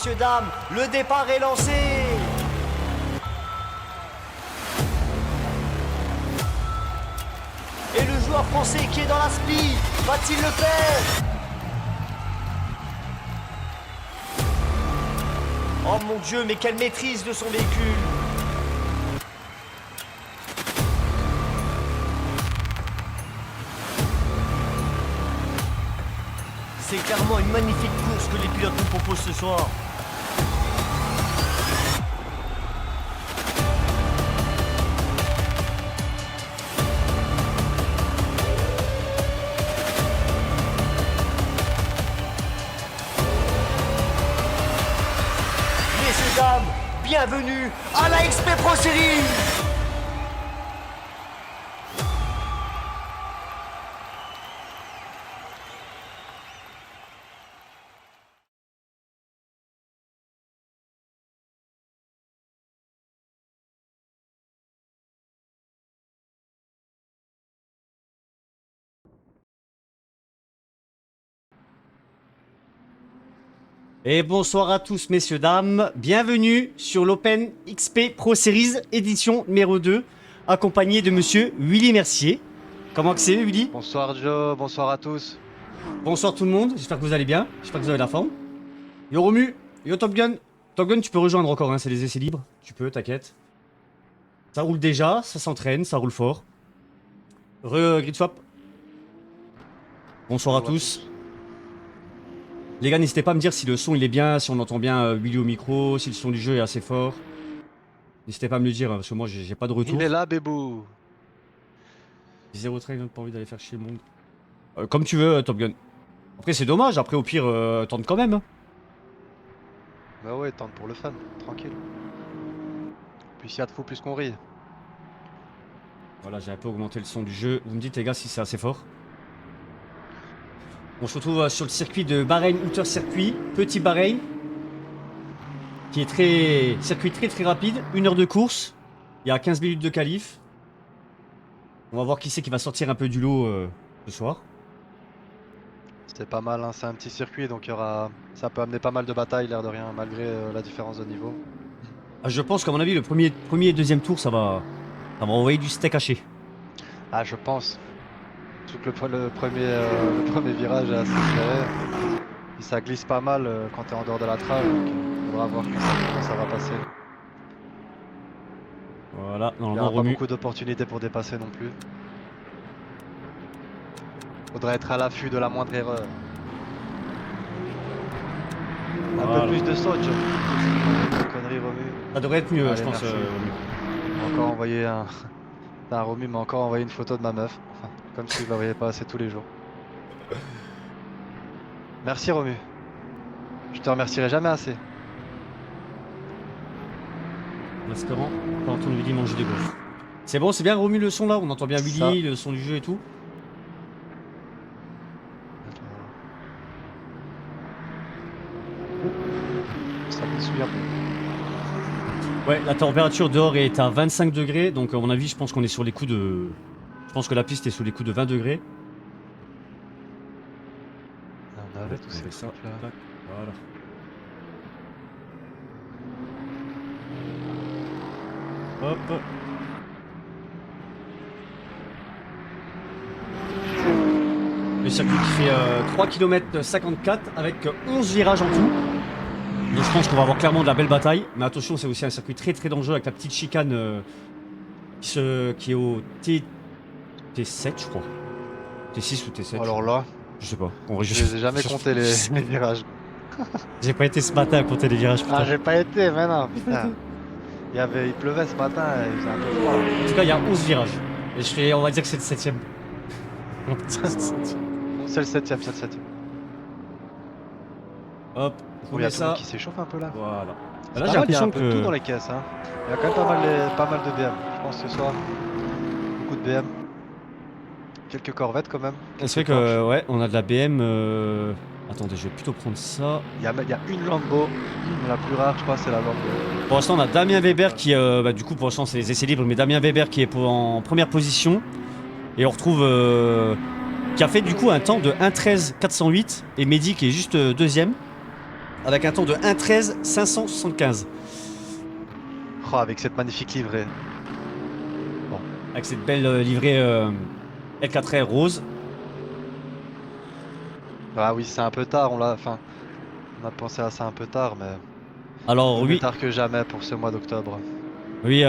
Messieurs, dames, le départ est lancé. Et le joueur français qui est dans la speed, va-t-il le faire? Oh mon Dieu, mais quelle maîtrise de son véhicule! C'est clairement une magnifique course que les pilotes nous proposent ce soir. Messieurs, dames, bienvenue à la XP Pro Series. Et bonsoir à tous messieurs dames, bienvenue sur l'Open XP Pro Series édition numéro 2, accompagné de monsieur Willy Mercier. Comment que c'est Willy? Bonsoir Joe, bonsoir à tous. Bonsoir tout le monde, j'espère que vous allez bien, j'espère que vous avez la forme. Yo Romu, yo Top Gun. Top Gun tu peux rejoindre encore, hein, c'est les essais libres, tu peux, t'inquiète. Ça roule déjà, ça s'entraîne, ça roule fort. Grid Swap. Bonsoir à tous. Les gars, n'hésitez pas à me dire si le son il est bien, si on entend bien Willy au micro, si le son du jeu est assez fort. N'hésitez pas à me le dire, hein, parce que moi j'ai pas de retour. Il est là, bébou. Zéro train, pas envie d'aller faire chier le monde. Comme tu veux, Top Gun. Après, c'est dommage, après, au pire, tente quand même. Hein. Bah ouais, tente pour le fun, tranquille. Plus s'il y a de fou, plus qu'on rit. Voilà, j'ai un peu augmenté le son du jeu. Vous me dites, les gars, si c'est assez fort. On se retrouve sur le circuit de Bahreïn Outer Circuit, petit Bahreïn, qui est circuit très rapide, 1 heure de course, il y a 15 minutes de qualif. On va voir qui c'est qui va sortir un peu du lot ce soir. C'est pas mal, hein, c'est un petit circuit, donc il y aura... ça peut amener pas mal de batailles, l'air de rien, malgré la différence de niveau. Ah, je pense qu'à mon avis, le premier et deuxième tour, ça va envoyer du steak haché. Ah, je pense. Surtout que le premier virage est assez serré. Et ça glisse pas mal quand t'es en dehors de la trave, donc on va voir quand ça va passer. Voilà, Il n'y normalement, aura pas Romu. beaucoup d'opportunités pour dépasser non plus. Faudrait être à l'affût de la moindre erreur. Un Voilà. peu plus de saut, Joe. Connerie, Romu. Ça devrait être mieux, Allez, je pense. merci. M'a encore envoyé un... Putain, Romu m'a encore envoyé une photo de ma meuf. Enfin, comme si je la voyais pas assez tous les jours. Merci Romu. Je te remercierai jamais assez. En espérant pas entendre Willy manger des gaufres. C'est bon, c'est bien Romu le son là, on entend bien Willy, Ça. le son du jeu et tout. Ça glissouille un peu. Ouais, la température dehors est à 25 degrés, donc à mon avis, je pense qu'on est sur les coups de... Je pense que la piste est sous les coups de 20 degrés. On arrête tous ces ça, trucs là. tac, voilà. Hop. Le circuit qui fait 3 km 54 avec 11 virages en tout. Donc je pense qu'on va avoir clairement de la belle bataille. Mais attention, c'est aussi un circuit très dangereux avec la petite chicane qui est au T7 je crois. T6 ou T7. Alors là, je sais pas. je les ai jamais compté les virages. J'ai pas été ce matin à compter les virages. Putain. Ah, j'ai pas été, mais non, putain. Il pleuvait ce matin et il faisait un peu froid. En tout cas, il y a 11 virages. Et on va dire que c'est le 7ème. C'est le 7ème, c'est le 7ème. Hop, on Il y a met tout le ça. monde qui s'échauffe un peu là. Voilà. C'est Là, pas j'ai mal, il y a un l'impression peu de tout dans que. les caisses. Hein. Il y a quand même pas mal de BM. Je pense ce soir. Beaucoup de BM. Quelques corvettes quand même. C'est vrai que, ouais, on a de la BM. Attendez, je vais plutôt prendre ça. Il y a une Lambo. La plus rare, je crois, c'est la Lambo. Pour l'instant, on a Damien Weber qui, du coup, pour l'instant, c'est les essais libres, mais Damien Weber qui est en première position. Et on retrouve. Qui a fait du coup un temps de 1:13 408. Et Mehdi qui est juste deuxième. avec un temps de 1:13 575. Oh, avec cette magnifique livrée. Avec cette belle livrée L4R rose. Ah oui, c'est un peu tard, enfin, on a pensé à ça un peu tard, mais Alors vaut mieux oui, tard que jamais pour ce mois d'octobre. oui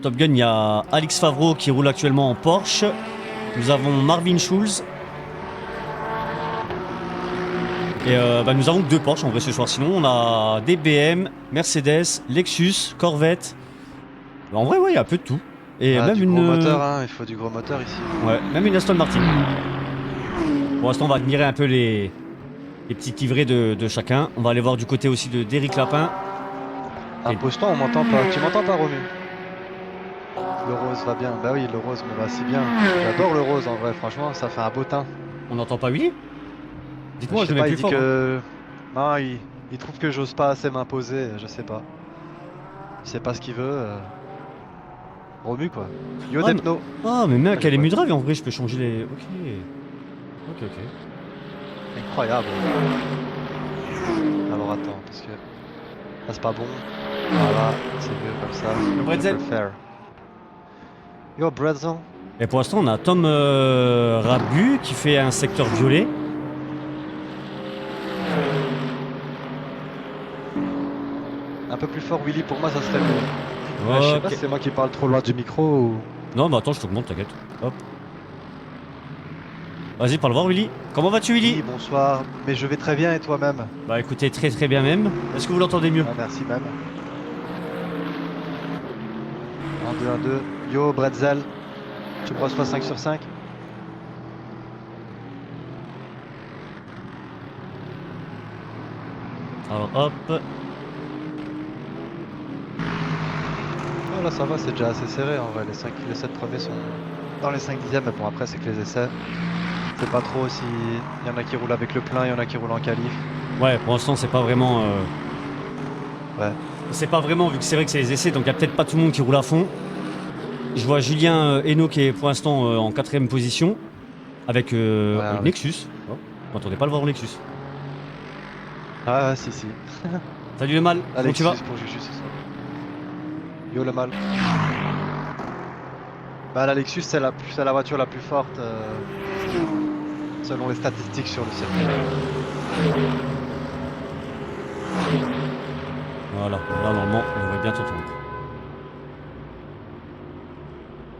Top Gun, il y a Alex Favreau qui roule actuellement en Porsche. Nous avons Marvin Schulz. Et nous avons que 2 Porsche en vrai ce soir. Sinon, on a des BM, Mercedes, Lexus, Corvette. En vrai, ouais, il y a un peu de tout. Et Ah, même du une. gros moteur, hein, il faut du gros moteur ici. Ouais, même une Aston Martin. Pour l'instant, on va admirer un peu les petites livrées de chacun. On va aller voir du côté aussi d'Éric Lapin. Impose-toi, on m'entend pas. Tu m'entends pas, Romu? Le rose va bien. Bah oui, le rose me va si bien. J'adore le rose en vrai, franchement, ça fait un beau teint. On n'entend pas Willy? Je Dites-moi, je sais le mets pas, il plus dit fort. Hein. que. Non, il trouve que j'ose pas assez m'imposer, je sais pas. Il sait pas ce qu'il veut. Romu quoi. Yo Ah, mais, Depno. mais mec, Ah, j'ai elle est pas vu. Mudrag en vrai, je peux changer les. Ok. Ok, ok. Incroyable. Alors attends, parce que. Ah, c'est pas bon. Voilà, c'est mieux comme ça. Le Je Bretzel. préfère. Yo Bretzel. Et pour l'instant, on a Tom Rabu qui fait un secteur violet. Un peu plus fort, Willy, pour moi, ça serait mieux. Ouais, je sais pas Ok. si c'est moi qui parle trop loin du micro ou. Non, bah attends, je t'augmente, t'inquiète. Hop. Vas-y, parle voir, Willy. Comment vas-tu, Willy? Oui, bonsoir. Mais je vais très bien et toi-même? Bah écoutez, très très bien même. Est-ce que vous l'entendez mieux? Ah, merci même. 1, 2, 1, 2. Yo Bretzel. Tu me reçois 5 sur 5? Alors hop. Oh là ça va, c'est déjà assez serré en vrai. Les 7 premiers sont dans les 5 dixièmes, mais bon après c'est que les essais. C'est pas trop si. Il y en a qui roulent avec le plein, il y en a qui roulent en qualif. Ouais, pour l'instant, c'est pas vraiment. Ouais. C'est pas vraiment, vu que c'est vrai que c'est les essais, donc il y a peut-être pas tout le monde qui roule à fond. Je vois Julien Hainaut qui est pour l'instant en 4ème position avec Ouais, une avec. Nexus. Oh, je m'attendais pas à le voir en Nexus. Ah si si. Salut le mal, comment tu Alexis vas? pour Juju ce soir. Yo le mal. Bah la Lexus c'est la voiture la plus forte selon les statistiques sur le circuit. Voilà, là normalement, on devrait bien t'entendre.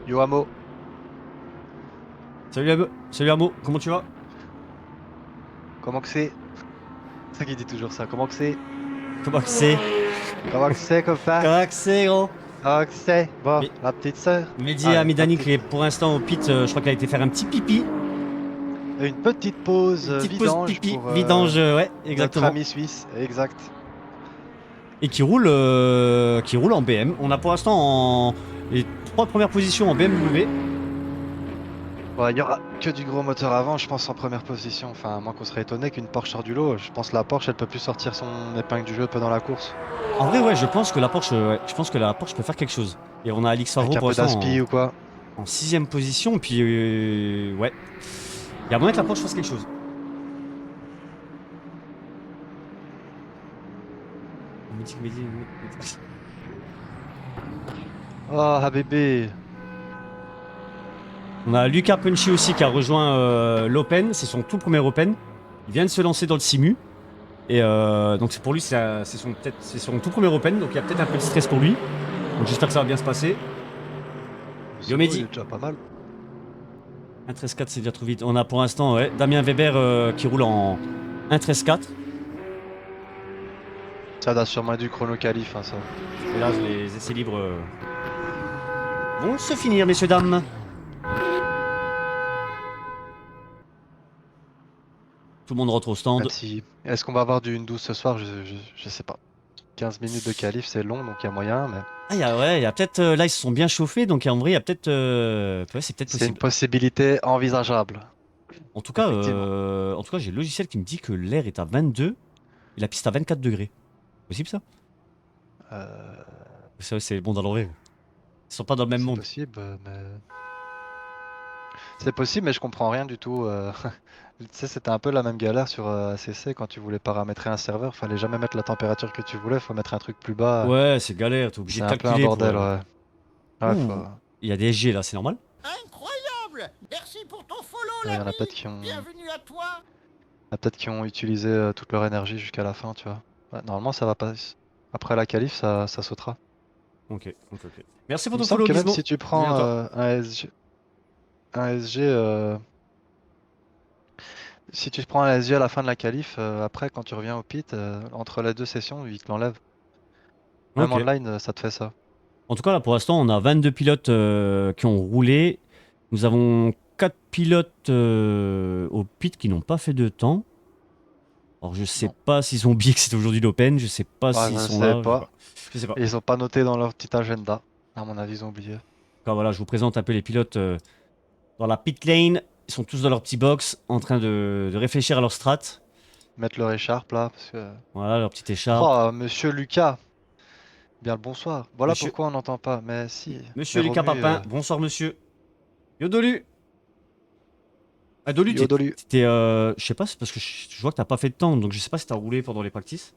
Yo Amo. Salut Amo, comment tu vas? Comment que c'est? C'est ça qu'il dit toujours ça. Comment que c'est? Comment que c'est? Comment que c'est comme ça? Comment que c'est, gros? Comment que c'est? Bon, Mais- la petite sœur. Mehdi Ah, Amidani qui est pour l'instant au pit, je crois qu'elle a été faire un petit pipi. une petite pause Une petite pause vidange pipi, pour vidange, ouais, notre exactement. ami suisse. Exact. Et qui roule en BM. On a pour l'instant les 3 premières positions en BMW. Bon, il y aura que du gros moteur avant, je pense, en première position. Enfin, à moins qu'on serait étonné qu'une Porsche sorte du lot. Je pense que la Porsche, elle peut plus sortir son épingle du jeu pendant la course. En vrai, ouais, je pense que la Porsche, peut faire quelque chose. Et on a Alix Avec Favreau un pour peu l'instant d'aspi ou quoi. en 6ème position. Puis, ouais. Il y a moyen que la Porsche fasse quelque chose. Oh, Habibé. On a Lucas Punchy aussi qui a rejoint l'Open. C'est son tout premier Open. Il vient de se lancer dans le Simu. Et donc, c'est pour lui, c'est son tout premier Open. Donc, il y a peut-être un peu de stress pour lui. Donc, j'espère que ça va bien se passer. C'est Yo, beau, Mehdi. il est déjà pas mal. 1.13.4, c'est déjà trop vite. On a pour l'instant Damien Weber qui roule en 1.13.4. Ça doit sûrement être du chrono qualif, hein, ça. Et là, les essais libres vont se finir, messieurs, dames. Tout le monde rentre au stand. Même si. Est-ce qu'on va avoir du 1-12 ce soir? Je sais pas. 15 minutes de qualif, c'est long, donc il y a moyen, mais. Ah, il y a peut-être. Là, ils se sont bien chauffés, donc en vrai, il y a peut-être. Ouais, c'est peut-être C'est une possible. possibilité envisageable. Effectivement. En tout cas, j'ai le logiciel qui me dit que l'air est à 22 et la piste à 24 degrés. Possible ça? Euh, Ça, c'est bon dans l'horaire. Ils sont pas dans le même c'est monde. possible, mais. C'est possible, mais je comprends rien du tout. Tu sais, c'était un peu la même galère sur ACC quand tu voulais paramétrer un serveur. Fallait jamais mettre la température que tu voulais, faut mettre un truc plus bas. Ouais, c'est galère, t'es obligé C'est de un peu un calculer. bordel, ouais. Ouais, Ouh, il y a des SG là, c'est normal? Incroyable! Merci pour ton follow, Il y en a l'ami! peut-être qui ont, Bienvenue à toi! qui ont utilisé toute leur énergie jusqu'à la fin, tu vois. Ouais, normalement, ça va pas. Après la qualif, ça sautera. Ok. Merci Il pour me ton semble follow, que même Gizmo. si tu Bienvenue prends à toi. un SG, si tu prends un SG à la fin de la qualif, après quand tu reviens au pit, entre les deux sessions, il te l'enlève. Même Ok. online, ça te fait ça. En tout cas, là, pour l'instant, on a 22 pilotes qui ont roulé. Nous avons 4 pilotes au pit qui n'ont pas fait de temps. Alors, je sais Non. pas s'ils ont oublié que c'était aujourd'hui l'Open. Je sais pas Ah, s'ils je sont sais là. Je sais pas. pas. Je sais pas. Et ils ont pas noté dans leur petit agenda. À mon avis, ils ont oublié. Donc, voilà, je vous présente un peu les pilotes dans la pit lane. Ils sont tous dans leur petit box en train de réfléchir à leur strat. Mettre leur écharpe là, parce que. Voilà, leur petite écharpe. Oh, monsieur Lucas! Bien le bonsoir. Voilà Monsieur, pourquoi on n'entend pas. Mais si. Mais monsieur Lucas Romu, Papin, bonsoir monsieur. Yodolu. Ah, Dolu, Yodolu. t'étais. Je sais pas, c'est parce que je vois que t'as pas fait de temps, donc je sais pas si t'as roulé pendant les practices.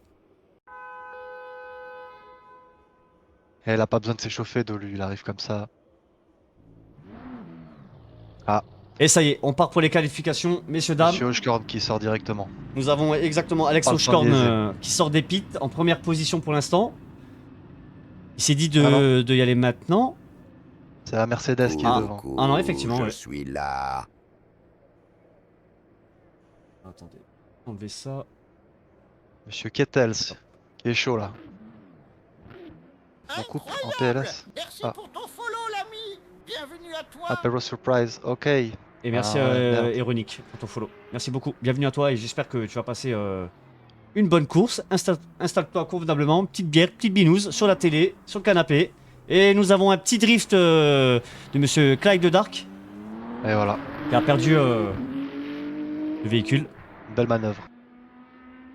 Elle a pas besoin de s'échauffer, Dolu, il arrive comme ça. Ah, Et ça y est, on part pour les qualifications, messieurs, dames. monsieur Hochkorn qui sort directement. Nous avons exactement Alex Pas le temps de Hochkorn niaiser. qui sort des pits en première position pour l'instant. Il s'est dit Ah non. de y aller maintenant. C'est la Mercedes qui est Ah. devant. Ah non, effectivement, Je ouais. suis là. Attendez, enlevez ça. Monsieur Kettels, qui est chaud là. On coupe en PLS. Merci Ah. pour ton follow, l'ami! Bienvenue à toi! Apéro surprise, ok. Et merci Ah ouais, merde. Éronique pour ton follow. Merci beaucoup. Bienvenue à toi et j'espère que tu vas passer une bonne course. Installe-toi convenablement, petite bière, petite binouze sur la télé, sur le canapé. Et nous avons un petit drift de monsieur Clyde de Dark Et voilà, qui a perdu le véhicule. belle manœuvre.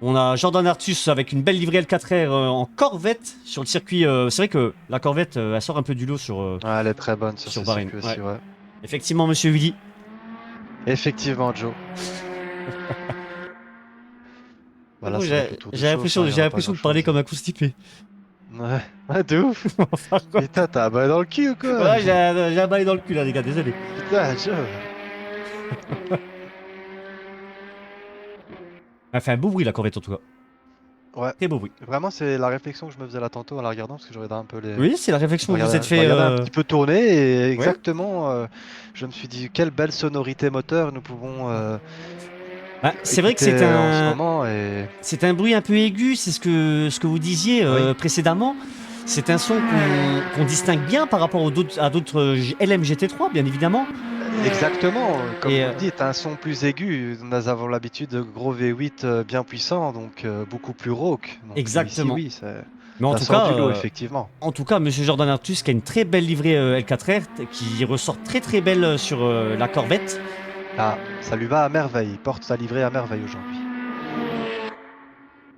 On a Jordan Artus avec une belle livrée L4R en Corvette sur le circuit. C'est vrai que la Corvette, elle sort un peu du lot sur. Ouais, elle est très bonne sur Sur ce Bahreïn, circuit aussi, ouais. Effectivement, monsieur Willy. Effectivement, Joe. Voilà, c'est vrai que le tour de J'ai chauffe, l'impression hein, il y aura pas l'impression de parler grand-chose. comme un constipé. Ouais, ouais, de ouf. Enfin, quoi. Putain, t'as un bail dans le cul ou quoi? Ouais, j'ai un bail dans le cul là, les gars, désolé. Putain, Joe. Elle fait un beau bruit la Corvette en tout cas. Ouais. Très beau bruit. Vraiment, c'est la réflexion que je me faisais là tantôt en la regardant, parce que je regardais un peu les. Oui, c'est la réflexion que vous Regardez- êtes je fait. regardais un petit peu tourner et exactement, je me suis dit quelle belle sonorité moteur nous pouvons. Ah, c'est vrai que c'est écouter, en ce un, moment et c'est un bruit un peu aigu, c'est ce que vous disiez Oui. précédemment. C'est un son qu'on distingue bien par rapport à d'autres LM GT3, bien évidemment. exactement, comme Et, vous le dites, un son plus aigu. Nous avons l'habitude de gros V8 bien puissants, donc beaucoup plus rauque. Donc, Exactement. ici, oui, Mais en ça tout sort cas, du lot, effectivement. Monsieur Jordan Artus qui a une très belle livrée L4R qui ressort très très belle sur la Corvette. Ah, ça lui va à merveille. Il porte sa livrée à merveille aujourd'hui.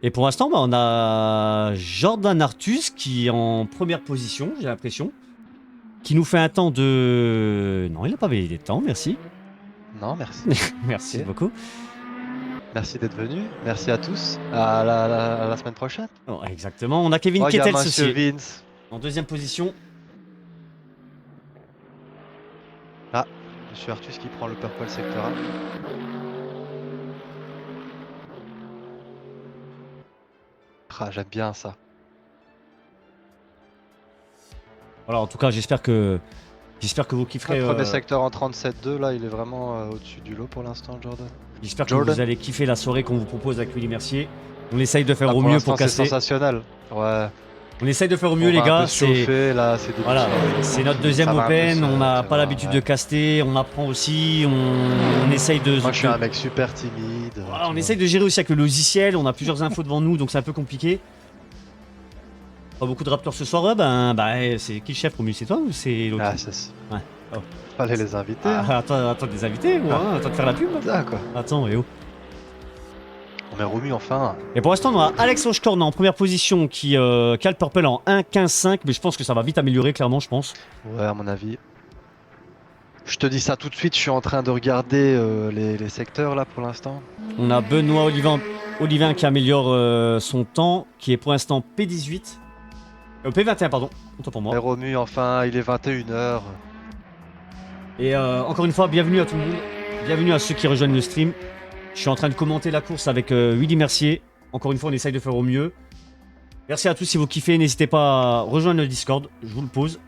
Et pour l'instant, on a Jordan Artus qui est en première position, j'ai l'impression. Qui nous fait un temps de... Non, il n'a pas validé de temps, merci. Non, merci. Merci Ok. beaucoup. Merci d'être venu. Merci à tous. À la semaine prochaine. Oh, exactement, on a Kevin Oh, il y a Kettels Monsieur aussi, Vince. en deuxième position. Monsieur Artus qui prend le purple secteur 1. Ah, j'aime bien ça. Voilà, en tout cas, j'espère que vous kifferez. Le premier secteur en 37.2, là, il est vraiment au-dessus du lot pour l'instant, Jordan. J'espère que Jordan. vous allez kiffer la soirée qu'on vous propose avec Willy Mercier. On essaye de faire Ah, au mieux l'instant, pour c'est casser. sensationnel. Ouais. On essaye de faire au mieux, On les va un gars. peu se chauffer, là, c'est Voilà, début. c'est notre deuxième Ça va un peu Open. se- On n'a ça pas va, l'habitude ouais. de caster. On apprend aussi. On essaye de. Moi, je suis un mec super timide. Voilà, tu on vois. essaye de gérer aussi avec le logiciel. On a plusieurs infos devant nous, donc c'est un peu compliqué. Pas beaucoup de Raptors ce soir. Ouais, c'est qui le chef, Romu? C'est toi ou c'est l'autre? Ah, c'est... Ouais. Oh. Fallait les inviter. Ah, attends des invités, moi. Hein, attends de faire la pub. Ah, quoi. Attends, et oh. On met Romu enfin. Et pour l'instant, on a Alex Hochkorn en première position qui a le purple en 1.15.5, mais je pense que ça va vite améliorer, clairement, je pense. Ouais, à mon avis. Je te dis ça tout de suite, je suis en train de regarder les secteurs là pour l'instant. On a Benoît Olivin qui améliore son temps, qui est pour l'instant P18. P21, pardon. Autant pour moi. Et Romu, enfin, il est 21h. Et encore une fois, bienvenue à tout le monde. Bienvenue à ceux qui rejoignent le stream. Je suis en train de commenter la course avec Willy Mercier. Encore une fois, on essaye de faire au mieux. Merci à tous si vous kiffez. N'hésitez pas à rejoindre le Discord. Je vous le pose.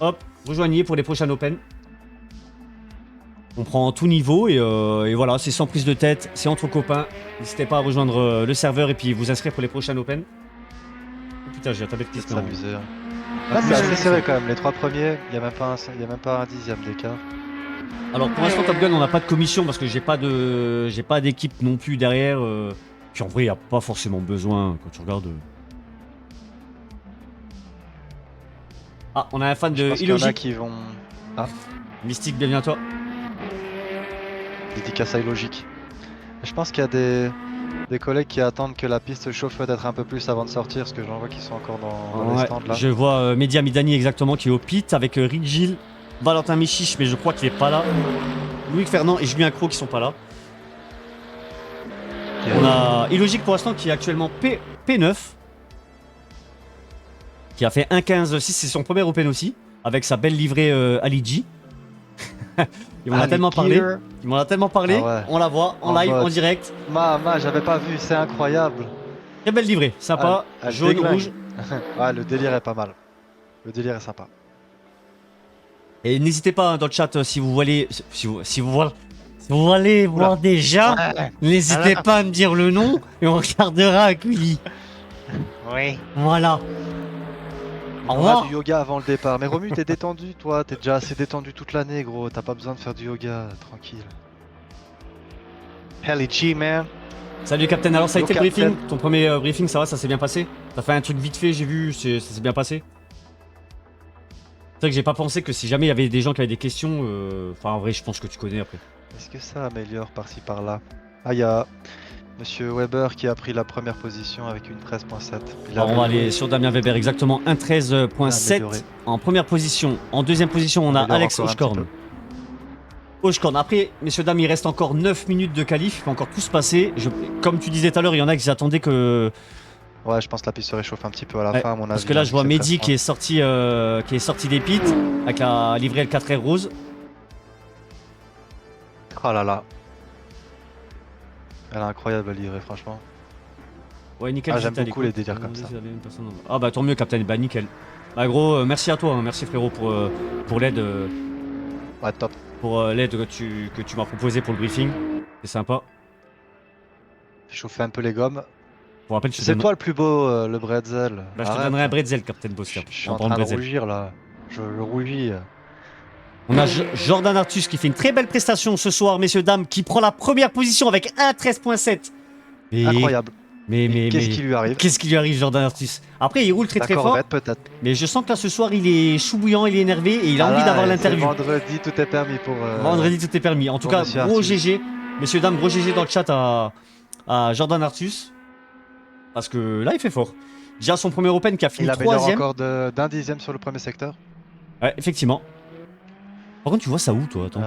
Hop, rejoignez pour les prochains Open. On prend tout niveau et voilà, c'est sans prise de tête, c'est entre copains. N'hésitez pas à rejoindre le serveur et puis vous inscrire pour les prochains Open. Oh putain, j'ai la tablette qui se met en- S'amuser. Ah, c'est assez serré quand même, les 3 premiers, il n'y a même pas un dixième d'écart. Alors pour l'instant Top Gun on n'a pas de commission parce que j'ai pas d'équipe non plus derrière. Puis en vrai il n'y a pas forcément besoin quand tu regardes. Ah on a un fan Je de pense qu'il y en a Illogic. qui vont... Mystique, bienvenue à toi. Dédicace à Illogic. Je pense qu'il y a des collègues qui attendent que la piste chauffe peut-être un peu plus avant de sortir, parce que j'en vois qui sont encore dans les Ouais, stands là. je vois Mehdi Amidani exactement qui est au pit avec Rick Gilles, Valentin Michiche mais je crois qu'il est pas là. Louis Fernand et Julien Cro qui sont pas là. On a Illogic pour l'instant qui est actuellement P9. Qui a fait 1.15.6, c'est son premier Open aussi. Avec sa belle livrée Aligi. Il m'en a tellement parlé. Il m'en a tellement parlé. Ah ouais. On la voit en En live, mode- en direct. J'avais pas vu, c'est incroyable. Très belle livrée, sympa. Elle Jaune, déglingue. rouge. Ouais, le délire est pas mal. Le délire est sympa. Et n'hésitez pas hein, dans le chat si vous voulez. Si vous voulez voir déjà. N'hésitez pas à me dire le nom et on regardera avec Willy. Oui. Voilà. Au On revoir. a du yoga avant le départ. Mais Romu, t'es détendu toi, t'es déjà assez détendu toute l'année gros, t'as pas besoin de faire du yoga, tranquille. Helly G, man. Salut Captain, alors ça a Yo, été le briefing. Captain. Ton premier briefing, ça va, ça s'est bien passé. T'as fait un truc vite fait, j'ai vu, ça s'est bien passé. C'est vrai que j'ai pas pensé que si jamais il y avait des gens qui avaient des questions, enfin en vrai je pense que tu connais après. Est-ce que ça améliore par-ci par-là? Ah, il y a Monsieur Weber qui a pris la première position avec une 13.7. Alors on va aller sur Damien Weber exactement, un 13.7 Amélioré. en première position. En deuxième position on a Améliore Alex encore un Oshkorn. petit Oshkorn, après messieurs dames il reste encore 9 minutes de qualif, il peut encore tout se passer. Comme tu disais tout à l'heure, il y en a qui attendaient que... Ouais, je pense que la piste se réchauffe un petit peu à la Ouais, fin à mon avis. parce que là je vois c'est Mehdi très qui est sorti des pits avec la livrée L4R rose. Oh là là. Elle est incroyable à livrer, franchement. Ouais, nickel. Ah, j'aime j'étais à beaucoup l'écoute. les délires comme ça. Ah bah tant mieux, Captain. Bah nickel. Bah gros, merci à toi, hein. Merci frérot pour l'aide, Ouais, top. l'aide que tu m'as proposé pour le briefing. C'est sympa. Fais chauffer un peu les gommes. Pour rappel, je te C'est donne... toi le plus beau, le bretzel. Bah, je te Arrête. donnerai un bretzel, Captain Boss. Je suis Un en grand train de bretzel. rougir là. Je rougis. On a Jordan Artus qui fait une très belle prestation ce soir, messieurs dames, qui prend la première position avec un 13.7. Et... Incroyable. Mais Qu'est-ce qui lui arrive? qu'est-ce qui lui arrive, Jordan Artus? Après, il roule très très fort, Corvette peut-être. mais je sens que là ce soir il est chou bouillant, il est énervé et il a envie d'avoir l'interview. Vendredi, tout est permis pour. Vendredi, tout est permis. En tout pour cas, Monsieur gros Artus. GG. Messieurs, dames, gros GG dans le chat à Jordan Artus. Parce que là, il fait fort. Déjà, son premier Open qui a fini Il améliore 3ème. encore d'un dixième sur le premier secteur. Ouais, effectivement. Par contre, tu vois ça où, toi? Attends.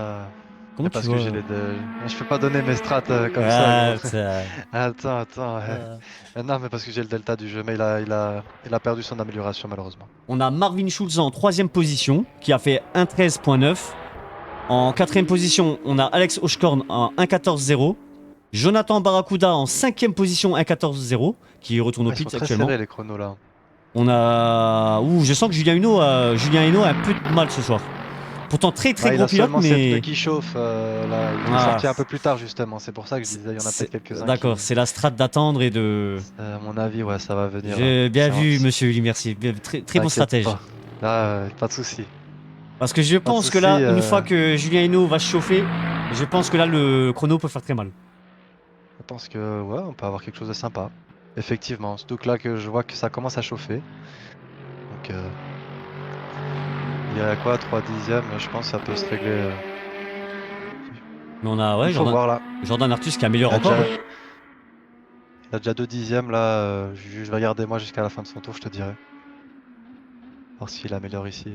Comment tu Parce vois que j'ai les deux. Je peux pas donner mes strats comme Ah, ça. ça. Attends. Non, mais parce que j'ai le delta du jeu, mais il a perdu son amélioration malheureusement. On a Marvin Schulz en 3ème position, qui a fait 1.13.9. En 4ème position, on a Alex Oshkorn en 1.14.0. Jonathan Barracuda en 5ème position, 1.14.0, qui retourne au Ils sont pit très actuellement. serrés les chronos là. On a... Ouh, je sens que Julien Hinault a un peu de mal ce soir. Pourtant très Ouais, il gros a pilote, seulement ses pneus mais... qui chauffent. Là, il est Ah. sorti un peu plus tard justement. C'est pour ça que je disais, il y en a peut-être quelques-uns. D'accord, c'est la strate d'attendre et de... À mon avis, ouais, ça va venir. J'ai bien C'est vu, un- monsieur Uli, merci. Très bon T'inquiète stratège. pas. Là, pas de souci. Parce que je pense de que là, souci, une fois que Julien Hinault va se chauffer, je pense que là, le chrono peut faire très mal. Je pense que ouais, on peut avoir quelque chose de sympa. Effectivement, surtout que là que je vois que ça commence à chauffer. Donc il y a quoi, 3 dixièmes, je pense que ça peut se régler. Mais on a, ouais, Il faut voir là. Jordan Artus qui améliore Il a encore. déjà- Il a déjà 2 dixièmes là. Je vais regarder moi jusqu'à la fin de son tour, je te dirai. Voir s'il améliore ici.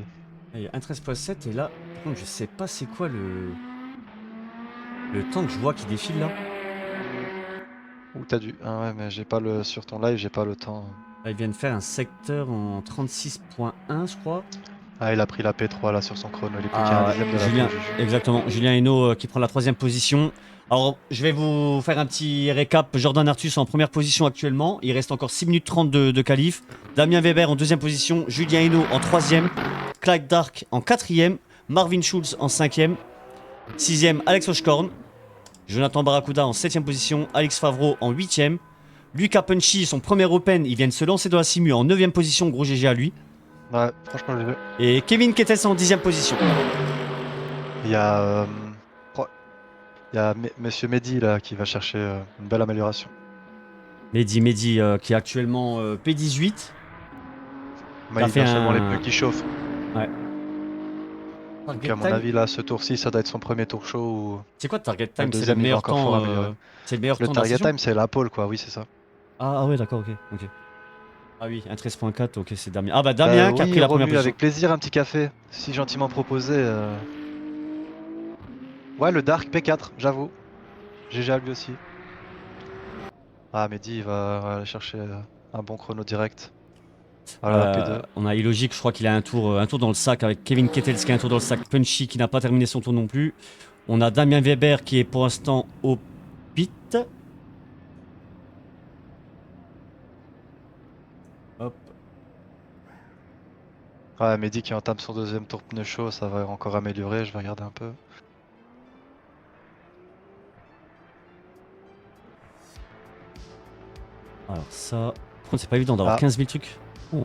Il y a 1,13,7 et là, par contre, je sais pas c'est quoi le temps que je vois qui défile là. Ou t'as dû. Ah ouais, mais j'ai pas le. Sur ton live, j'ai pas le temps. Là, ils viennent faire un secteur en 36,1 je crois. Ah, il a pris la P3 là sur son chrono. Il est plus qu'à un dixième de la Julien, pole, Juju. exactement. Julien Hainaut qui prend la 3ème position. Alors, je vais vous faire un petit récap. Jordan Artus en première position actuellement. Il reste encore 6 minutes 30 de qualif. Damien Weber en 2ème position. Julien Hainaut en 3ème. Clyde Dark en 4ème. Marvin Schulz en 5ème. 6ème, Alex Oshkorn. Jonathan Barracuda en 7ème position. Alex Favreau en 8ème. Lucas Punchy, son premier Open, il vient de se lancer dans la simu en 9ème position. Gros GG à lui. Ouais, franchement, j'ai vu. Et Kevin Kettels en 10ème position. Il y a. Il y a Monsieur Mehdi là qui va chercher une belle amélioration. Mehdi qui est actuellement P18. Mais a il fait a seulement les un- pneus qui chauffent. Donc à mon avis là, ce tour-ci, ça doit être son premier tour chaud ou C'est quoi le target time? C'est le deuxième, il va meilleur encore temps. falloir améliorer. C'est le meilleur le temps de la target saison. time, c'est la pole quoi. Oui, c'est ça. Ah ouais, d'accord, ok. Ah oui, un 13.4, ok, c'est Damien. Ah bah Damien qui a Oui, pris la première Romu, position. avec plaisir, un petit café, si gentiment proposé. Ouais, le Dark P4, j'avoue. GG à lui aussi. Ah, Mehdi, il va aller chercher un bon chrono direct. Voilà, la P2. On a Illogic, je crois qu'il a un tour dans le sac avec Kevin Kettels qui a un tour dans le sac. Punchy qui n'a pas terminé son tour non plus. On a Damien Weber qui est pour l'instant au pit. Hop. Ouais, Mehdi qui entame son deuxième tour pneu chaud, ça va encore améliorer, je vais regarder un peu. Alors ça... Par contre, c'est pas évident d'avoir Ah. 15 000 trucs. Oh.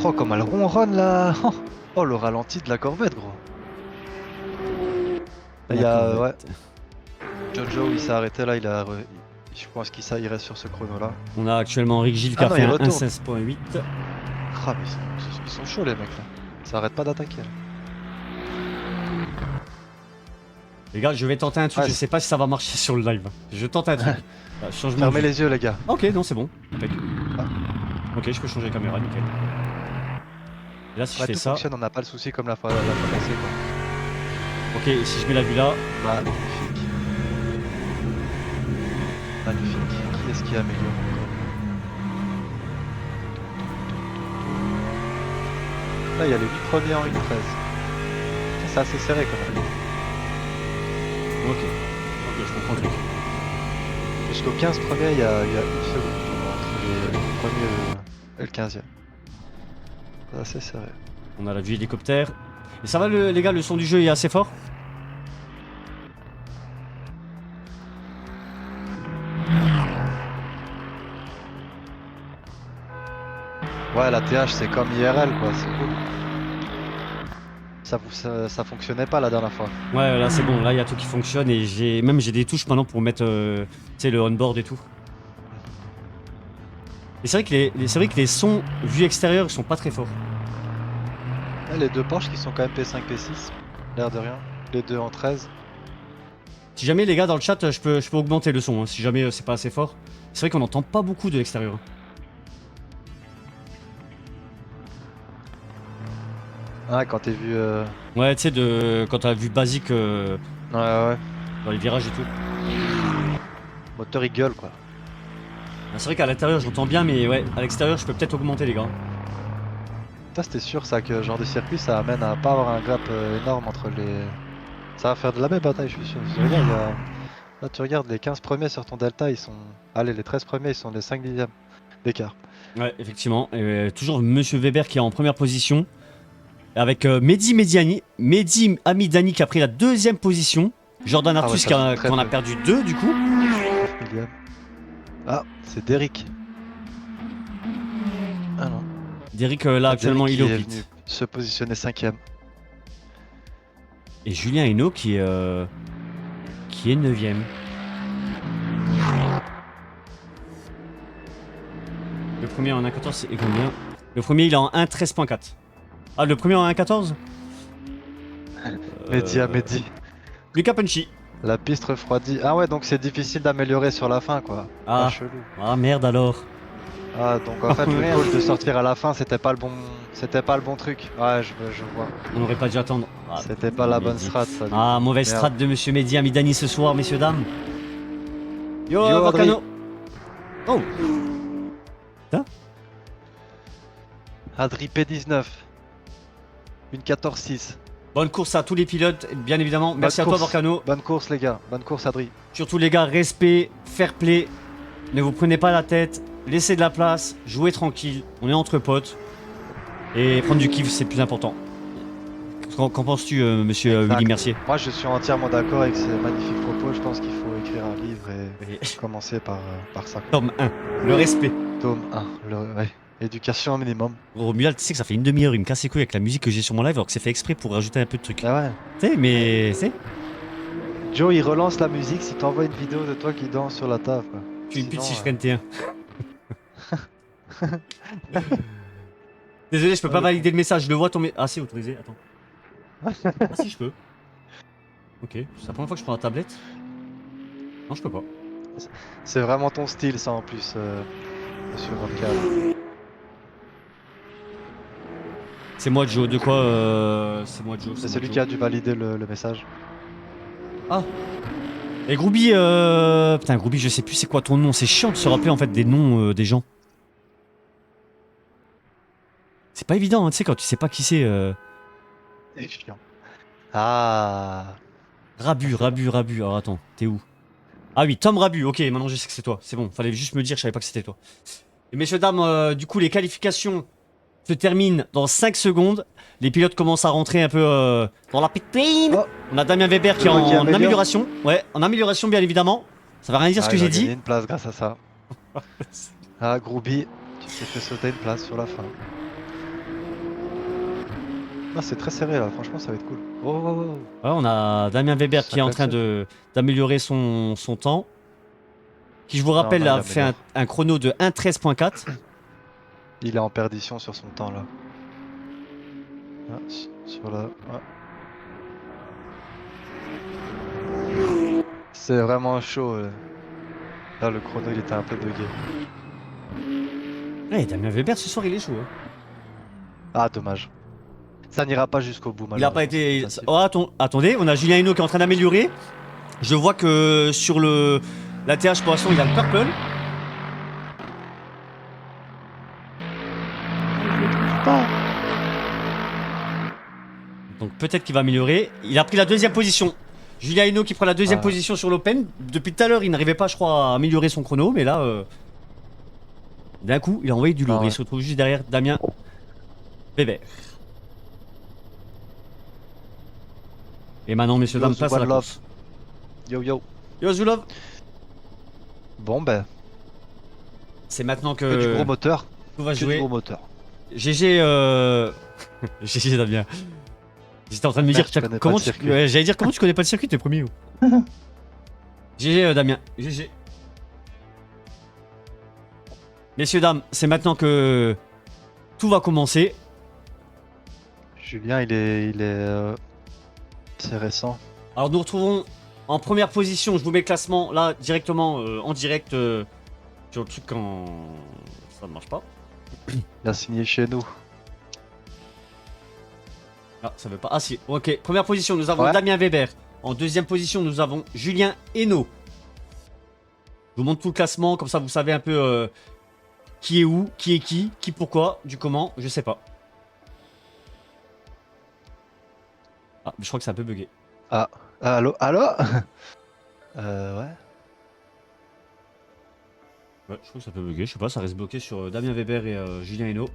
Oh, comme elle ronronne là. Oh, le ralenti de la Corvette, gros. Là, il y a... Ouais, Jojo, il s'est arrêté là, je pense qu'il reste sur ce chrono là. On a actuellement Rick Gilles qui Ah a non, fait il un retourne. 1.16.8. Ah, mais ils sont chauds les mecs là. Ça arrête pas d'attaquer là. Les gars, je vais tenter un truc, Ouais, je sais pas si ça va marcher sur le live. Je tente un truc. Ah, changement Fermez de... les yeux les gars. Ah, ok, non, c'est bon. Impec. Ah. Ok, je peux changer la caméra, nickel. Et là, si Ouais, je fais tout ça... fonctionne, on n'a pas le souci comme la fois passée quoi. Ok, et si je mets la vue là... Magnifique. Magnifique. Qui est-ce qui améliore encore? Là, il y a les 8 premiers en 1.13. C'est assez serré quand même. Ok, je comprends le truc. Jusqu'au 15 premier, il y a une seconde entre les premiers et le 15e. C'est assez serré. On a la vue hélicoptère. Et ça va les gars, le son du jeu est assez fort? Ouais, la TH c'est comme IRL quoi, c'est cool. Ça fonctionnait pas la dernière fois. Ouais, là c'est bon, là il y a tout qui fonctionne et j'ai des touches maintenant pour mettre tu sais, le on-board et tout. Et c'est vrai que les sons vue extérieure sont pas très forts. Là, les deux Porsche qui sont quand même P5, P6, l'air de rien. Les deux en 13. Si jamais les gars dans le chat, je peux augmenter le son, hein, si jamais c'est pas assez fort. C'est vrai qu'on n'entend pas beaucoup de l'extérieur. Ah, quand t'es vu. Ouais, tu sais, quand t'as vu basique Ouais, dans les virages et tout. moteur il gueule quoi. Ah, c'est vrai qu'à l'intérieur j'entends bien, mais ouais, à l'extérieur je peux peut-être augmenter les gars. Toi, c'était sûr ça que ce genre de circuit ça amène à pas avoir un gap énorme entre les. Ça va faire de la belle bataille, je suis sûr. Tu regardes, là, tu regardes les 15 premiers sur ton Delta, ils sont. Allez, les 13 premiers, ils sont les 5 dixièmes d'écart. Ouais, effectivement. Et, toujours Monsieur Weber qui est en première position. Avec Mehdi Amidani qui a pris la deuxième position. Jordan Ah ouais, Artus ça qui fait très en a peu. perdu 2 du coup. 9 millièmes. Ah, c'est Derrick. Ah non. Derrick là actuellement il est au Derrick pit. venu se positionner 5ème. Et Julien Hainaut qui est 9ème. Le premier en 1.14 c'est combien? Le premier il est en 1.13.4. Ah, le premier en 1.14 Mehdi à Mehdi. Lucas Punchy. La piste refroidit. Ah ouais, donc c'est difficile d'améliorer sur la fin, quoi. Ah. Pas chelou. Ah merde alors. Ah, donc en fait, le Merde. call de sortir à la fin, c'était pas le bon truc. Ouais, je vois. On n'aurait pas dû attendre. Ah, C'était pas la bonne Mehdi. strat, ça. du Ah, coup. mauvaise Merde. strat de Monsieur Mehdi Amidani ce soir, messieurs, dames. Yo, Yo, Volcano. Oh. Adri P19. Une 14-6. Bonne course à tous les pilotes, bien évidemment. Merci Bonne à toi, course. Volcano. Bonne course, les gars. Bonne course, Adri. Surtout, les gars, respect, fair play. Ne vous prenez pas la tête. Laissez de la place. Jouez tranquille. On est entre potes. Et prendre du kiff, c'est le plus important. Qu'en penses-tu, monsieur Willy Exact. Mercier? Moi, je suis entièrement d'accord avec ces magnifiques propos. Je pense qu'il faut écrire un livre et commencer par ça. Tome 1, le respect. Tome 1. Ouais. Éducation au minimum. Gros, Mual, tu sais que ça fait une demi-heure, il me casse les couilles avec la musique que j'ai sur mon live alors que c'est fait exprès pour rajouter un peu de trucs. Ah ouais. Tu sais, mais. Tu sais, Joe, il relance la musique si t'envoies une vidéo de toi qui danse sur la table. Quoi. tu es une pute si je Sinon, freine T1. Désolé, je peux pas valider le message, je le vois tomber. Ah, c'est autorisé, attends. Ah, si, je peux. Ok, c'est la première fois que je prends la tablette. Non, je peux pas. c'est vraiment ton style, ça en plus, monsieur Volcan. C'est moi, Joe, de quoi C'est moi, Joe. C'est moi, celui Joe. qui a dû valider le message. Ah. Et Grouby, putain, Grouby, je sais plus c'est quoi ton nom. C'est chiant de se rappeler en fait des noms des gens. C'est pas évident, hein, tu sais, quand tu sais pas qui c'est. C'est chiant. Ah. Rabu. Alors attends, t'es où? Ah oui, Tom Rabu, ok, maintenant je sais que c'est toi. C'est bon, fallait juste me dire, je savais pas que c'était toi. Et messieurs, dames, du coup, les qualifications se terminent dans 5 secondes. Les pilotes commencent à rentrer un peu dans la pit lane. Oh. On a Damien Weber qui est Le mec qui en améliore. amélioration. Ouais, en amélioration, bien évidemment. Ça va rien dire ce Ah, que il j'ai a gagné dit. une place grâce à ça. Ah, Grouby, tu t'es fait sauter une place sur la fin. Ah, c'est très serré là, franchement, ça va être cool. Oh, oh, oh. Ouais, on a Damien Weber Ça qui est en train d'améliorer son temps. Qui, je vous rappelle, non, a il fait améliore. un chrono de 1:13.4. Il est en perdition sur son temps là. Ah, sur la. Ah. C'est vraiment chaud. Là, le chrono il était un peu bugué. Ouais, Damien Weber, ce soir, il est chaud. Hein. Ah, dommage. Ça n'ira pas jusqu'au bout, Il a pas été. malheureusement, c'est Oh, attendez, on a Julien Hinault qui est en train d'améliorer. Je vois que sur la TH pour l'instant, il a le purple. Donc peut-être qu'il va améliorer. Il a pris la deuxième position. Julien Hinault qui prend la deuxième Ah. position sur l'Open. Depuis tout à l'heure, il n'arrivait pas, je crois, à améliorer son chrono, mais là, d'un coup, il a envoyé du lourd. Ah ouais. Il se retrouve juste derrière Damien Weber. Et maintenant, messieurs, dames, Yo, place à la One Love. course. Yo yo. Yo, Zulov. Bon ben, C'est maintenant que du que gros moteur. tout va Que du jouer. gros moteur. GG, GG Damien. J'étais en train de me Merde, dire, je connais pas comment le tu... circuit. ouais, j'allais dire comment tu connais pas le circuit, t'es premier. GG Damien, GG. Messieurs, dames, c'est maintenant que tout va commencer. Julien, c'est récent. Alors nous retrouvons en première position, je vous mets le classement là directement en direct sur le truc quand ça ne marche pas. Il a signé chez nous. Ah, ça veut pas. Ah si, ok. Première position, nous avons Ouais. Damien Weber. En deuxième position, nous avons Julien Hinault. Je vous montre tout le classement, comme ça vous savez un peu qui est où, qui est qui pourquoi, du comment, je sais pas. Ah, mais je crois que c'est un peu bugué. Ah, allô, allô. Ouais. Ouais, je crois que ça peut bugger, je sais pas, ça reste bloqué sur Damien Weber et Julien Hinault.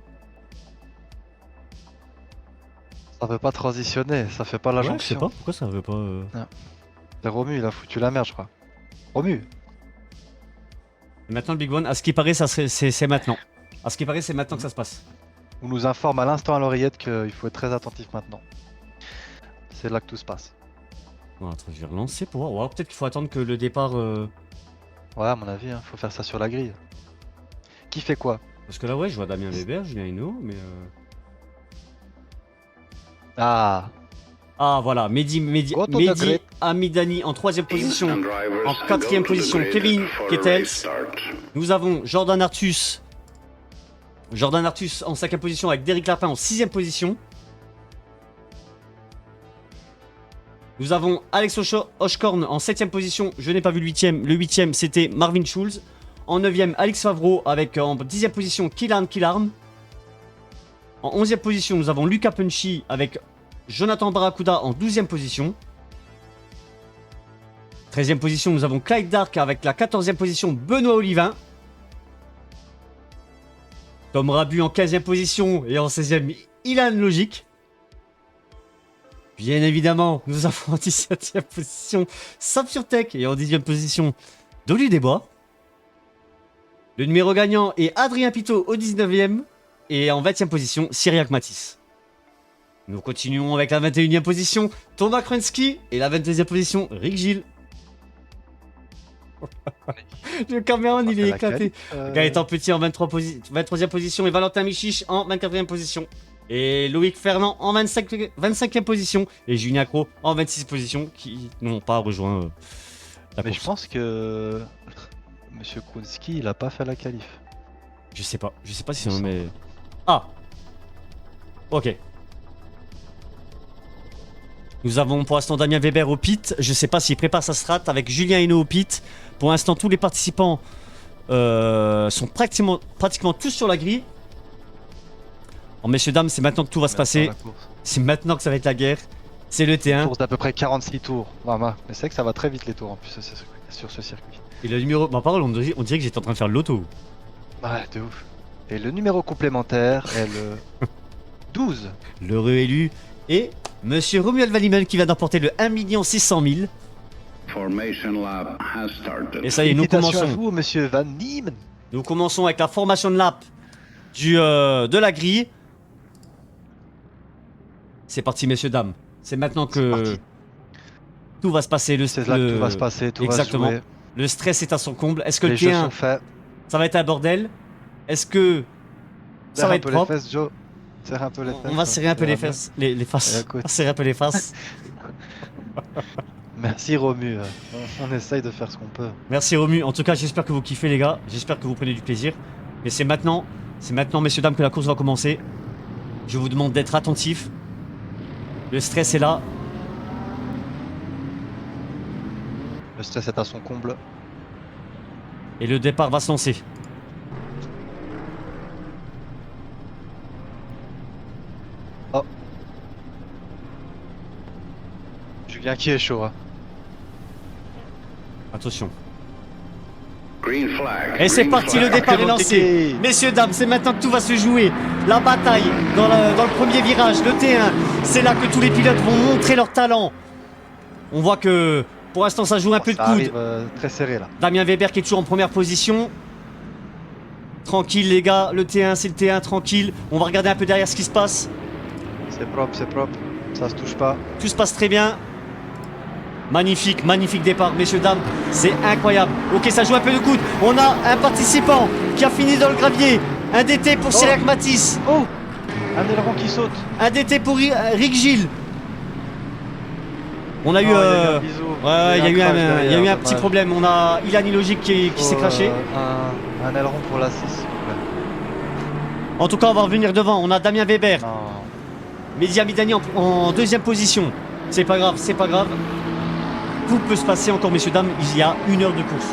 Ça veut pas transitionner, ça fait pas la Ouais, je sais jonction. pas, pourquoi ça veut pas. C'est Romu, il a foutu la merde, je crois. Romu. Et maintenant le Big One, à ce qui paraît, c'est maintenant. À ce qui paraît, c'est maintenant que ça se passe. On nous informe à l'instant à l'oreillette qu'il faut être très attentif maintenant. C'est là que tout se passe. Bon, attends, je vais relancer pour voir. Ou alors peut-être qu'il faut attendre que le départ. Ouais, à mon avis, hein, faut faire ça sur la grille. Qui fait quoi? Parce que là, ouais, je vois Damien Weber, Julien Hinault, mais. Ah, Ah voilà, Mehdi Amidani en 3ème position. En 4ème position, Kevin Kettels. Nous avons Jordan Artus. Jordan Artus en 5ème position avec Derrick Lapin en 6ème position. Nous avons Alex Oshkorn en 7ème position. Je n'ai pas vu le 8ème. Le 8ème, c'était Marvin Schulz. En 9ème, Alex Favreau avec en 10ème position Killarn Killarn. En 11ème position, nous avons Luca Punchy avec Jonathan Barracuda en 12ème position. 13ème position, nous avons Clyde Dark avec la 14ème position Benoît Olivin. Tom Rabu en 15ème position et en 16ème Ilan Logic. Bien évidemment, nous avons en 17ème position Sapphire Tech et en 10ème position Dolu Desbois. Le numéro gagnant est Adrien Pitot au 19ème et en 20ème position Cyriac Matisse. Nous continuons avec la 21ème position Thomas Krensky et la 22ème position Rick Gilles. Le Cameroun il est éclaté. Gaëtan Petit en 23ème position et Valentin Michiche en 24ème position. Et Loïc Fernand en 25ème position et Julien Cros en 26ème position qui n'ont pas rejoint la Mais course. je pense que Monsieur Kronsky il a pas fait la qualif. Je sais pas si on met... Ah. Ok. Nous avons pour l'instant Damien Weber au pit. Je sais pas s'il prépare sa strat avec Julien Hainaut au pit. Pour l'instant, tous les participants sont pratiquement tous sur la grille. Alors, messieurs, dames, c'est maintenant que tout va se passer. C'est maintenant que ça va être la guerre. C'est le T1. Course d'à peu près 46 tours. Vraiment. Mais c'est vrai que ça va très vite les tours en plus sur ce circuit. Et le numéro... Ma parole, on dirait que j'étais en train de faire le loto. Ouais, de ouf. Et le numéro complémentaire est le 12. L'heureux élu est Monsieur Romuald Valimel qui vient d'emporter le 1 600 000. Et ça y est, nous Félicitations à commençons. vous, Monsieur Van Niemen. Nous commençons avec la formation de lap de la grille. C'est parti, messieurs, dames. C'est maintenant C'est que parti. tout va se passer. C'est là que tout va se passer, tout Exactement. va se jouer. Le stress est à son comble. Est-ce que Les le jeux T1, sont faits. ça va être un bordel? Est-ce que ça Serre va un être peu propre? les fesses, Joe. Serre un peu les fesses. On va serrer un peu les Ça va bien. fesses. Les faces. Écoute. On va serrer un peu les faces. Merci Romu. On essaye de faire ce qu'on peut. Merci Romu. En tout cas, j'espère que vous kiffez, les gars. J'espère que vous prenez du plaisir. Mais c'est maintenant, messieurs, dames, que la course va commencer. Je vous demande d'être attentifs. Le stress est là. Le stress est à son comble. Et le départ va se lancer. Julien qui est chaud. Hein. Attention. Green flag. Et c'est parti, le départ est lancé. Messieurs, dames, c'est maintenant que tout va se jouer. La bataille dans le premier virage, le T1. C'est là que tous les pilotes vont montrer leur talent. On voit que pour l'instant ça joue un peu de Ça coude. arrive très serré là. Damien Weber qui est toujours en première position. Tranquille les gars, le T1 c'est le T1, tranquille. On va regarder un peu derrière ce qui se passe. C'est propre, ça se touche pas. Tout se passe très bien. Magnifique, magnifique départ, messieurs, dames. C'est incroyable. Ok, ça joue un peu de coude. On a un participant qui a fini dans le gravier. Un DT pour Cyriac Matisse. Oh, un aileron qui saute. Un DT pour Rick Gilles. On a eu... Oh, il y a eu un bisou. Ouais, il y a eu crash un derrière, petit dommage. problème. On a Ilan Ilogic qui s'est craché. Un aileron pour la 6, s'il vous plaît. En tout cas, on va revenir devant. On a Damien Weber. Non. Mehdi Amidani en deuxième position. C'est pas grave, c'est pas grave. Tout peut se passer encore, messieurs, dames. Il y a 1 heure de course.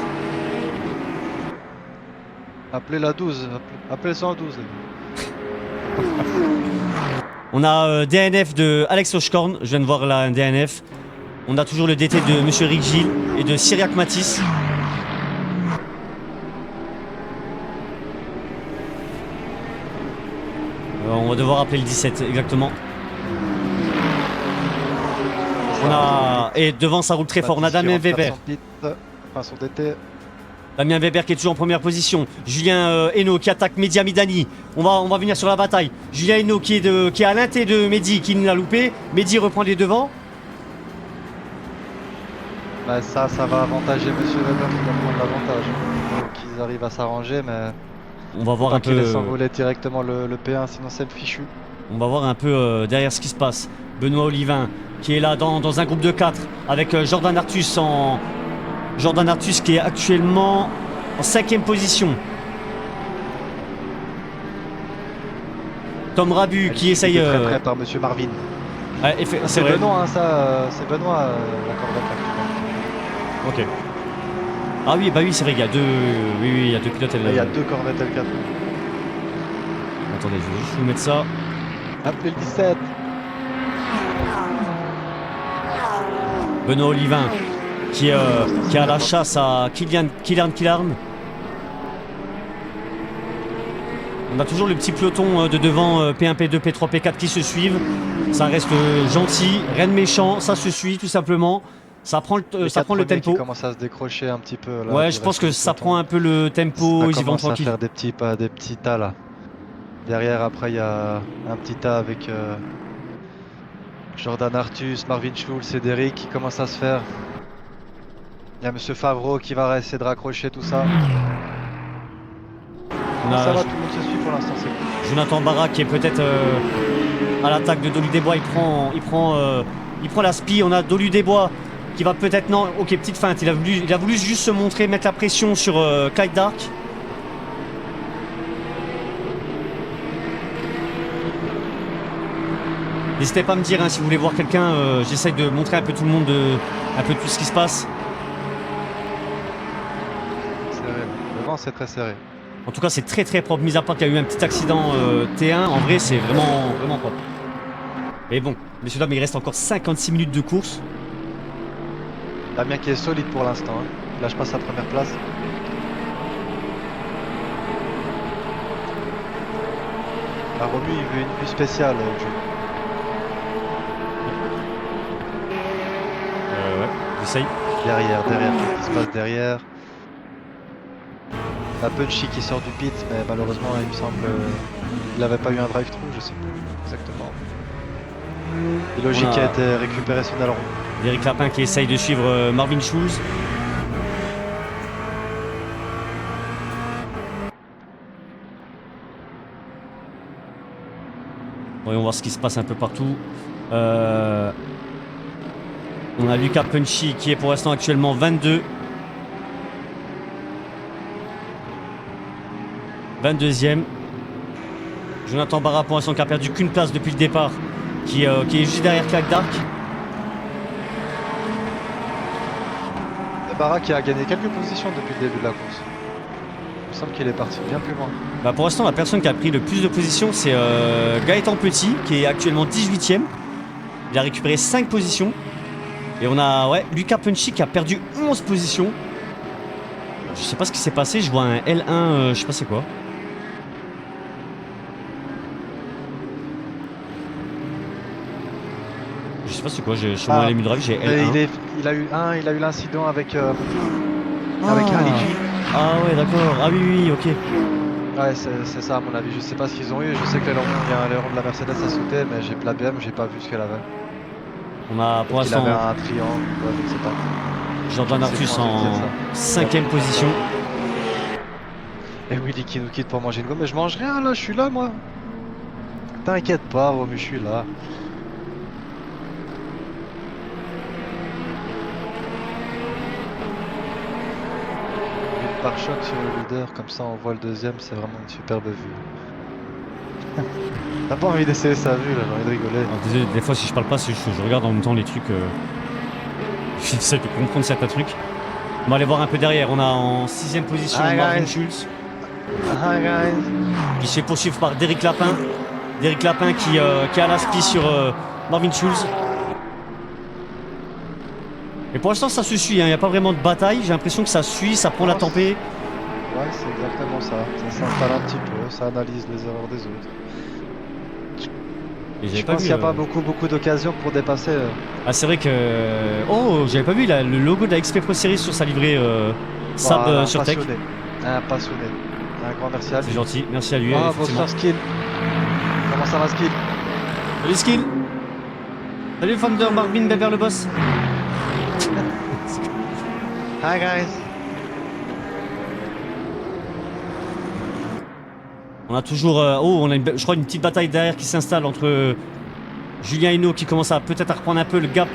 Appelez la 12, appelez 112. On a DNF de Alex Oshkorn. Je viens de voir là un DNF. On a toujours le DT de Monsieur Rick Gilles et de Cyriac Matisse. On va devoir appeler le 17 exactement. Et devant ça roule très fort. On a Damien Weber. Son DT. Damien Weber qui est toujours en première position. Julien Hainaut qui attaque Mehdi Amidani. On va venir sur la bataille. Julien Hainaut qui est à l'inté de Mehdi qui l'a loupé. Mehdi reprend les devants. Bah ça va avantager Monsieur Weber qui va prendre l'avantage. Donc ils arrivent à s'arranger, mais On va voir un qu'il peu. laisse s'envoler directement le P1, sinon c'est fichu. On va voir un peu derrière ce qui se passe. Benoît Olivin qui est là dans un groupe de 4 avec Jordan Artus Jordan Artus qui est actuellement en 5e position. Tom Rabu qui essaye... Très près par Monsieur Marvin. Ouais, c'est vrai. Benoît, hein, ça, c'est Benoît, la corvette là. Ok. Ah oui, bah oui, c'est vrai, il y a deux... Oui, il y a deux pilotes. Il y a 2 corvettes L4. Attendez, je vais juste vous mettre ça. Appelez le 17. Benoît Olivin qui est à la chasse à Kylian Killarn. On a toujours le petit peloton de devant P1, P2, P3, P4 qui se suivent. Ça reste gentil, rien de méchant, ça se suit tout simplement. Ça prend le tempo. Qui commence à se décrocher un petit peu. Là, ouais, je pense que ça prend un peu le tempo, ils y vont tranquille. À faire des petits tas là. Derrière, après, il y a un petit tas avec Jordan Artus, Marvin Schulz et Derrick qui commencent à se faire. Il y a Monsieur Favreau qui va essayer de raccrocher tout ça. Ça va, tout le monde se suit pour l'instant, c'est cool. Jonathan Barra qui est peut-être à l'attaque de Dolu Desbois, il prend la spi. On a Dolu Desbois qui va peut-être... Non, ok, petite feinte, il a voulu juste se montrer, mettre la pression sur Clyde Dark. N'hésitez pas à me dire si vous voulez voir quelqu'un, j'essaye de montrer un peu tout le monde, un peu tout ce qui se passe. Serré, le vent c'est très serré. En tout cas, c'est très très propre, mis à part qu'il y a eu un petit accident T1, en vrai c'est vraiment propre. Mais bon, messieurs dames, il reste encore 56 minutes de course. Damien qui est solide pour l'instant, hein. Il lâche pas sa première place. La Romu il veut une vue spéciale, Joe. Ouais, j'essaye. Derrière, qu'est-ce qui se passe derrière? La Punchy qui sort du pit, mais malheureusement il me semble qu'il n'avait pas eu un drive-thru, je sais plus exactement. Et logique a été récupéré son aileron. Derrick Lapin qui essaye de suivre Marvin Schulz. Voyons voir ce qui se passe un peu partout. On a Lucas Punchy qui est pour l'instant actuellement 22. 22e. Jonathan Barra pour l'instant qui a perdu qu'une place depuis le départ, qui est juste derrière Clyde Dark. Barra qui a gagné quelques positions depuis le début de la course. Il me semble qu'il est parti bien plus loin. Bah pour l'instant, la personne qui a pris le plus de positions, c'est Gaëtan Petit, qui est actuellement 18e. Il a récupéré 5 positions. Et on a Lucas Punchy qui a perdu 11 positions. Je sais pas ce qui s'est passé, je vois un L1, je sais pas c'est quoi. Je sais pas c'est quoi, sur mon LMU Drive j'ai L1. Il a eu l'incident avec Rally. Ah ouais d'accord, ah oui ok. Ouais c'est ça à mon avis, je sais pas ce qu'ils ont eu, je sais que l'aileron de la Mercedes a sauté mais la BM j'ai pas vu ce qu'elle avait. On a pour l'instant... Il avait un triangle, je sais pas. Jordan Artus en 5ème position. Et Willy qui nous quitte pour manger une gomme, mais je mange rien là, je suis là moi. T'inquiète pas Romu, je suis là. Une pare-choc sur le leader, comme ça on voit le deuxième, c'est vraiment une superbe vue. T'as pas envie d'essayer sa vue là, j'ai envie de rigoler. Alors, désolé, des fois si je parle pas, c'est juste que je regarde en même temps les trucs. J'essaie de comprendre certains trucs. On va aller voir un peu derrière. On a en 6ème position Marvin Schulz. Hi guys. Qui se fait poursuivre par Derrick Lapin. Derrick Lapin qui a la spi sur Marvin Schulz. Et pour l'instant ça se suit, il n'y a pas vraiment de bataille. J'ai l'impression que ça suit, ça prend la tempée. Ouais c'est exactement ça. Ça s'installe un petit peu, ça analyse les erreurs des autres. Je pense qu'il n'y a pas beaucoup d'occasions pour dépasser. Ah c'est vrai que... Oh j'avais pas vu là, le logo de la XP Pro Series sur sa livrée Sab voilà, sur Tech. Un passionné. Un grand merci à lui. C'est gentil, merci à lui. Ah bonsoir Skill. Comment ça va Skill? Salut Skill. Salut Founder, Marvin, Belver le boss. Hi guys. On a toujours... on a je crois une petite bataille derrière qui s'installe entre Julien Hinault qui commence à peut-être à reprendre un peu le gap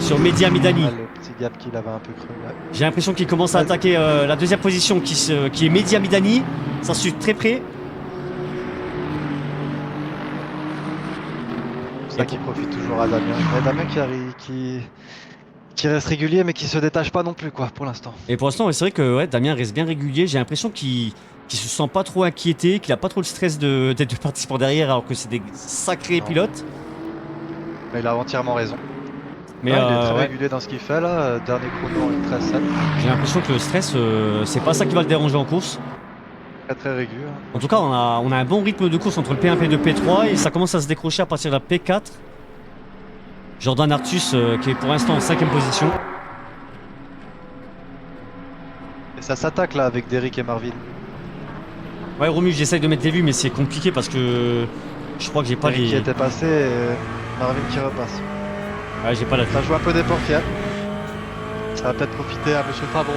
sur Mehdi Hamidani. Ah, le petit gap qu'il avait un peu creux. Ouais. J'ai l'impression qu'il commence à attaquer la deuxième position qui est Mehdi Hamidani. Ça suit très près. C'est ça qui profite toujours à Damien. Ouais, Damien qui reste régulier mais qui se détache pas non plus quoi pour l'instant. Et pour l'instant, c'est vrai que ouais, Damien reste bien régulier. J'ai l'impression qu'il se sent pas trop inquiété, qu'il a pas trop le stress d'être participant derrière alors que c'est des sacrés pilotes. Mais il a entièrement raison. Mais il est très ouais, régulier dans ce qu'il fait là. Dernier chrono en 13-7. j'ai l'impression que le stress, c'est pas ça qui va le déranger en course. Très régulier. En tout cas, on a un bon rythme de course entre le P1, P2, P3 et ça commence à se décrocher à partir de la P4. Jordan Artus qui est pour l'instant en 5ème position. Et ça s'attaque là avec Derrick et Marvin. Ouais, Romu, j'essaye de mettre des vues, mais c'est compliqué parce que je crois que j'ai pas Derrick les. qui était passé et Marvin qui repasse. Ouais, j'ai pas la Ça joue un peu des portières. Ça va peut-être profiter à Monsieur Favreau.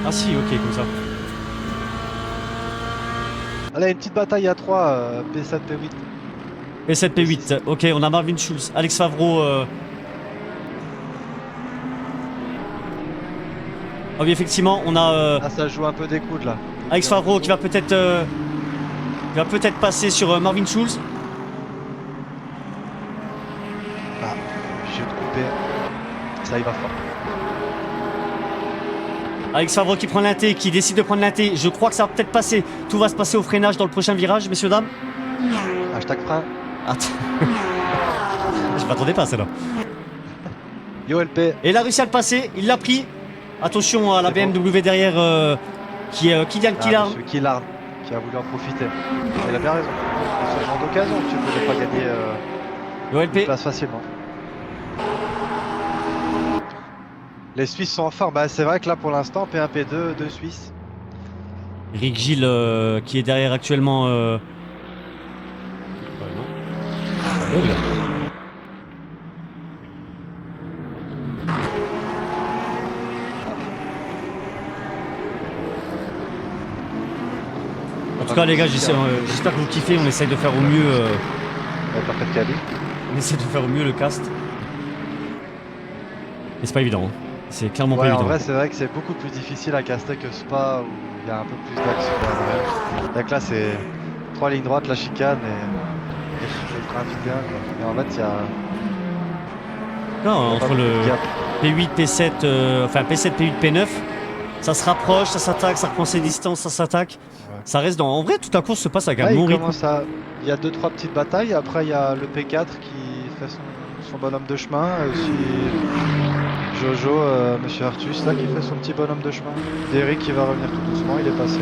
Ah si, ok, comme ça. Allez, une petite bataille à 3, P7, P8. P7, P8, ok, on a Marvin Schulz, Alex Favreau. Ah oui, effectivement, on a Ah, ça joue un peu des coudes là. Alex Favreau qui va peut-être passer sur Marvin Schulz. Ah, je vais te couper. Ça y va fort. Alex Favreau qui prend l'inté, qui décide de prendre l'inté. Je crois que ça va peut-être passer. Tout va se passer au freinage dans le prochain virage, messieurs, dames. Hashtag frein. Attends. Je m'attendais pas à celle-là. Yo LP. Et il a réussi à le passer, il l'a pris. Attention à la C'est BMW derrière qui est Kylian Killar. Monsieur Killard qui a voulu en profiter. Il a bien raison. C'est ce genre d'occasion que tu ne pouvais pas gagner une OLP. place facilement. Les Suisses sont en forme. Bah, c'est vrai que là pour l'instant, P1, P2, 2 Suisses. Rick Gilles qui est derrière actuellement. En tout cas les gars, j'espère que vous kiffez, on essaye de faire au mieux. Parfait Cali. On essaie de faire au mieux le cast. Et c'est pas évident. Hein. C'est clairement pas Ouais, en évident. vrai, c'est vrai que c'est beaucoup plus difficile à caster que Spa où il y a un peu plus d'action. Donc là, c'est 3 lignes droites, la chicane et le train vite quoi. Et en fait, il y a. Non, entre le gap. P8, P7, enfin P7, P8, P9, ça se rapproche, ça s'attaque, ça reprend ses distances, ça s'attaque. Ouais. Ça reste dans. En vrai, toute la course se passe avec un Là, bon il rythme. commence à. Il y a 2-3 petites batailles. Après, il y a le P4 qui fait son bonhomme de chemin. Et aussi Jojo, Monsieur Artus, là, qui fait son petit bonhomme de chemin. Derrick qui va revenir tout doucement, il est passé.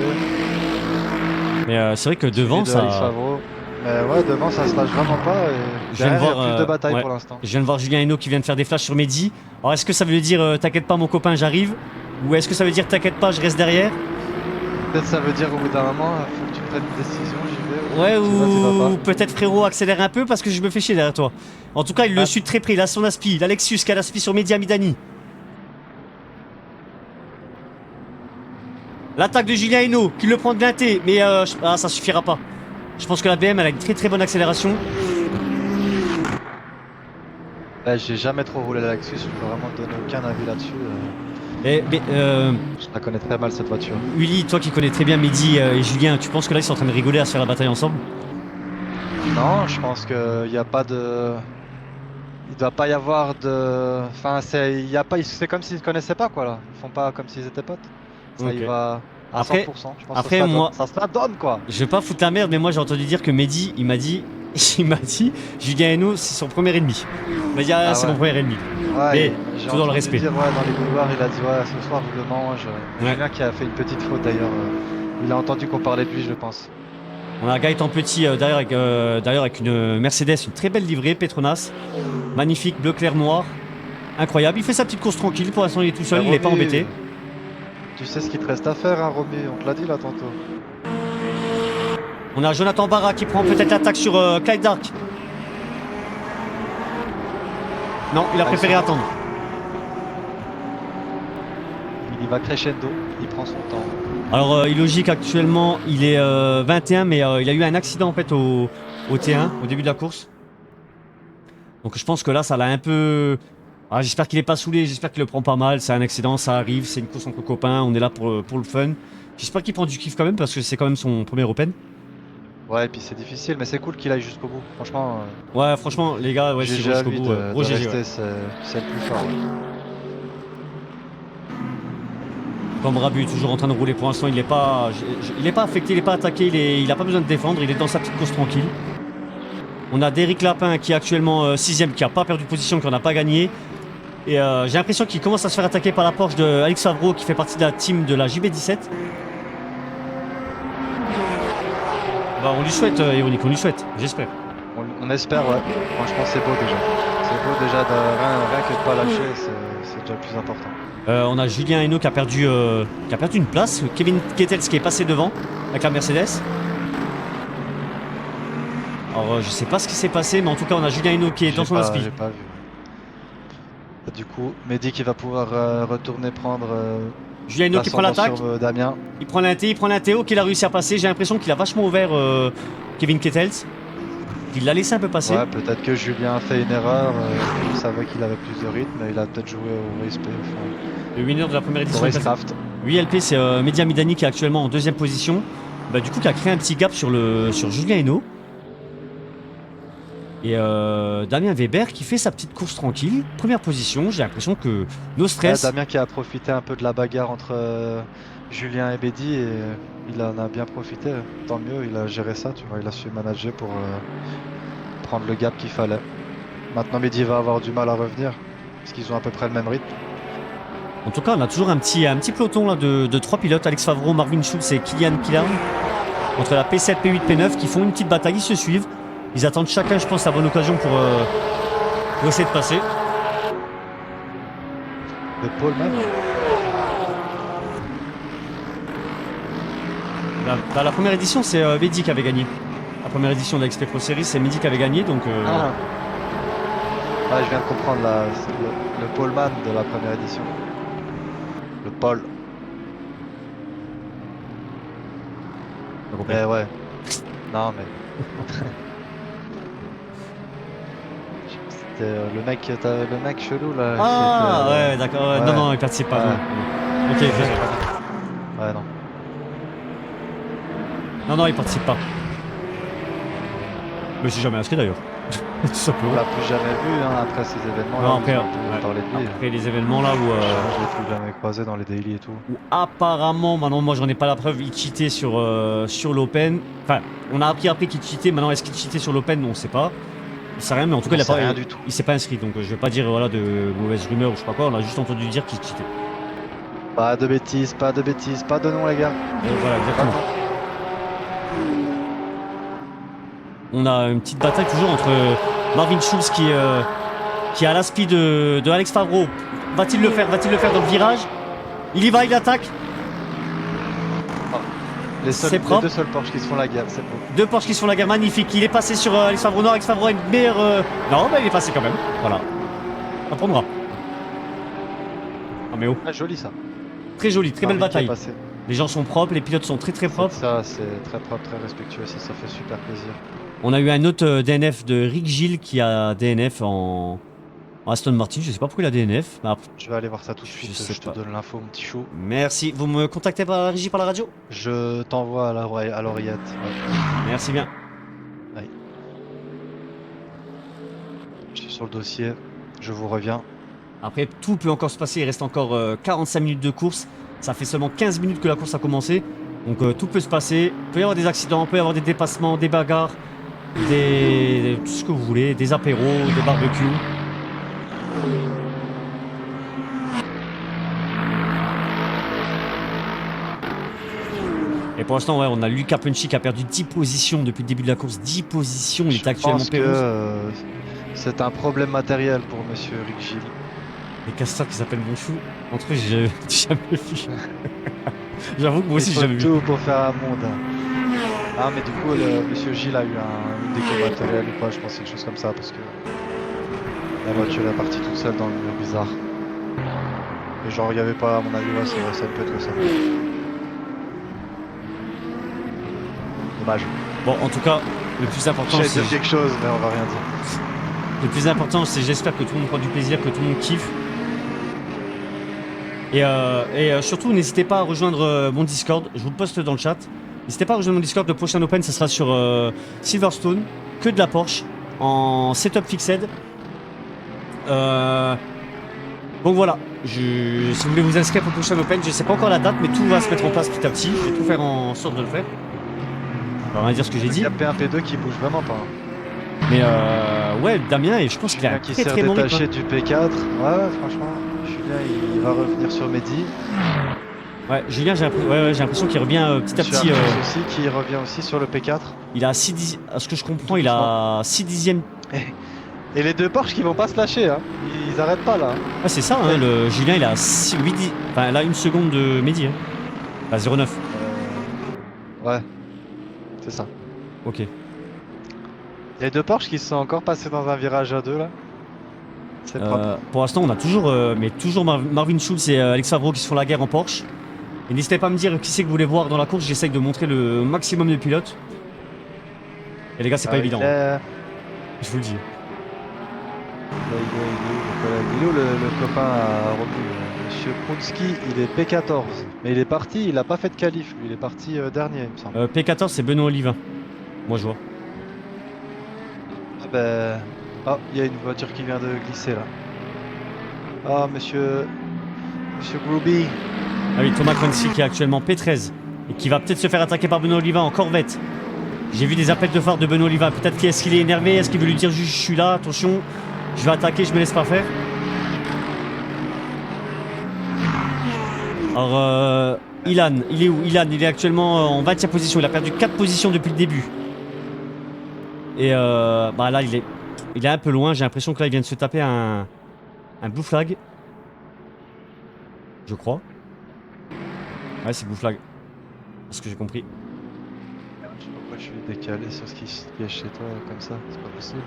Mais c'est vrai que devant, Suivi de Alex ça. Favreau. Mais ouais, devant, ça se lâche vraiment pas. Et Je viens de derrière, il y a voir, plus de bataille ouais. pour l'instant. Je viens de voir Julien Hinault qui vient de faire des flashs sur Mehdi. Alors est-ce que ça veut dire t'inquiète pas mon copain, j'arrive? Ou est-ce que ça veut dire t'inquiète pas, je reste derrière? Peut-être ça veut dire au bout d'un moment, faut que tu prennes une décision, j'y vais. Ouais, Tu vas, tu vas ou pas. peut-être frérot accélère un peu parce que je me fais chier derrière toi. En tout cas, il le Ah. suit de très près, il a son aspi, l'Alexus qui a l'aspi sur Mehdi Hamidani. L'attaque de Julien Hinault qui le prend de l'inté, mais ça suffira pas. Je pense que la BM elle a une très très bonne accélération. J'ai jamais trop roulé l'Alexus, je peux vraiment te donner aucun avis là-dessus. Mais Je la connais très mal cette voiture. Uli, toi qui connais très bien Mehdi et Julien, tu penses que là ils sont en train de rigoler à se faire la bataille ensemble? Non, je pense qu'il n'y a pas de. Il doit pas y avoir de. Enfin, c'est comme s'ils se connaissaient pas quoi là. Ils font pas comme s'ils étaient potes. Ça Ok. y va à Après- 100%. Je pense après, que moi- ça se la donne quoi. Je vais pas foutre la merde, mais moi j'ai entendu dire que Mehdi, il m'a dit, Julien Hinault c'est son premier ennemi. Il m'a dit Ah c'est ouais. mon premier ennemi. Ouais, Mais j'ai tout dans le entendu respect. dire, ouais, dans les couloirs, il a dit ouais, ce soir je le mange. Ouais. Julien qui a fait une petite faute d'ailleurs. Il a entendu qu'on parlait de lui, je pense. On a Gaëtan Petit derrière avec une Mercedes, une très belle livrée, Petronas. Magnifique, bleu clair noir. Incroyable. Il fait sa petite course tranquille. Pour l'instant, il est tout seul, il n'est pas Romy, embêté. Tu sais ce qu'il te reste à faire, hein, Romy, on te l'a dit là tantôt. On a Jonathan Barra qui prend peut-être l'attaque sur Clyde Dark. Non, il a préféré attendre. il va crescendo, il prend son temps. Alors Illogic actuellement il est 21 mais il a eu un accident en fait au T1 au début de la course. Donc je pense que là ça l'a un peu... Ah, j'espère qu'il est pas saoulé, j'espère qu'il le prend pas mal, c'est un accident, ça arrive, c'est une course entre copains, on est là pour le fun. J'espère qu'il prend du kiff quand même parce que c'est quand même son premier Open. Ouais, et puis c'est difficile, mais c'est cool qu'il aille jusqu'au bout. Franchement, Ouais franchement les gars, ouais, c'est GG à jusqu'au lui bout. de Gros GG, rester, ouais. c'est le plus fort. Ouais. Comme Rabu toujours en train de rouler pour l'instant, il est pas affecté, il est pas attaqué, il a pas besoin de défendre, il est dans sa petite course tranquille. On a Derrick Lapin qui est actuellement 6ème, qui a pas perdu de position, qui en a pas gagné. Et j'ai l'impression qu'il commence à se faire attaquer par la Porsche de Alex Favreau qui fait partie de la team de la JB17. Bah, on lui souhaite, Ironique, on lui souhaite, j'espère. On espère, ouais. Franchement, c'est beau déjà. C'est beau déjà de rien que de pas lâcher, c'est déjà le plus important. On a Julien Hainaut qui a perdu une place, Kevin Kettels qui est passé devant avec la Mercedes. Alors je sais pas ce qui s'est passé, mais en tout cas on a Julien Hainaut qui est dans son aspi. J'ai pas vu. Du coup, Mehdi qui va pouvoir retourner prendre Julien Hainaut qui prend l'attaque, sur Damien. il prend un Théo qu'il a réussi à passer. J'ai l'impression qu'il a vachement ouvert Kevin Kettels. Il l'a laissé un peu passer. Ouais, peut-être que Julien a fait une erreur, il savait qu'il avait plus de rythme, mais il a peut-être joué au respect. Le winner de la première Au édition. racecraft. Oui, LP, c'est Media Midani qui est actuellement en 2ème position. Bah, du coup, qui a créé un petit gap sur Julien Hainaut. Et Damien Weber qui fait sa petite course tranquille. Première position, j'ai l'impression que no stress. Ouais, Damien qui a profité un peu de la bagarre entre Julien et Mehdi et il en a bien profité. Tant mieux, il a géré ça, tu vois, il a su manager pour prendre le gap qu'il fallait. Maintenant Mehdi va avoir du mal à revenir parce qu'ils ont à peu près le même rythme. En tout cas, on a toujours un petit peloton là, de 3 pilotes, Alex Favreau, Marvin Schulz et Kylian Killarn, entre la P7, P8, P9, qui font une petite bataille, ils se suivent. Ils attendent chacun, je pense, la bonne occasion pour essayer de passer. Le pôle même. La première édition, c'est Mehdi qui avait gagné. La première édition de la XP Pro Series, c'est Mehdi qui avait gagné, donc... Ah, je viens de comprendre le poleman de la première édition. Le pôle. Mais ouais. Non mais. C'était le mec chelou là. Ah ouais, d'accord. Ouais. Ouais. Non, il participe pas. Ouais. Non. Ok, Ouais non. Non, il participe pas. Je me suis jamais inscrit d'ailleurs. Tout On simplement. l'a plus jamais vu hein, après ces événements là. Non, après, Parler de lui. après les événements là où... Je l'ai plus jamais croisé dans les daily et tout. où apparemment, maintenant moi j'en ai pas la preuve, il cheatait sur l'Open. Enfin, on a appris après qu'il cheatait, maintenant est-ce qu'il cheatait sur l'Open, on sait pas. Il sait rien, mais en tout cas On sait rien du tout. il s'est pas inscrit, donc je vais pas dire voilà, de mauvaises rumeurs ou je sais pas quoi, on a juste entendu dire qu'il cheatait. Pas de bêtises, pas de nom les gars. Et voilà, exactement. On a une petite bataille toujours entre Marvin Schulz qui est à l'aspi de Alex Favreau. Va-t-il le faire dans le virage? Il y va, il attaque. C'est Les propre. deux seuls Porsche qui se font la guerre, c'est beau. Deux Porsche qui se font la guerre, magnifique. Il est passé sur Alex Favreau. Non, Alex Favreau a une meilleure... Non, bah il est passé quand même. Voilà. Ça prendra. Ah mais oh. Ah, joli ça. Très joli, très belle Marvin qui est bataille. passé. Les gens sont propres, les pilotes sont très très propres. Ça, c'est très propre, très respectueux, ça fait super plaisir. On a eu un autre DNF de Rick Gilles qui a DNF en Aston Martin. Je sais pas pourquoi il a DNF. Mais après, Je vais aller voir ça tout de Je suite, sais je te pas. donne l'info mon petit chou. merci. Vous me contactez par la régie, par la radio? Je t'envoie à l'oreillette. Ouais. Merci bien. Je suis sur le dossier, je vous reviens. Après, tout peut encore se passer. Il reste encore 45 minutes de course. Ça fait seulement 15 minutes que la course a commencé. Donc tout peut se passer. Il peut y avoir des accidents, il peut y avoir des dépassements, des bagarres, tout ce que vous voulez, des apéros, des barbecues. Et pour l'instant, ouais, on a Lucas Punchy qui a perdu 10 positions depuis le début de la course. 10 positions, il est Je actuellement pense P11. que c'est un problème matériel pour monsieur Rick Gilles. Les castors qui s'appellent Bonchou, entre eux, j'ai jamais vu. J'avoue que moi aussi, Il j'ai faut jamais vu. tout pour faire un monde. Ah mais du coup, monsieur Gilles a eu une déco matérielle ou quoi, je pense quelque chose comme ça, parce que la voiture est partie toute seule dans le mur bizarre. Et genre, il n'y avait pas, à mon avis, ouais, ça peut être que ça. Dommage. Bon, en tout cas, le plus important, J'allais c'est dire quelque chose, mais on va rien dire. le plus important, c'est j'espère que tout le monde prend du plaisir, que tout le monde kiffe. Et surtout, n'hésitez pas à rejoindre mon Discord. Je vous le poste dans le chat. N'hésitez pas à rejoindre mon Discord. Le prochain Open, ça sera sur Silverstone, que de la Porsche, en setup fixed. Donc voilà. Si vous voulez vous inscrire pour le prochain Open, je sais pas encore la date, mais tout va se mettre en place petit à petit. Je vais tout faire en sorte de le faire. On va dire ce que j'ai dit. Il y a P1, P2 qui bouge vraiment pas. Hein. Mais ouais, Damien, et je pense qu'il a un Qui très s'est très bon rythme. détaché du P4. Ouais, franchement, Julien, il va revenir sur Mehdi. Ouais, Julien, j'ai l'impression qu'il revient petit à petit. Aussi, qui revient aussi sur le P4. Il a 6 à ce que je comprends, il a 6 dixièmes. Et les deux Porsche qui vont pas se lâcher, hein. Ils arrêtent pas là. Ah, c'est ça, hein, le Julien, il a 8 enfin, là, 1 seconde de Mehdi. Hein. Enfin, 0,9. Ouais, c'est ça. Ok. Les deux Porsche qui se sont encore passés dans un virage à deux là. C'est propre. Pour l'instant, on a toujours, Marvin Schulz et Alex Favreau qui se font la guerre en Porsche. Et n'hésitez pas à me dire qui c'est que vous voulez voir dans la course. J'essaye de montrer le maximum de pilotes. Et les gars, c'est pas évident. Hein. Je vous le dis. Il est où le copain à Romu? Monsieur Prunski, il est P14. Mais il est parti, il a pas fait de qualif. Lui, il est parti dernier, il me semble. P14, c'est Benoît Olivin. Moi, je vois. Ah ben. Ah, il y a une voiture qui vient de glisser là. Ah, monsieur Groovy. Ah oui, Thomas Crunchy qui est actuellement P13 et qui va peut-être se faire attaquer par Benoît Olivin en Corvette. J'ai vu des appels de phare de Benoît Olivin. Peut-être qu'est-ce qu'il est énervé, est-ce qu'il veut lui dire juste je suis là, attention, je vais attaquer, je me laisse pas faire. Alors, Ilan, il est où? Ilan, il est actuellement en 20e position. Il a perdu 4 positions depuis le début. Et bah là, il est un peu loin. J'ai l'impression que là, il vient de se taper un blue flag. Je crois. Ouais, c'est blue flag. C'est ce que j'ai compris. Je sais pas pourquoi je suis décalé sur ce qui est chez toi comme ça, c'est pas possible.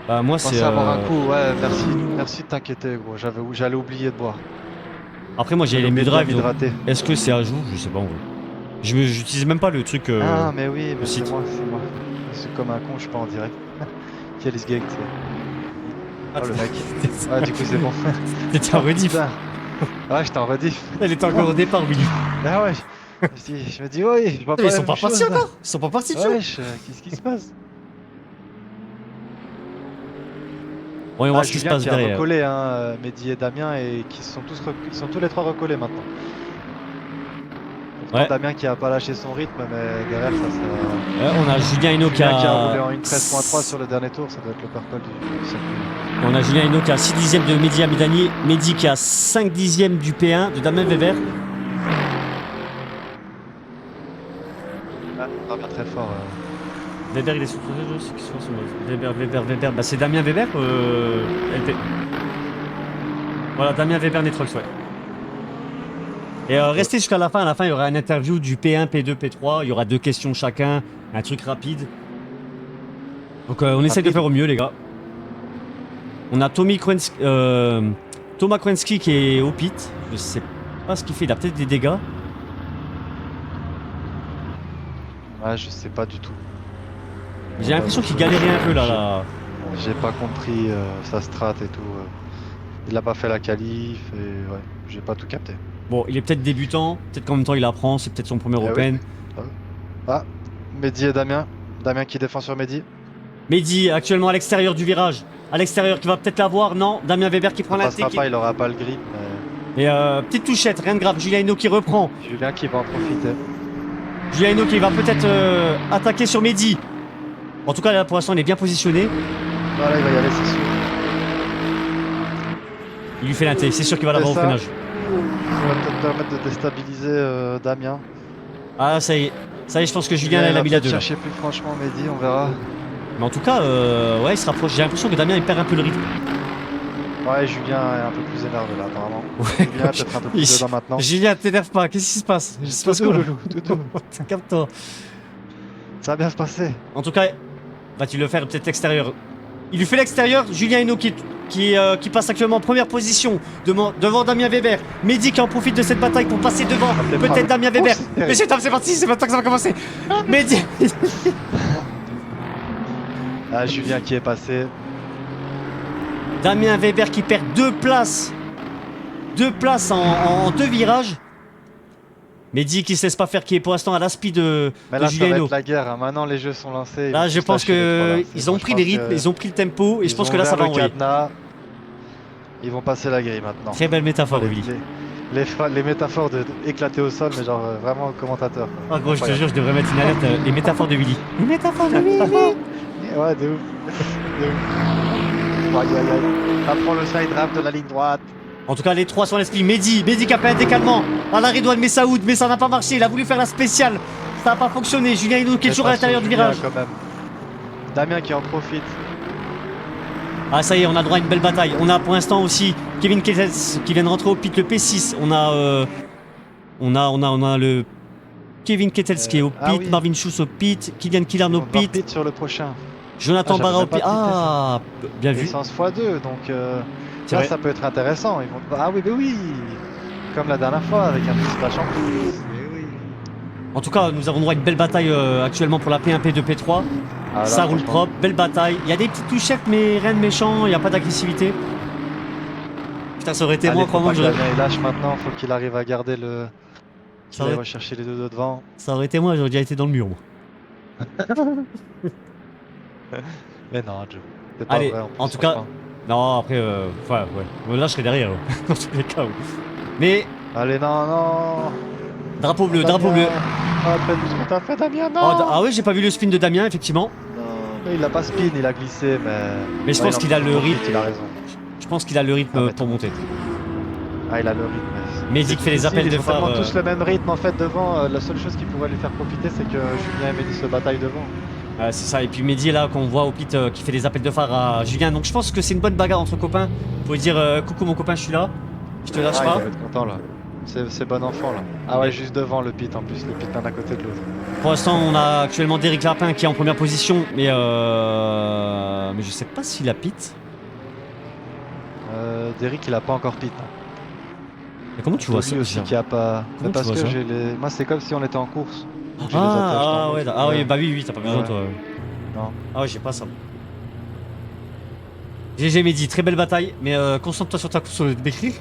Bah, moi, c'est. Pensez à boire un coup, ouais, merci. Merci de t'inquiéter, gros. J'allais oublier de boire. Après, moi, j'ai les oublié de drive. m'hydrater. Est-ce que c'est à jour? Je sais pas en vrai. J'utilise même pas le truc. Ah, mais oui, mais site. c'est moi. C'est comme un con, je suis pas en direct. Quel is gag, tu sais. Ah, Oh, le mec. Ah, du coup, c'est bon. T'étais en rediff. Putain. Ouais, j'étais en rediff. Elle était encore au départ, Willy. Ah ouais. Je me dis, ouais, je vois pas. Ils la sont même pas chose, partis là. encore. Ils sont pas partis, tu vois. Wesh, qu'est-ce qui se passe? On va voir ce qui se Julien passe qui a derrière. recollé, hein, Mehdi et Damien, et qui sont tous les trois recollés maintenant. Pourtant, Ouais. Damien qui a pas lâché son rythme, mais derrière ça. On a Julien Hinault qui Julien qui a a. roulé en 1.13.3 sur le dernier tour, ça doit être le purple du circuit. On a Julien Hinault qui a 6 dixièmes de Mehdi Amidani. Mehdi qui a 5 dixièmes du P1 de Damien Weber. Ah, Damien très fort. Weber, il est sur le jeu, c'est qui soit son Weber. Bah, c'est Damien Weber, LP. Voilà, Damien Weber Netrox, ouais. Et restez jusqu'à la fin. À la fin, il y aura une interview du P1, P2, P3. Il y aura 2 questions chacun, un truc rapide. Donc, on essaye de faire au mieux, les gars. On a Thomas Krensky qui est au pit. Je sais pas ce qu'il fait. Il a peut-être des dégâts. Ouais, je sais pas du tout. J'ai l'impression qu'il galérait un peu là. J'ai pas compris sa strat et tout. Il a pas fait la qualif et ouais, j'ai pas tout capté. Bon, il est peut-être débutant. Peut-être qu'en même temps, il apprend. C'est peut-être son premier Eh Open. Ah, Mehdi et Damien. Damien qui défend sur Mehdi. Mehdi, actuellement à l'extérieur du virage. À l'extérieur, qui va peut-être l'avoir. Non, Damien Weber qui prend Il la passera tête. pas, il aura pas le grip. Mais Et petite touchette, rien de grave. Julien Hinault qui reprend. Julien qui va en profiter. Julien Hinault qui va peut-être attaquer sur Mehdi. En tout cas, là, pour l'instant, il est bien positionné. Voilà, il va y aller, c'est sûr. Il lui fait l'inté. C'est sûr qu'il va l'avoir au ça. freinage. Ça va peut-être permettre de déstabiliser Damien. Ah, ça y est. Ça y est, je pense que Julien, là, il a mis la 2. chercher plus franchement Mehdi, on verra. Mais en tout cas, ouais, il se rapproche. J'ai l'impression que Damien, il perd un peu le rythme. Ouais, Julien est un peu plus énervé là, apparemment. Ouais. Julien est peut-être un peu plus dedans maintenant. Julien, t'énerve pas. Qu'est-ce qui se passe? Il se passe quoi, là? Loulou, Doudou. Capte-toi. Ça va bien se passer. En tout cas, va-tu le faire peut-être l'extérieur? Il lui fait l'extérieur. Julien Hinault qui est qui passe actuellement en première position devant Damien Weber. Mehdi qui en profite de cette bataille pour passer devant peut-être Damien Weber. Messieurs, dames, c'est parti, c'est maintenant que ça va commencer. Mehdi. Ah, Julien qui est passé. Damien Weber qui perd 2 places. 2 places en 2 virages. Mehdi qui se laisse pas faire, qui est pour l'instant à l'aspi de Mais là, ça Julien va Hinault. être la guerre. Hein. Maintenant, les jeux sont lancés. Là, je pense qu'ils ont pris les rythmes, ils ont pris le tempo et je pense que là, ça va envoyer. Ils vont passer la grille maintenant. Très belle métaphore, Willy. Les métaphores de éclater au sol, mais genre vraiment commentateur. Ah gros, je te jure, je devrais mettre une alerte. Les métaphores de Willy. Les métaphores de Willy. Ouais, de ouf. De ouf. Aïe aïe aïe. Apprends le side ramp de la ligne droite. En tout cas, les 3 sont à l'esprit. Mehdi qui a fait un décalement à la Redouane Messaoud, mais ça n'a pas marché. Il a voulu faire la spéciale. Ça n'a pas fonctionné. Julien Hinault qui est toujours à l'intérieur du virage. Quand même. Damien qui en profite. Ah, ça y est, on a droit à une belle bataille. On a pour l'instant aussi Kevin Kettles qui vient de rentrer au pit, le P6. On a le Kevin Kettles qui est au pit, ah oui. Marvin Schuss au pit, Kylian Killarn au On va pit, sur le prochain. Jonathan Ah, Barra au j'avais pit. pas tilté Ah, bien vu. Essence x2, donc C'est là vrai. ça peut être intéressant. Ils vont... Ah oui, mais oui. Comme la dernière fois avec un petit splash en plus. Mais oui. En tout cas, nous avons droit à une belle bataille actuellement pour la P1, P2, P3. Ah, là, Ça roule franchement, propre, belle bataille. Il y a des petites touchettes, mais rien de méchant, il n'y a pas d'agressivité. Putain, ça aurait été allez, moi, faut crois-moi pas que que j'aurais... Damien il lâche maintenant, faut qu'il arrive à garder le. Ça Qu'il aille aurait- rechercher les deux de devant. Ça aurait été moi, j'aurais déjà été dans le mur, moi. Mais non, Joe. C'est pas Allez, vrai, en tout cas, non, après, enfin, ouais. Là, je serai derrière, dans tous les cas. Ouais. Mais, Allez, non, non. drapeau bleu, Damien. drapeau bleu. Ah, fais tout ce que t'as fait, Damien, non. Oh, ah oui, j'ai pas vu le spin de Damien, effectivement. Non, mais il a pas spin, il a glissé, mais. Mais je pense qu'il a le rythme. Il a raison. Je pense qu'il a le rythme Ah, mais pour monter. Ah, il a le rythme. Mehdi qui fait les appels de Ils ont phare. tellement tous le même rythme en fait devant. La seule chose qui pourrait lui faire profiter, c'est que Julien et Mehdi se bataillent devant. C'est ça, et puis Mehdi là qu'on voit au pit qui fait les appels de phare à Julien. Donc je pense que c'est une bonne bagarre entre copains. Pour lui dire coucou mon copain, je suis là. Je te lâche Ah, pas. il va être content là. C'est bon enfant là. Ah ouais, juste devant le pit en plus, le pit l'un à côté de l'autre. Pour l'instant, on a actuellement Derrick Lapin qui est en première position, mais je sais pas s'il a pit. Derrick il a pas encore pit. Hein. Mais comment tu vois ça Lui aussi déjà qui a pas. Comment Mais parce tu vois que ça j'ai les. Moi c'est comme si on était en course. Donc, j'ai les attaches Ah dans ouais, le- ah oui, bah oui, t'as pas besoin Ouais. toi. Non. Ah ouais, j'ai pas ça. GG Mehdi, très belle bataille, mais concentre-toi sur ta course sur le décrit.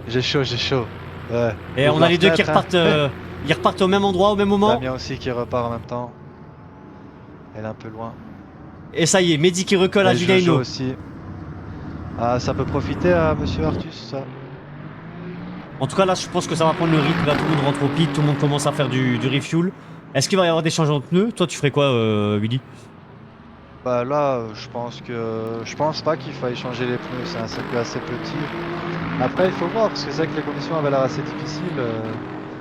J'ai chaud. Ouais. Et on a les deux qui repartent, ils repartent au même endroit, au même moment. Damien aussi qui repart en même temps. Elle est un peu loin. Et ça y est, Mehdi qui recolle à Et Julien Jojo Hinault. aussi. Ah, ça peut profiter à Monsieur Artus, ça. En tout cas, là, je pense que ça va prendre le rythme. Là, tout le monde rentre au pit, tout le monde commence à faire du refuel. Est-ce qu'il va y avoir des changements de pneus? Toi, tu ferais quoi, Willy? Bah là, je pense pas qu'il faille changer les pneus. C'est un circuit assez petit. Après, il faut voir parce que c'est vrai que les conditions avaient l'air assez difficiles.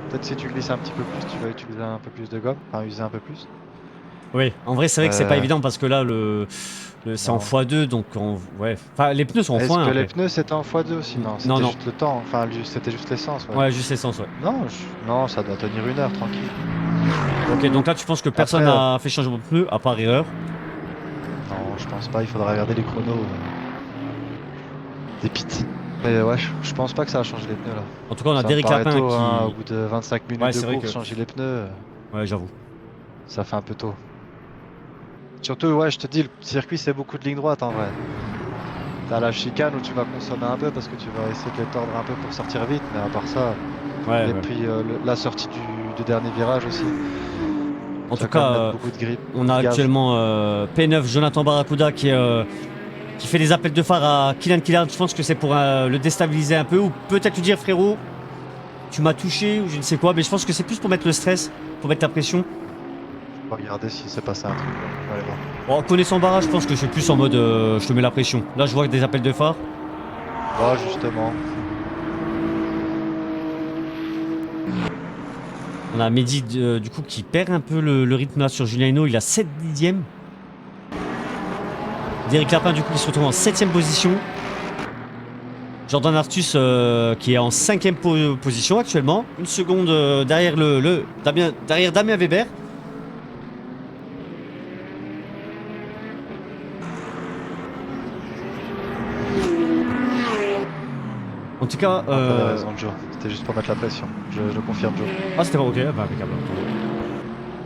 Peut-être si tu glisses un petit peu plus, tu vas utiliser un peu plus de gomme, enfin user un peu plus. Oui, en vrai, c'est vrai que c'est pas Euh, évident parce que là, c'est en non. x2, donc ouais. Enfin, les pneus sont en Est-ce x1. que les après. pneus c'était en x2 aussi? Non, c'était Non, non. juste le temps. Enfin, c'était juste l'essence. Ouais. Ouais, juste l'essence, ouais. Non, ça doit tenir 1 heure tranquille. Ok, donc là, tu penses que personne Après, n'a fait changement de pneus, à part erreur. Non, je pense pas. Il faudra regarder les chronos des pits. Mais ouais, je pense pas que ça va changer les pneus là. En tout cas, on a Ça me Derrick paraît Lapin tôt, qui. hein, au bout de 25 minutes Ouais, de c'est vrai course, que- changer les pneus, Ouais, j'avoue. ça fait un peu tôt. Surtout, ouais, je te dis, le circuit c'est beaucoup de lignes droites en vrai. T'as la chicane où tu vas consommer un peu parce que tu vas essayer de les tordre un peu pour sortir vite, mais à part ça. Ouais, Et ouais. puis la sortie du dernier virage aussi. En Ça tout va quand même cas, mettre beaucoup de grip. on a gaz. actuellement P9 Jonathan Barracuda qui fait des appels de phare à Kylian Killarn. Je pense que c'est pour le déstabiliser un peu ou peut-être lui dire frérot, tu m'as touché ou je ne sais quoi. Mais je pense que c'est plus pour mettre le stress, pour mettre la pression. On va regarder s'il s'est passé un truc. On va aller voir. Bon, connaissant Barra, je pense que c'est plus en mode je te mets la pression. Là, je vois des appels de phare. Oh, justement. On a Mehdi du coup qui perd un peu le rythme là sur Julien Hinault. Il a 7 dixièmes. Derrick Lapin du coup qui se retrouve en 7ème position. Jordan Artus qui est en 5ème position actuellement. Une seconde derrière derrière Damien Weber. En tout cas, T'avais raison, Joe. C'était juste pour mettre la pression. Je le confirme, Joe. ah c'était pas ok, bah impeccable.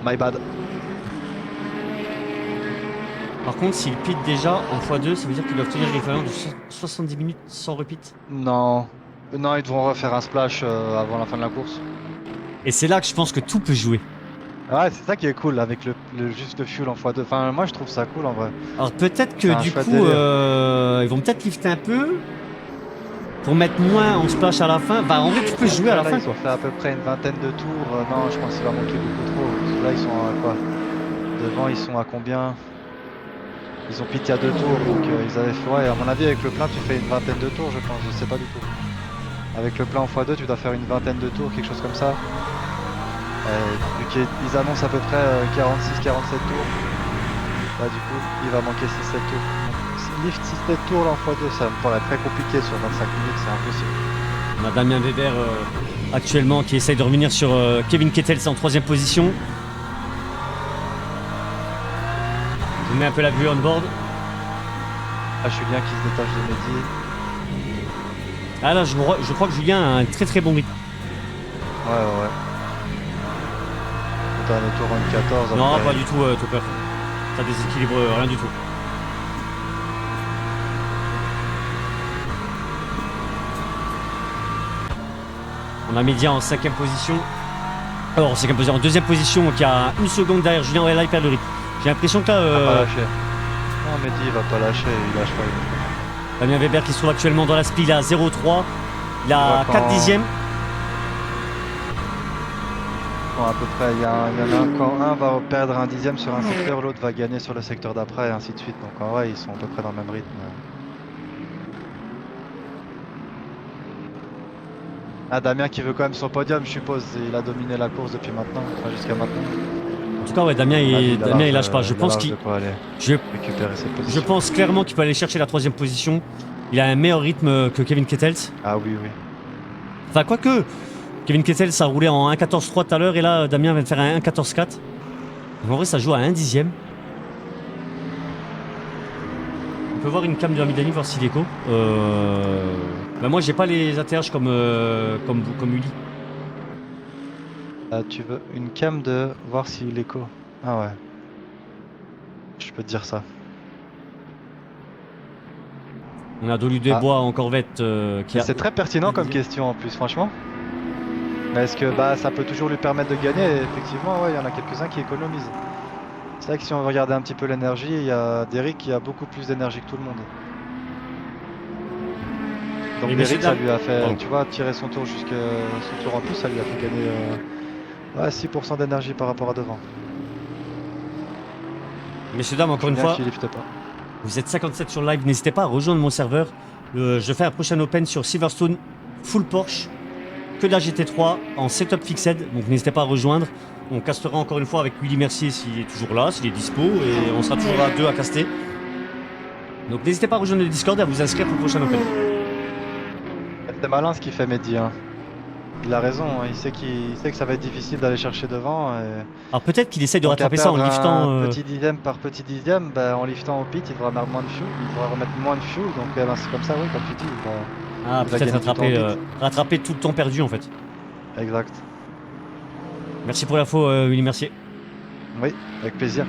My bad. Par contre, s'il pite déjà en x2, ça veut dire qu'ils doivent tenir l'équivalent de 70 minutes sans repeat. Non. Non, ils devront refaire un splash avant la fin de la course. Et c'est là que je pense que tout peut jouer. Ouais, c'est ça qui est cool avec le juste fuel en x2. Enfin, moi je trouve ça cool en vrai. Alors peut-être C'est que un du chouette coup, délire. ils vont peut-être lifter un peu pour mettre moins en splash à la fin. Bah en vrai, tu peux jouer à la Là, fin. ils ont fait à peu près une vingtaine de tours. Non, je pense qu'il va manquer beaucoup trop. Parce que là, ils sont à quoi? Devant, ils sont à combien? Ils ont pité à 2 tours. Donc, ils avaient fait. Ouais, à mon avis, avec le plein, tu fais une vingtaine de tours, je pense. Je sais pas du tout. Avec le plein en x2, tu dois faire une vingtaine de tours, quelque chose comme ça. Vu qu'ils annoncent à peu près 46-47 tours. Là, du coup, il va manquer 6-7 tours. Donc, lift 6-7 tours là, en x2, ça me paraît très compliqué sur 25 minutes, c'est impossible. On a Damien Weber actuellement qui essaye de revenir sur Kevin Kettels en 3ème position. Je vous mets un peu la vue on board. Ah, Julien qui se détache de Mehdi. Ah là, je crois que Julien a un très très bon rythme. Ouais. T'as un auto run 14. Non, après. pas du tout, Topper. Ça déséquilibre rien du tout. On a Média en 5ème position. Alors, en 5ème position, en 2ème position, qui a 1 seconde derrière Julien. Ouais, là, il perd le rythme. J'ai l'impression que là, Il va pas lâcher. Non, Mehdi il va pas lâcher, il lâche pas. Damien Weber qui se trouve actuellement dans la speed, il est à 0,3. Il a Ouais, 4 dixièmes. Bon, à peu près, il y en a un, quand un va perdre un dixième sur un secteur, l'autre va gagner sur le secteur d'après, et ainsi de suite. Donc en vrai, ils sont à peu près dans le même rythme. Ah, Damien qui veut quand même son podium, je suppose. Il a dominé la course depuis maintenant, enfin jusqu'à maintenant. En tout cas, ouais, Damien, il lâche pas. Je pense qu'il. Je, récupérer ses je positions. pense clairement qu'il peut aller chercher la 3ème position. Il a un meilleur rythme que Kevin Kettels. Ah oui. Enfin, quoique, Kevin Kettels a roulé en 1.14.3 tout à l'heure et là, Damien vient de faire un 1.14.4. Donc en vrai, ça joue à 1 dixième. On peut voir une cam de Hamidani, voir s'il est écho. Bah moi, j'ai pas les ATH comme Uli. Tu veux une cam de voir s'il écho. Ah ouais. Je peux te dire ça. On a Dolu Desbois en Corvette qui a. C'est très pertinent comme question en plus, franchement. Mais est-ce que ça peut toujours lui permettre de gagner? Et effectivement, ouais, il y en a quelques-uns qui économisent. C'est vrai que si on regardait un petit peu l'énergie, il y a Derrick qui a beaucoup plus d'énergie que tout le monde. Donc Et Derrick, ça messieurs, lui a fait, pardon. tu vois, tirer son tour jusqu'à son tour en plus, ça lui a fait gagner 6% d'énergie par rapport à devant. Messieurs, dames, encore une Julien fois, qui lifte pas. vous êtes 57 sur live. N'hésitez pas à rejoindre mon serveur. Je fais un prochain Open sur Silverstone full Porsche. Que de la GT3 en setup fixed. Donc n'hésitez pas à rejoindre. On castera encore une fois avec Willy Mercier s'il est toujours là, s'il est dispo. Et on sera toujours à 2 à caster. Donc n'hésitez pas à rejoindre le Discord et à vous inscrire pour le prochain Open. C'est malin ce qu'il fait Mehdi. Hein. Il a raison, hein. Il sait que ça va être difficile d'aller chercher devant. Et... Alors peut-être qu'il essaye de Donc, rattraper à ça en perdre liftant. un petit dixième par petit dixième, en liftant au pit, il devra mettre moins de fuel, il devra remettre moins de fuel, donc c'est comme ça, oui, comme tu dis. Ah, il va peut-être gagner du temps rattraper tout le temps perdu en fait. Exact. Merci pour l'info, Willy Mercier. Oui, avec plaisir.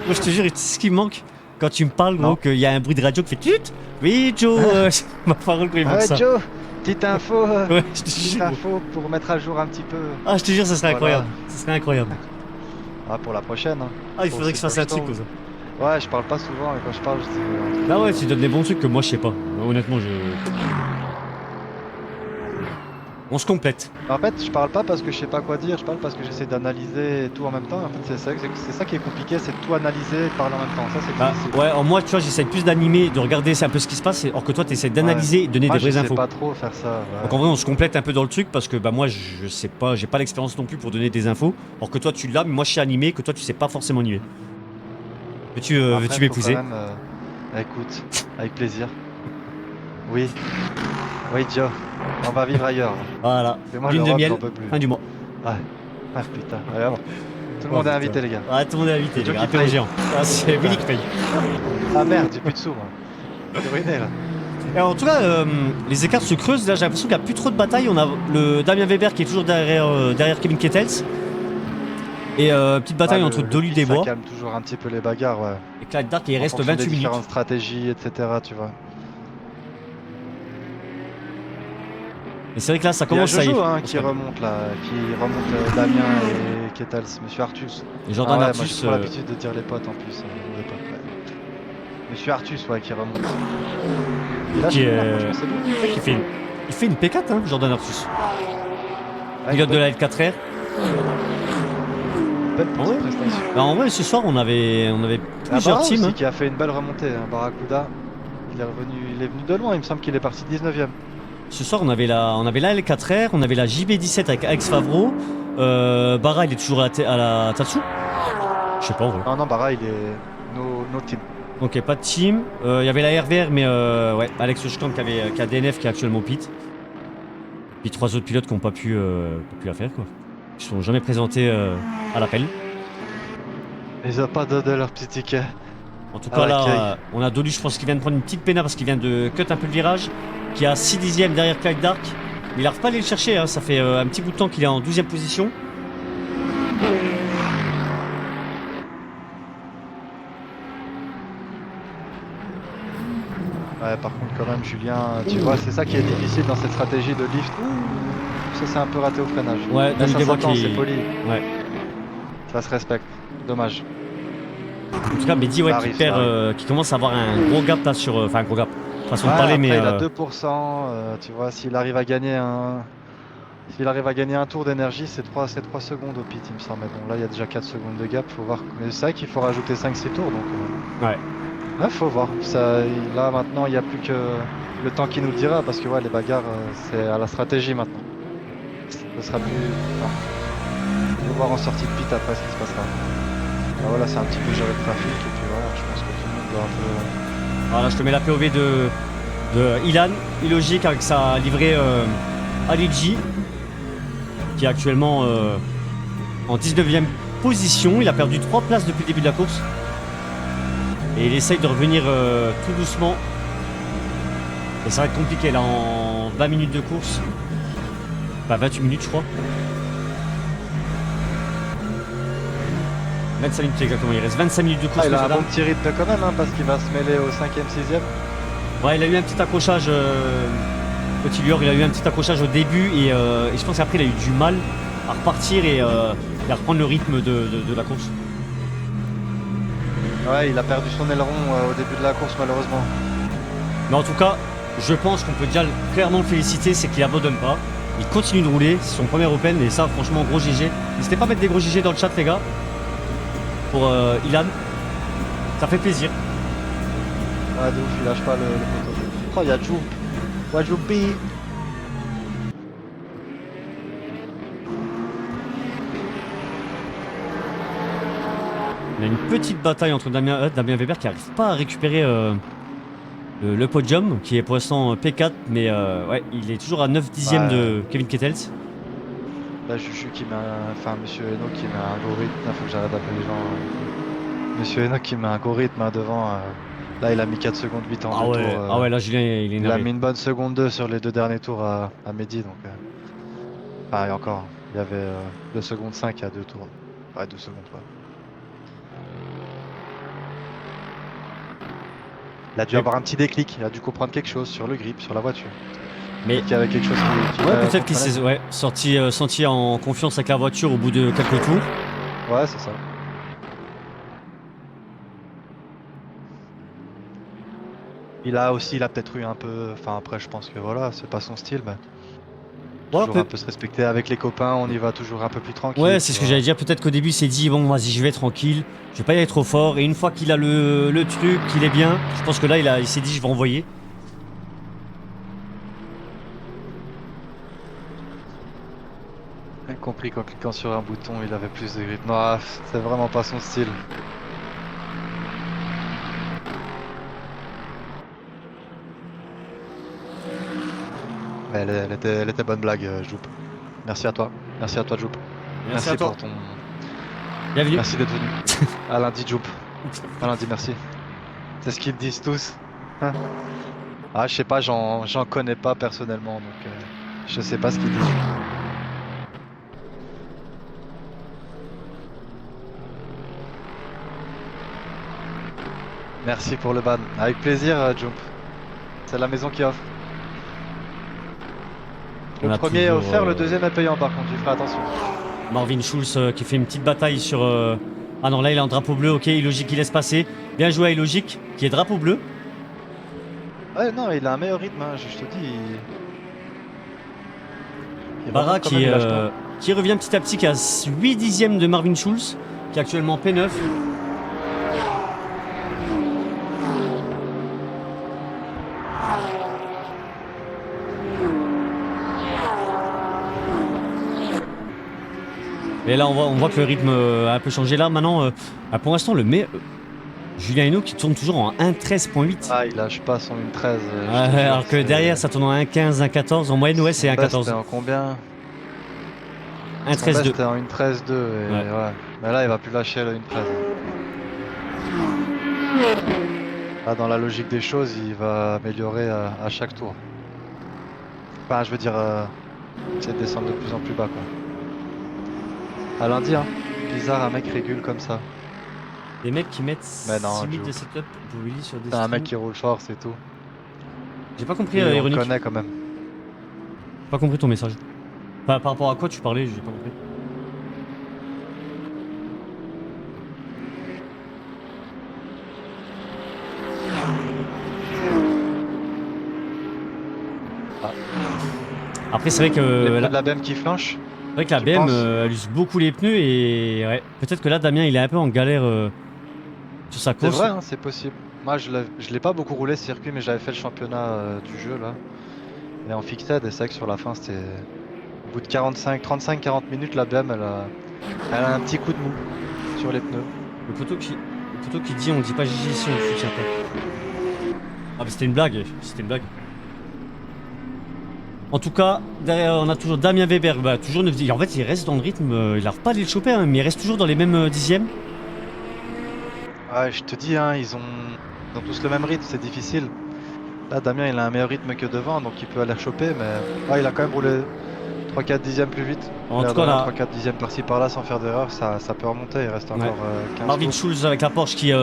Moi, je te jure, ce qui me manque quand tu me parles, Non. gros, qu'il y a un bruit de radio qui fait tut. Oui, Joe, ma parole quand il manque Ouais, ça. Joe, petite info, Ouais, je te petite jure. info pour mettre à jour un petit peu. Ah, je te jure, ça serait Voilà. incroyable. Ça serait incroyable. Ah, pour la prochaine. Hein. Ah, il Pour faudrait que je fasse un truc Silverstone. comme ça. Ouais, je parle pas souvent, et quand je parle, je dis. Ah ouais, tu donnes des bons trucs que moi je sais pas. Honnêtement, on se complète. En fait, je parle pas parce que je sais pas quoi dire, je parle parce que j'essaie d'analyser tout en même temps. En fait, c'est ça qui est compliqué, c'est de tout analyser et de parler en même temps. Ça, c'est Bah, difficile. ouais, alors moi, tu vois, j'essaie plus d'animer, de regarder c'est un peu ce qui se passe, or que toi, tu essaies d'analyser et de donner Moi, des vraies je sais infos. pas trop faire ça. Ouais. Donc en vrai, on se complète un peu dans le truc parce que bah moi, je sais pas, j'ai pas l'expérience non plus pour donner des infos. Or que toi, tu l'as, mais moi, je sais animer, que toi, tu sais pas forcément animer. Veux-tu Après, veux-tu faut m'épouser? quand même, écoute, avec plaisir. Oui. Oui, Joe. On va vivre ailleurs. Voilà. Et moi, Lune de l'Europe, miel, j'en peux plus. fin du mois. Ah putain. Allez, hop. Tout le monde est invité, les gars. Ah, tout le monde est invité, C'est les Joe gars. qui Apéro paye. géant. Ah, c'est Willy qui paye. Ah merde, j'ai plus de sous, moi. C'est ruiné, là. Et en tout cas, les écarts se creusent. Là, j'ai l'impression qu'il n'y a plus trop de batailles. On a le Damien Weber qui est toujours derrière Kevin Kettels. Et petite bataille entre Dolu pit, ça Desbois calme toujours un petit peu les bagarres, ouais. et Clyde Dark. Et il En reste fonction des 28 minutes. différentes stratégies, etc. Tu vois. Et c'est vrai que là, ça Il y a commence à y. Jojo qui remonte là, Damien et Kettels, Monsieur Artus. Et Jordan Moi Artus. j'ai trop l'habitude de dire les potes en plus. Les potes, ouais. Monsieur Artus, ouais, qui remonte. Il Qui, franchement, c'est bon. il fait une P4, hein, Jordan Artus. Ouais, Pilote de bonne- la L4R. Belle Ah petite ouais. prestation. Bah, en vrai, ce soir, on avait Ah, plusieurs Barra teams. aussi Hein. qui a fait une belle remontée. Barracuda, il est venu de loin. Il me semble qu'il est parti 19ème. Ce soir, on avait la L4R, on avait la JB17 avec Alex Favreau. Barra, il est toujours à la Tatsu. Je sais pas, en vrai. Non, Barra, il est no team. Ok, pas de team. Il y avait la RVR, mais ouais, Alex Schkamp qui a DNF qui est actuellement pit. Puis 3 autres pilotes qui n'ont pas pu la faire, quoi. Ils ne sont jamais présentés à l'appel. Ils ont pas donné leur petit ticket. En tout cas, Ah, là, ok. on a Dolu, je pense qu'il vient de prendre une petite pénale parce qu'il vient de cut un peu le virage. Qui a 6 dixièmes derrière Clyde Dark. Mais il n'arrive pas à aller le chercher, hein. Ça fait un petit bout de temps qu'il est en 12ème position. Ouais, par contre, quand même, Julien, tu vois, c'est ça qui est difficile dans cette stratégie de lift. Ça, c'est un peu raté au freinage. Ouais, Là, Dolu ça Desbois s'entend, qui- c'est poli. Ouais. Ça se respecte. Dommage. En tout cas, Mehdi, ouais, Ça qui arrive, perd, ça arrive. qui commence à avoir un gros gap là sur. Enfin, un gros gap. Façon de Ouais, parler, après, mais. il a 2%. Tu vois, s'il arrive à gagner un. S'il arrive à gagner un tour d'énergie, c'est 3 secondes au pit, il me semble. Mais bon, là, il y a déjà 4 secondes de gap. Faut voir. Mais c'est vrai qu'il faut rajouter 5-6 tours. Donc, Ouais. ouais, faut voir. Là, maintenant, il n'y a plus que le temps qui nous le dira. Parce que ouais, les bagarres, c'est à la stratégie maintenant. Ce sera plus. Enfin, on va voir en sortie de pit après ce qui se passera. Là, voilà, c'est un petit peu gérer le trafic. Et puis voilà, je pense que tout le monde doit un peu. Alors là, je te mets la POV de Ilan, illogique avec sa livrée Aligi, qui est actuellement en 19ème position. Il a perdu 3 places depuis le début de la course. Et il essaye de revenir tout doucement. Et ça va être compliqué là en 20 minutes de course. Enfin 28 minutes je crois. 25 minutes exactement, il reste 25 minutes de course. Il a un messieurs, bon petit rythme quand même, hein, parce qu'il va se mêler au 5ème, 6ème. Ouais, il a eu un petit accrochage, Petit Lueur, il a eu un petit accrochage au début et je pense qu'après il a eu du mal à repartir et à reprendre le rythme de la course. Ouais, il a perdu son aileron au début de la course malheureusement. Mais en tout cas, je pense qu'on peut déjà clairement le féliciter, c'est qu'il abandonne pas. Il continue de rouler, c'est son premier Open et ça franchement gros GG. N'hésitez pas à mettre des gros GG dans le chat les gars. Pour Ilan. Ça fait plaisir. Ouais, de ouf, il lâche pas le poteau. Oh, il y a Joop. Ouais, Joopy. On a une petite bataille entre Damien Weber qui n'arrive pas à récupérer le podium, qui est pour l'instant P4, mais ouais, il est toujours à 9 dixièmes Ouais. de Kevin Kettels. Là, Chuchu qui met enfin, Monsieur Eno qui met un gros rythme. Faut que j'arrête d'appeler les gens. Monsieur Eno qui met un gros rythme devant. Là, il a mis 4 secondes 8 en Ah deux ouais, tours. ah ouais, là Julien il est Il a énervé. mis une bonne seconde 2 sur les 2 derniers tours à Mehdi. Donc, ah, et encore, il y avait 2 secondes 5 à 2 tours. Ouais, 2 secondes, ouais. Il a dû Mais- avoir un petit déclic, il a dû comprendre quelque chose sur le grip, sur la voiture. Mais Qu'il y avait quelque chose qui ouais, peut-être qu'il s'est senti en confiance avec la voiture au bout de quelques tours. Ouais, c'est ça. Il a peut-être eu un peu. Enfin, après, je pense que voilà, c'est pas son style, mais. Ouais, Toujours un peu se respecter avec les copains, on y va toujours un peu plus tranquille. Ouais, c'est tu ce que vois. j'allais dire. Peut-être qu'au début, il s'est dit bon, vas-y, je vais tranquille, je vais pas y aller trop fort. Et une fois qu'il a le truc, qu'il est bien, je pense que là, il s'est dit, je vais envoyer. J'ai compris qu'en cliquant sur un bouton, il avait plus de grip. Non, c'est vraiment pas son style. Mais elle était bonne blague, Joop. Merci à toi, Joop. Merci à toi. pour ton. Bienvenue. Merci d'être venu. À lundi, Joop. À lundi, merci. C'est ce qu'ils disent tous. Hein. Ah, je sais pas, j'en connais pas personnellement, donc je sais pas ce qu'ils disent. Merci pour le ban. Avec plaisir, Jump. C'est la maison qui offre. On Le a premier est toujours, offert, le deuxième est payant par contre, tu feras attention. Marvin Schulz qui fait une petite bataille sur... Ah non, là il est en drapeau bleu, ok, Illogic il laisse passer. Bien joué à Illogic, qui est drapeau bleu. Ouais, non, il a un meilleur rythme, hein, je te dis. Il Barra remonte quand même, il lâche pas. qui revient petit à petit, qui a 8 dixièmes de Marvin Schulz, qui est actuellement P9. Et là on voit que le rythme a un peu changé. Là maintenant, pour l'instant le meilleur... Julien Hinault qui tourne toujours en 1.13.8. Ah, il lâche pas son 1.13. Alors que derrière ça tourne en 1.15, 1.14. En moyenne, ouais, c'est 1.14. C'était en combien? 1.13.2. C'était en 1.13.2. Ouais. Mais là, il va plus lâcher le 1.13. Là, dans la logique des choses, il va améliorer à chaque tour. Enfin, je veux dire, c'est de descendre de plus en plus bas, quoi. À lundi, hein. Bizarre, un mec régule comme ça. Des mecs qui mettent Mais non, 6 minutes Joe. de setup pour Willy sur des C'est un streams. mec qui roule fort, c'est tout. J'ai pas compris, Et on le Ironique. connaît quand même. Pas compris ton message. Par rapport à quoi tu parlais, j'ai pas compris. Ah. Après, c'est vrai que Les pneus la, de la BM qui flanche. c'est vrai que la tu BM penses elle use beaucoup les pneus et ouais, peut-être que là, Damien, il est un peu en galère sur sa C'est course. vrai, hein, c'est possible. Moi, je l'ai pas beaucoup roulé ce circuit, mais j'avais fait le championnat du jeu là. Et en fixed, et c'est vrai que sur la fin, c'était. Au bout de 35-40 minutes, la BM elle a un petit coup de mou sur les pneus. Le poteau qui dit on dit pas GG si on ne soutient pas. Ah mais c'était une blague, c'était une blague. En tout cas, derrière on a toujours Damien Weber, bah, toujours 9 dixièmes. En fait il reste dans le rythme, il n'arrive pas à aller le choper, hein, mais il reste toujours dans les mêmes dixièmes. Ouais, je te dis, hein, ils ont tous le même rythme, c'est difficile. Là, Damien, il a un meilleur rythme que devant, donc il peut aller choper, mais ouais, il a quand même roulé 3-4 dixièmes plus vite. En tout cas là, 3-4 dixièmes par-ci par-là sans faire d'erreur, ça peut remonter, il reste encore 15 Marvin tours. Schulz avec la Porsche qui est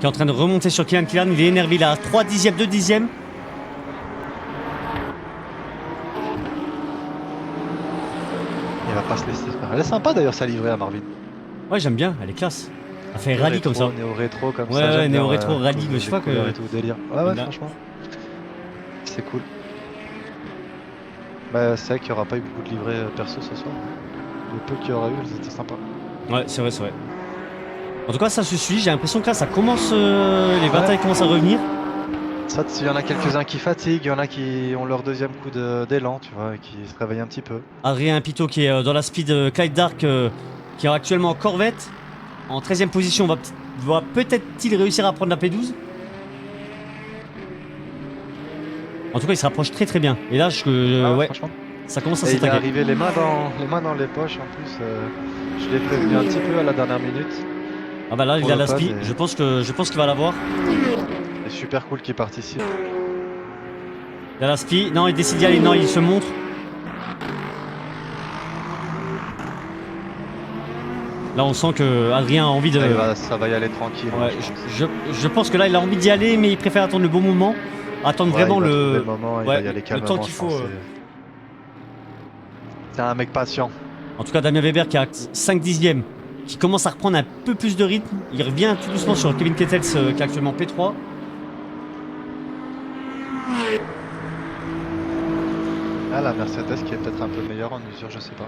en train de remonter sur Kylian Killan, il est énervé, il a 3 dixièmes, 2 dixièmes. Il va pas se laisser faire. Elle est sympa d'ailleurs sa livrée à Marvin. Ouais j'aime bien, elle est classe. Elle fait rallye comme ça. Néo-rétro comme Ouais, ça. ouais, j'aime bien, néo-rétro, rallye, tous mais je sais les pas que- couleurs et tout, délire. Ouais, Là. franchement. C'est cool. Bah, c'est vrai qu'il n'y aura pas eu beaucoup de livrées perso ce soir. Le peu qu'il y aura eu, elles étaient sympas. Ouais c'est vrai, c'est vrai. En tout cas ça se suit, j'ai l'impression que là ça commence, les batailles commencent à revenir. Ça, il y en a quelques-uns qui fatiguent, il y en a qui ont leur deuxième coup d'élan, tu vois, et qui se réveillent un petit peu. Adrien Pitot qui est dans la speed, Clyde Dark qui est actuellement en Corvette. En 13ème position, va peut-être-il réussir à prendre la P12. En tout cas il se rapproche très très bien. Et là ouais, Franchement. ça commence à Et il est s'attaquer. arrivé les mains dans les poches en plus. Je l'ai prévenu un petit peu à la dernière minute. Ah bah là il pour a le la pas, speed, mais- je pense qu'il va l'avoir. C'est super cool qu'il participe. Il a la speed, non il décide d'y aller, non il se montre. Là on sent que Adrien a envie de... Ça va y aller tranquille. Ouais, je pense. je pense que là il a envie d'y aller mais il préfère attendre le bon moment. Attendre Ouais, vraiment il va trouver le... le moment, il ouais, va y aller le calmement, temps qu'il je faut, pense, C'est un mec patient. En tout cas, Damien Weber qui a 5 dixièmes, qui commence à reprendre un peu plus de rythme. Il revient tout doucement sur Kevin Kettels qui est actuellement P3. Ah, la Mercedes qui est peut-être un peu meilleure en usure, je sais pas.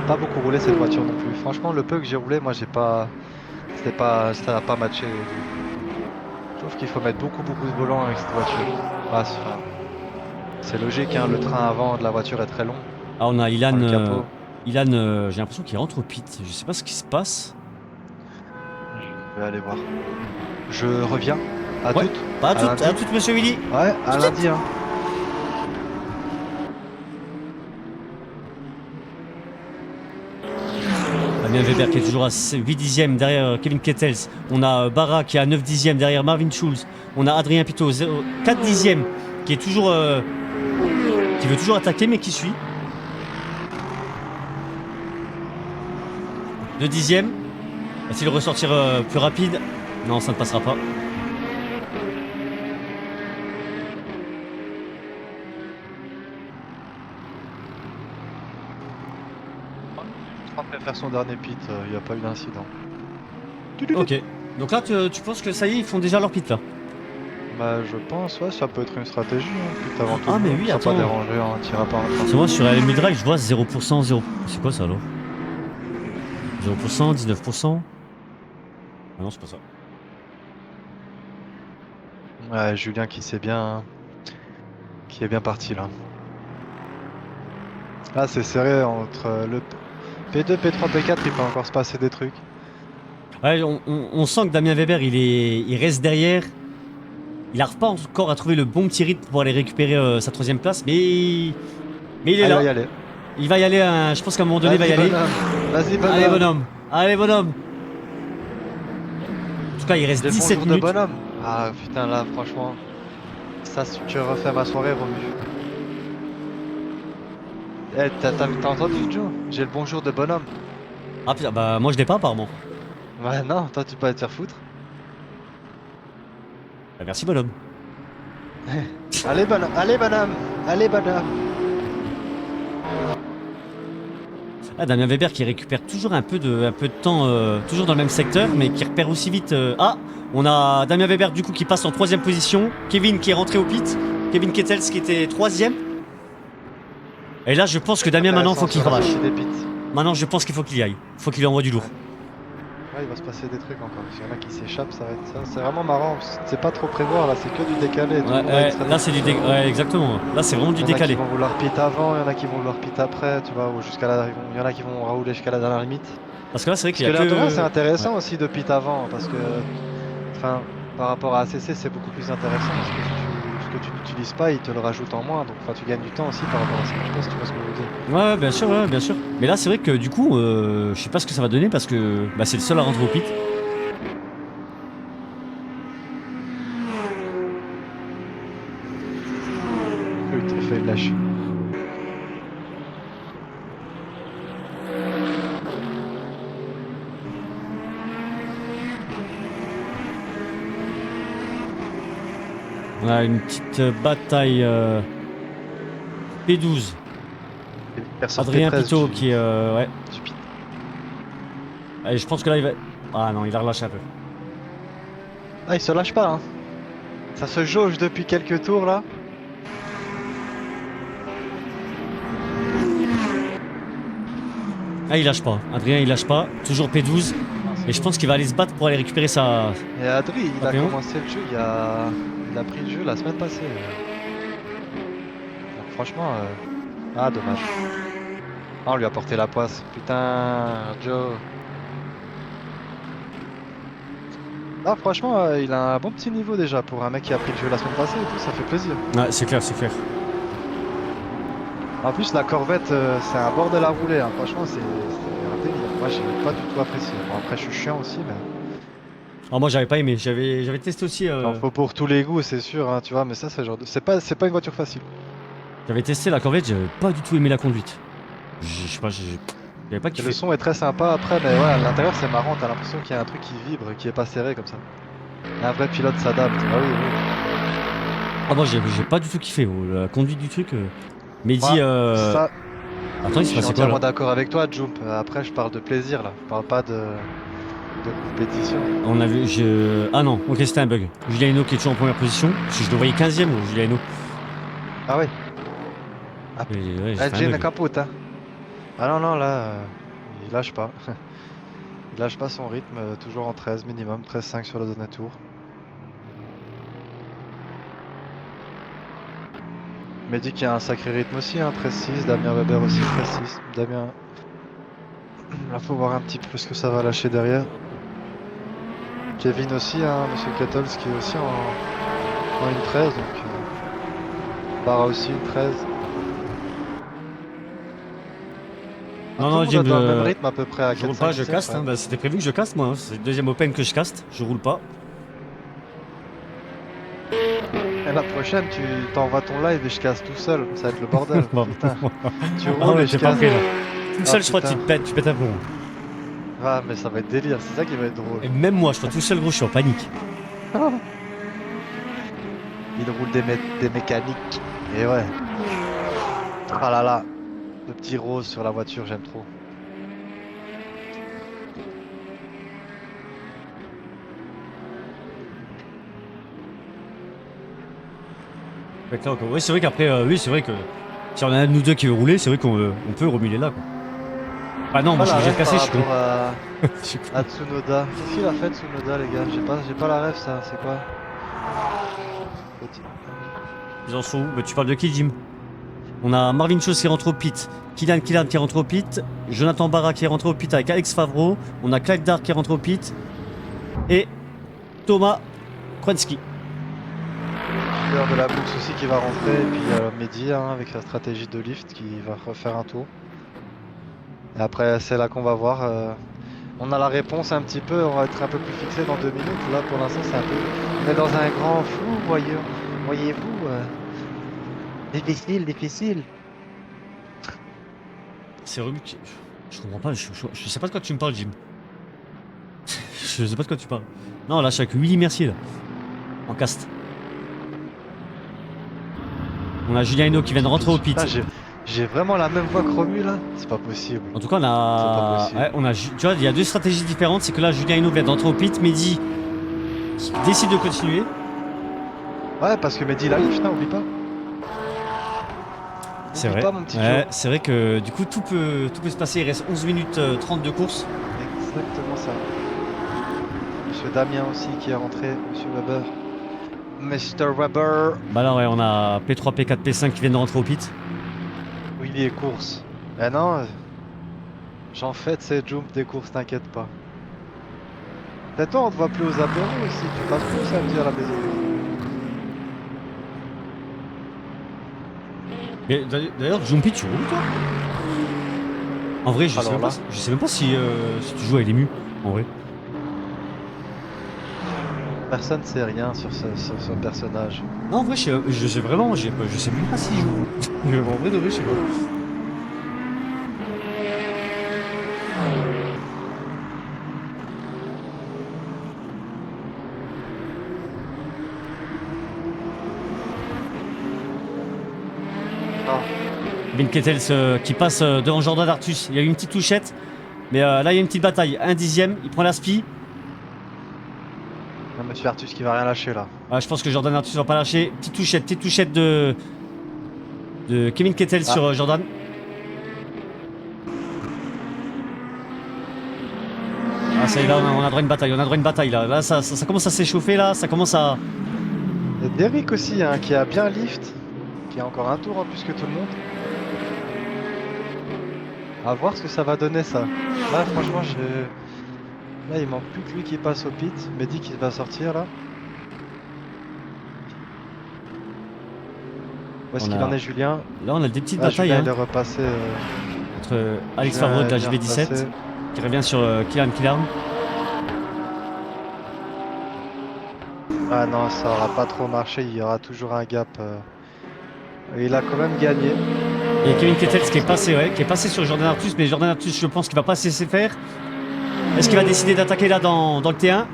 Pas beaucoup roulé cette voiture non plus. Franchement, le peu que j'ai roulé, moi j'ai pas. Ça n'a pas matché. Je trouve qu'il faut mettre beaucoup de volant avec cette voiture. Ah, c'est logique, hein, le train avant de la voiture est très long. Ah, on a Ilan. Dans le capot. Ilan, j'ai l'impression qu'il rentre au pit. Je sais pas ce qui se passe. Je vais aller voir. Je reviens. À Ouais. toutes. Pas à À lundi. toutes, monsieur Willy. Ouais, à lundi. Hein. Damien Weber qui est toujours à 8 dixièmes derrière Kevin Kettels. On a Barra qui est à 9 dixièmes derrière Marvin Schulz. On a Adrien Pitot 4 dixièmes qui est toujours qui veut toujours attaquer mais qui suit. 2 dixièmes. Va-t-il ressortir plus rapide? Non, ça ne passera pas. Je préfère faire son dernier pit, il n'y a pas eu d'incident. Ok. Donc là, tu penses que ça y est, ils font déjà leur pit là? Bah je pense, ouais, ça peut être une stratégie, hein, pit avant tout. Ah, mais oui, ça attends. pas déranger, on tirera pas en train. C'est moi sur la LMU Drive, je vois 0%, 0%. C'est quoi ça alors? 0%, 19%. Ah non, c'est pas ça. Ouais, Julien qui sait bien, qui est bien parti là. Là c'est serré entre le P2, P3, P4, il peut encore se passer des trucs. Ouais, on sent que Damien Weber, il reste derrière. Il n'arrive pas encore à trouver le bon petit rythme pour aller récupérer sa 3ème place, mais il est Ah, là. il va y aller. Il va y aller, je pense qu'à un moment donné, il va y aller. Vas-y bonhomme. Allez bonhomme, allez bonhomme. En tout cas, il reste Des 17 bonjours de minutes. bonhomme. Ah putain là franchement, ça si tu refais ma soirée Romu. Eh t'as entendu Joe? J'ai le bonjour de bonhomme. Ah putain, bah moi je l'ai pas apparemment. Ouais non, toi tu peux te faire foutre. Bah, merci bonhomme. Allez bonhomme, allez bonhomme, allez bonhomme. Ah, Damien Weber qui récupère toujours un peu de temps, toujours dans le même secteur, mais qui repère aussi vite. Ah, on a Damien Weber du coup qui passe en 3ème position. Kevin qui est rentré au pit. Kevin Kettels qui était 3ème. Et là, je pense que Damien maintenant, faut qu'il crache. Maintenant, je pense qu'il faut qu'il y aille. Faut qu'il lui envoie du lourd. Ouais, il va se passer des trucs encore. S'il y en a qui s'échappent, ça va être ça. C'est vraiment marrant. C'est pas trop prévoir là, c'est que du décalé. Tout le monde va Ouais, être là c'est du décalé. Ouais, exactement. Là c'est vraiment du Il y en a décalé. qui vont vouloir pit avant, il y en a qui vont vouloir pit après, tu vois, ou jusqu'à la... il y en a qui vont rouler jusqu'à la dernière limite. Parce que là c'est vrai Parce qu'il y que a l'endurance que... c'est intéressant aussi de pit avant, parce que, enfin, par rapport à ACC c'est beaucoup plus intéressant, parce que ce que tu n'utilises pas, il te le rajoute en moins, donc enfin, tu gagnes du temps aussi par rapport à ça. Je sais pas si tu vois ce que je veux dire. Ouais, bien sûr, ouais, bien sûr. Mais là c'est vrai que du coup, je sais pas ce que ça va donner parce que bah, c'est le seul à rentrer au pit. Il t'a fait lâcher. On a une petite bataille P12. Adrien Pitot qui est... ouais. Allez, je pense que là il va... Ah non, il a relâché un peu. Ah, il se lâche pas, hein. Ça se jauge depuis quelques tours là. Ah, il lâche pas. Adrien, il lâche pas. Toujours P12. Et je pense qu'il va aller se battre pour aller récupérer sa... Et Adri, il a Papillon. commencé le jeu, il a pris le jeu la semaine passée. Donc, franchement, ah dommage. Ah, on lui a porté la poisse. Putain, Joe. Ah franchement, il a un bon petit niveau déjà pour un mec qui a pris le jeu la semaine passée et tout, ça fait plaisir. Ouais, c'est clair, c'est clair. En plus, la Corvette, c'est un bord de la roulée. Hein. Franchement, c'est un délire. Moi, j'ai pas du tout apprécié. Bon, après, je suis chiant aussi, mais. Alors moi j'avais pas aimé, j'avais testé aussi... Il faut pour tous les goûts, c'est sûr, hein, tu vois, mais ça, c'est genre de... c'est pas une voiture facile. J'avais testé la Corvette, j'avais pas du tout aimé la conduite. Je sais pas, j'avais pas Et kiffé. le son est très sympa après, mais ouais, à l'intérieur, c'est marrant, t'as l'impression qu'il y a un truc qui vibre, qui est pas serré comme ça. Un vrai pilote s'adapte. Ah oui, oui. Ah moi j'ai pas du tout kiffé, la conduite du truc. Mehdi... Ça, Attends, il je se suis passait quoi entièrement là? d'accord avec toi, Jump. Après, je parle de plaisir là, je parle pas de compétition. On a vu... Ah non, ok c'était un bug. Julien Hinault qui est toujours en première position. Parce que je le voyais 15ème, Julien Hinault. Ah ouais. Ouais, j'ai fait un Gene bug. capote, hein. Ah non, non, là, il lâche pas. Il lâche pas son rythme, toujours en 13 minimum, 13,5 sur le dernier tour. Mehdi qui a un sacré rythme aussi, hein, 13,6, Damien Weber aussi 13,6. Damien, là faut voir un petit peu ce que ça va lâcher derrière. Kevin aussi, hein, Monsieur Kettles qui est aussi en une 13, donc Barra aussi une 13. Non, tout non, le monde Jim, est dans le même rythme à peu près à je roule 4-5, pas, je 17, caste. ouais. Hein. Bah, c'était prévu que je caste, moi. Hein. C'est le deuxième Open que je caste. Je roule pas. Et la prochaine, tu t'envoies ton live et je casse tout seul. Ça va être le bordel. Bon. Putain. Tu Ah roules ouais, et je t'es pas casse. prêt là. Tout Ah, seul, je crois, putain. tu pètes un plomb. Ah, mais ça va être délire. C'est ça qui va être drôle. Et même moi, je crois tout seul, gros, je suis en panique. Il roule des mécaniques. Et ouais. Ah là là. Le petit rose sur la voiture, j'aime trop. Fait que là, encore- oui, c'est vrai qu'après, oui, c'est vrai que si on a un de nous deux qui veut rouler, c'est vrai on peut remuler là, quoi. Ah non, moi je suis obligé de casser, je suis con. À, Je suis con. à Tsunoda. Qu'est-ce qu'il a fait Tsunoda, les gars? J'ai pas la ref, ça. C'est quoi? Petit- Ils en sont où? Bah, tu parles de qui, Jim? On a Marvin Schulz qui rentre au pit, Kylian qui rentre au pit, Jonathan Barra qui est rentré au pit avec Alex Favreau, on a Clive Dark qui est rentré au pit, et Thomas Kronski. Leader de la boxe aussi qui va rentrer. Et puis Mehdi hein, avec sa stratégie de lift qui va refaire un tour. Et après, c'est là qu'on va voir. On a la réponse un petit peu. On va être un peu plus fixé dans 2 minutes. Là, pour l'instant, c'est un peu. On est dans un grand flou, voyez-vous. Difficile, difficile. C'est remué. Je comprends pas, je sais pas de quoi tu me parles, Jim. Je sais pas de quoi tu parles. Non, là, je suis avec Willy Mercier, là. En cast. On a Julien Hinault qui vient de rentrer au pit. Putain, j'ai vraiment la même voix que Romu là. C'est pas possible. En tout cas, C'est pas on possible. a. Ouais, tu vois, il y a deux stratégies différentes. C'est que là, Julien Hinault vient d'entrer au pit. Mehdi décide de continuer. Ouais, parce que Mehdi la lift, hein, oublie pas. C'est Oublie vrai. pas, mon petit Ouais, Joe. c'est vrai que du coup, tout peut se passer. Il reste 11 minutes 30 de course. Exactement ça. Monsieur Damien aussi qui est rentré. Monsieur Weber. Mr. Weber. Bah là, ouais, on a P3, P4, P5 qui viennent de rentrer au pit. Willy et course. Eh non. J'en fais de ces jumps des courses, t'inquiète pas. Peut-être toi, on te voit plus aux apéros aussi. Tu passes plus samedi à la maison. Mais d'ailleurs, Jumpy, tu roules toi? En vrai, je sais, Alors même pas, là. je sais même pas si tu joues avec les mus. En vrai. Personne sait rien sur ce personnage. Non, en vrai, je sais vraiment. Je sais même pas si je joue. En vrai, de vrai, je sais pas. Ah. Ben Kettels qui passe devant Jordan Artus. Il y a eu une petite touchette. Mais là, il y a une petite bataille. Un dixième, il prend la spi. Non, monsieur Artus qui va rien lâcher là. Je pense que Jordan Artus va pas lâcher. Petite touchette de Kevin Kettels Ah. sur Jordan. Ah, ça y est, là, on a droit à une bataille. On a droit à une bataille là. Là, ça commence à s'échauffer là. Ça commence à. Il y a Derrick aussi hein, qui a bien lift. Qui a encore un tour en plus que tout le monde. À voir ce que ça va donner ça. Là franchement là il manque plus que lui qui passe au pit. Mehdi qui va sortir là. Où est-ce On qu'il a- en est Julien? Là, on a des petites Ah, batailles Julien hein, il est repassé. entre Alex Julien Favreau de la est bien GV17 repassé. qui revient sur Kylian Killarn. Ah non ça aura pas trop marché, il y aura toujours un gap. Il a quand même gagné. Et Kevin Kettels qui est passé sur Jordan Artus, mais Jordan Artus, je pense qu'il va pas se laisser faire. Est-ce qu'il va décider d'attaquer là dans le T1?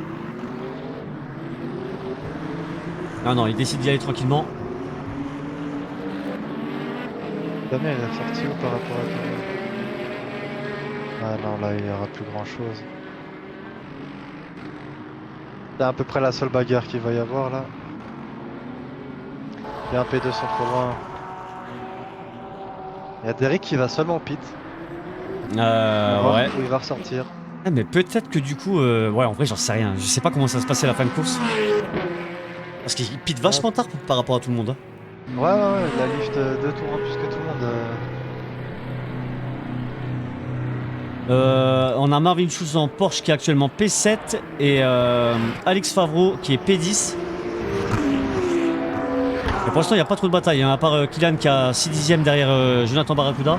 Non, il décide d'y aller tranquillement. Damien il est sorti où par rapport à toi? Ah non là il y aura plus grand chose. C'est à peu près la seule bagarre qu'il va y avoir là. Les 1 P2 sont trop loin. Il y a Derrick qui va seulement au pit. On va voir Ouais. où il va ressortir. Ah, mais peut-être que du coup, ouais, en vrai, j'en sais rien. Je sais pas comment ça va se passer à la fin de course. Parce qu'il pite vachement tard par rapport à tout le monde. Hein. Ouais, il a lift 2 tours en plus que tout le monde. On a Marvin Schulz en Porsche qui est actuellement P7 et Alex Favreau qui est P10. Et pour l'instant, il n'y a pas trop de bataille, hein, à part Kylian qui a 6 dixièmes derrière Jonathan Barracuda.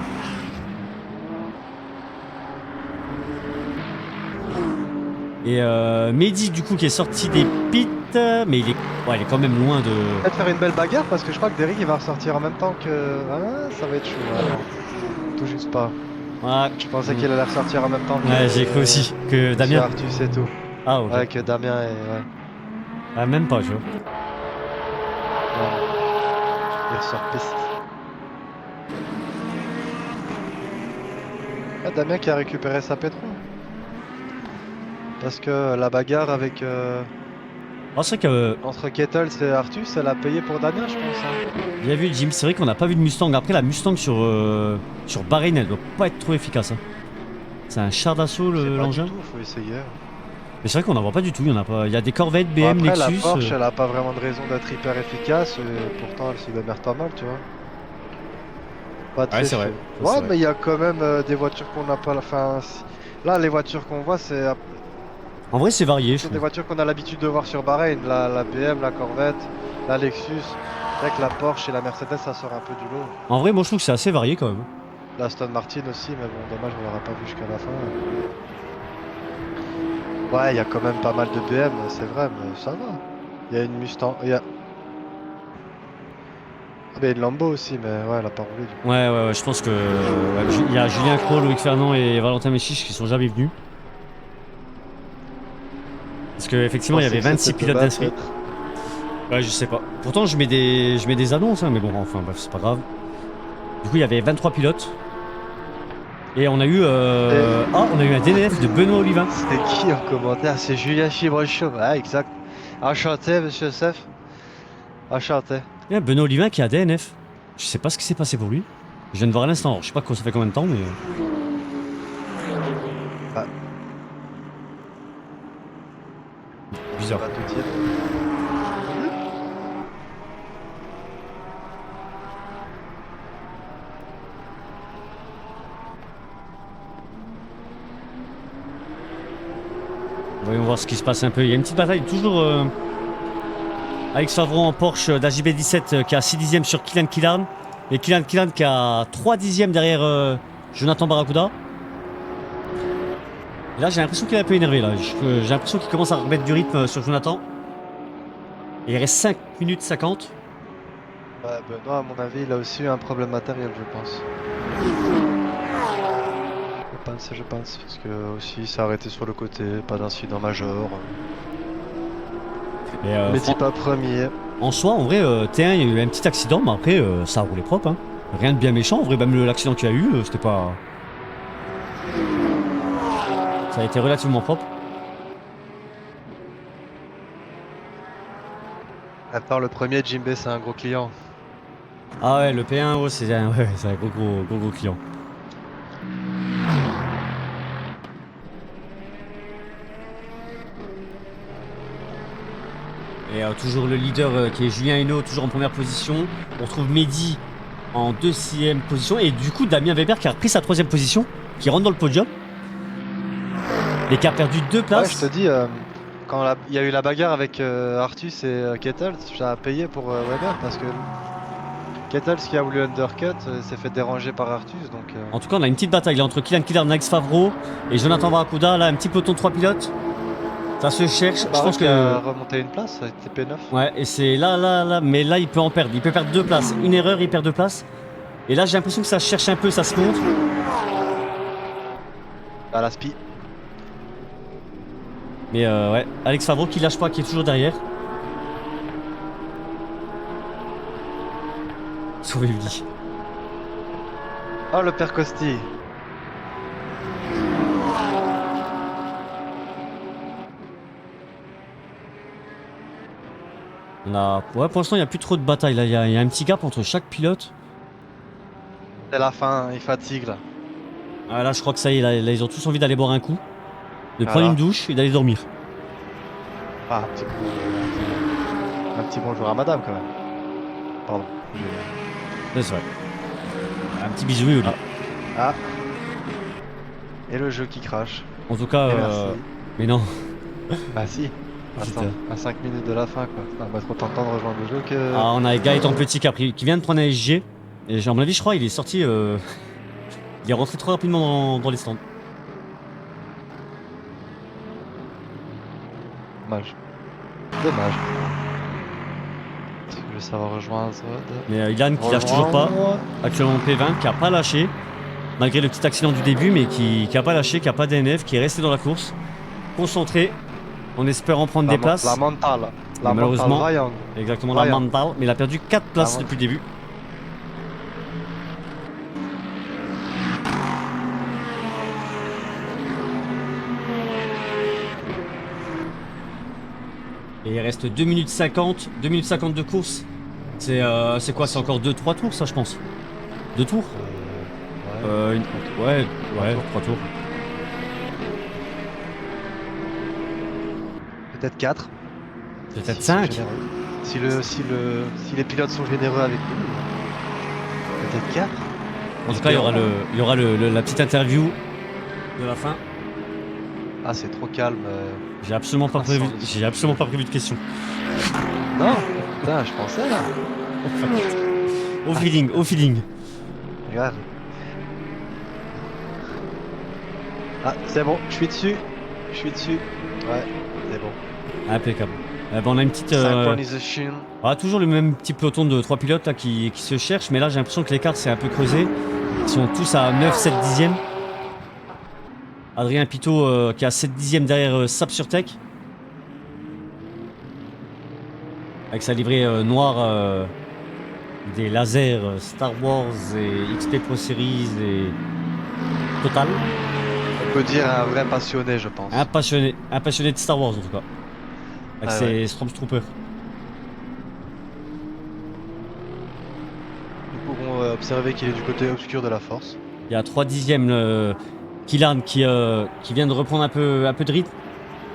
Et Mehdi du coup qui est sorti des pits, mais il est quand même loin de... Peut-être faire une belle bagarre parce que je crois que Derrick il va ressortir en même temps que... Ah, ça va être chaud. Là. Tout juste pas. Ouais, Je pensais qu'il allait ressortir en même temps que... ouais j'ai cru aussi que que Damien... Artus et tout. Ah ok. Ouais, que Damien et... Ouais. Ah, même pas, tu vois. Non. Il ressort piste. Ah, Damien qui a récupéré sa pétro. Parce que la bagarre avec... Ah, c'est vrai que... entre Kettles et Artus, elle a payé pour Damien, je pense. Hein. Bien vu Jim, c'est vrai qu'on n'a pas vu de Mustang. Après la Mustang sur Bahreïn, elle doit pas être trop efficace. Hein. C'est un char d'assaut Je sais pas du l'engin. tout, faut essayer. Mais c'est vrai qu'on n'en voit pas du tout, il y en a pas. Il y a des Corvettes, Bon, BM, après, Lexus. la Porsche, elle a pas vraiment de raison d'être hyper efficace, pourtant elle se démerde pas mal, tu vois. Pas très c'est vrai. chaud. Ça, c'est Ouais, vrai. mais il y a quand même des voitures qu'on n'a pas. Enfin, là, les voitures qu'on voit, c'est En vrai, c'est varié, je des trouve. voitures qu'on a l'habitude de voir sur Bahreïn. La BM, la Corvette, la Lexus. C'est vrai que la Porsche et la Mercedes, ça sort un peu du lot. En vrai, moi je trouve que c'est assez varié quand même. La Aston Martin aussi, mais bon, dommage, on l'aura pas vu jusqu'à la fin. Ouais, il y a quand même pas mal de BM, c'est vrai, mais ça va. Il y a une Mustang, il y a... Ah, mais une Lambo aussi, mais ouais, elle a pas roulé du coup. Ouais, je pense que. Il y a Julien Cros, Loïc Fernand et Valentin Méchiche qui sont jamais venus. Parce qu'effectivement, il y avait 26 pilotes d'inscrits. Ouais, je sais pas. Pourtant, je mets des annonces, hein, mais bon, enfin, bref, c'est pas grave. Du coup, il y avait 23 pilotes. Et on a eu, on a eu un DNF de Benoît Olivain. C'était qui en commentaire? C'est Julien Chibrechot. Ouais, exact. Enchanté, monsieur Sef. Enchanté. Il y a Benoît Olivain qui a DNF. Je sais pas ce qui s'est passé pour lui. Je viens de voir à l'instant. Alors, je sais pas quoi ça fait combien de temps, mais. Ah. Bizarre. Pas tout dire. Voyons voir ce qui se passe un peu. Il y a une petite bataille toujours. Alex Favreau en Porsche d'AJB 17 qui a 6 dixièmes sur Kylian Killarn. Et Kylian Killarn qui a 3 dixièmes derrière Jonathan Barracuda. Et là j'ai l'impression qu'il est un peu énervé là. J'ai l'impression qu'il commence à remettre du rythme sur Jonathan. Et il reste 5 minutes 50. Ouais, Benoît, à mon avis, il a aussi eu un problème matériel, je pense. Je pense, parce que aussi, il s'est arrêté sur le côté, pas d'incident majeur. Et, Mais c'est pas premier. en soi, en vrai, T1 il y a eu un petit accident, mais après ça a roulé propre. Hein. Rien de bien méchant, en vrai, même l'accident qu'il y a eu, c'était pas. Ça a été relativement propre. Attends, le premier, Jimbe, c'est un gros client. Ah ouais, le P1, oh, c'est un gros client. Et toujours le leader qui est Julien Hainaut, toujours en première position. On retrouve Mehdi en 2e position. Et du coup, Damien Weber qui a repris sa 3e position, qui rentre dans le podium. Et qui a perdu 2 places. Ouais, je te dis, quand il y a eu la bagarre avec Artus et Kettles, ça a payé pour Weber parce que Kettles qui a voulu undercut s'est fait déranger par Artus. Donc, En tout cas, on a une petite bataille là entre Kylian Killarn, Alex Favreau et Jonathan Barracuda. Là, un petit peloton de 3 pilotes. Ça se cherche. Je pense que. a remonté une place, ça a été P9. Ouais, et c'est là. Mais là, il peut en perdre. Il peut perdre 2 places. Une erreur, il perd 2 places. Et là, j'ai l'impression que ça se cherche un peu, ça se monte. À la spi. Mais ouais, Alex Favreau qui lâche pas, qui est toujours derrière. Sauvez-lui. Oh, le père Costi. Ouais, pour l'instant, il n'y a plus trop de bataille. Là, il y a un petit gap entre chaque pilote. C'est la fin, il fatigue là. Ah, là, je crois que ça y est, là, ils ont tous envie d'aller boire un coup, de prendre Voilà. une douche et d'aller dormir. Ah, un petit bonjour à madame quand même. Pardon. C'est vrai. Un petit bisou, Oli. Ah. Et le jeu qui crache. En tout cas, Et merci. mais non. Bah si. Attends, Putain. à 5 minutes de la fin quoi. On va trop content de rejoindre le jeu que... Ah, on a Gaëtan Petit qui vient de prendre un SG. Et à mon avis, je crois, il est sorti. Il est rentré trop rapidement dans les stands. dommage. Dommage. Je vais savoir rejoindre. Mais Ilan qui lâche toujours pas, actuellement P20, qui a pas lâché, malgré le petit accident du début, mais qui a pas lâché, qui a pas DNF, qui est resté dans la course, concentré, en espérant prendre des places. La mentale. Mais malheureusement, vaillante. exactement Vaillant. la mentale, mais il a perdu 4 places depuis le début. Et il reste 2 minutes 50, 2 minutes 50 de course. C'est quoi? C'est encore 2-3 tours ça je pense. 2 tours Ouais, 3 tours. Peut-être 4. Peut-être 5. Si les pilotes sont généreux avec nous. Peut-être 4. En tout cas, il y aura la petite interview de la fin. Ah, c'est trop calme. J'ai absolument pas prévu de questions. Non, putain, je pensais là. Au feeling. Regarde. Ah, c'est bon, je suis dessus. Ouais, c'est bon. Impeccable. On a une petite. Synchronisation. Toujours le même petit peloton de 3 pilotes là, qui se cherchent, mais là j'ai l'impression que l'écart s'est un peu creusé. Ils sont tous à 9-7 dixièmes. Adrien Pitot qui a 7 dixièmes derrière Sap sur Tech. Avec sa livrée noire des lasers Star Wars et XP Pro Series et Total. On peut dire un vrai passionné, je pense. Un passionné de Star Wars en tout cas. Avec ses Stormtroopers. Nous pourrons observer qu'il est du côté obscur de la force. Il y a 3 dixièmes Killarn qui vient de reprendre un peu de rythme,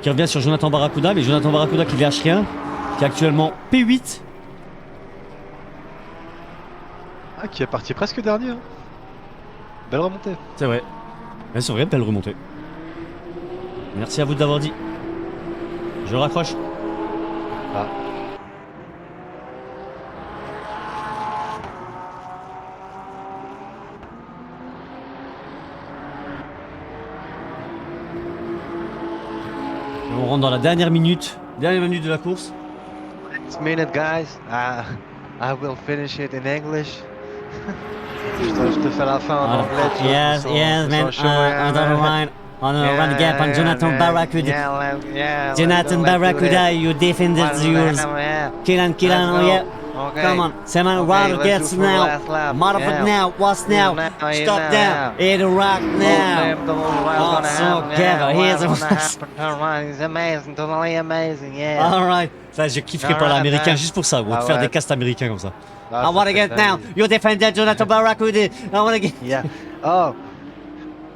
qui revient sur Jonathan Barracuda, mais Jonathan Barracuda qui lâche rien, qui est actuellement P8. Ah, qui est parti presque dernier. Hein. Belle remontée. C'est vrai. Ouais, c'est vrai, belle remontée. Merci à vous d'avoir dit. Je raccroche. Ah. Et on rentre dans la dernière minute de la course. Next minute, guys. I will finish it in English. je te fais la fin en anglais. Yes, man. On the line. On run the gap on Jonathan Barracuda. Jonathan Barracuda, you defended yours. Killarn, oh yeah. Okay. Come on, Simon, Okay, Ryder let's gets do for the now. last lap. Modified Yeah. now, what's now? Stop down, hit the rock now. Oh, so clever, here's It's amazing, totally amazing, yeah. Alright, ça je kifferais pas Alright, l'américain man. juste pour ça, gros, de Ah faire ouais. des castes américains comme ça. Ah, I ça wanna fait get dingue. now, you defended Jonathan Barracuda. I wanna get. Yeah. Oh.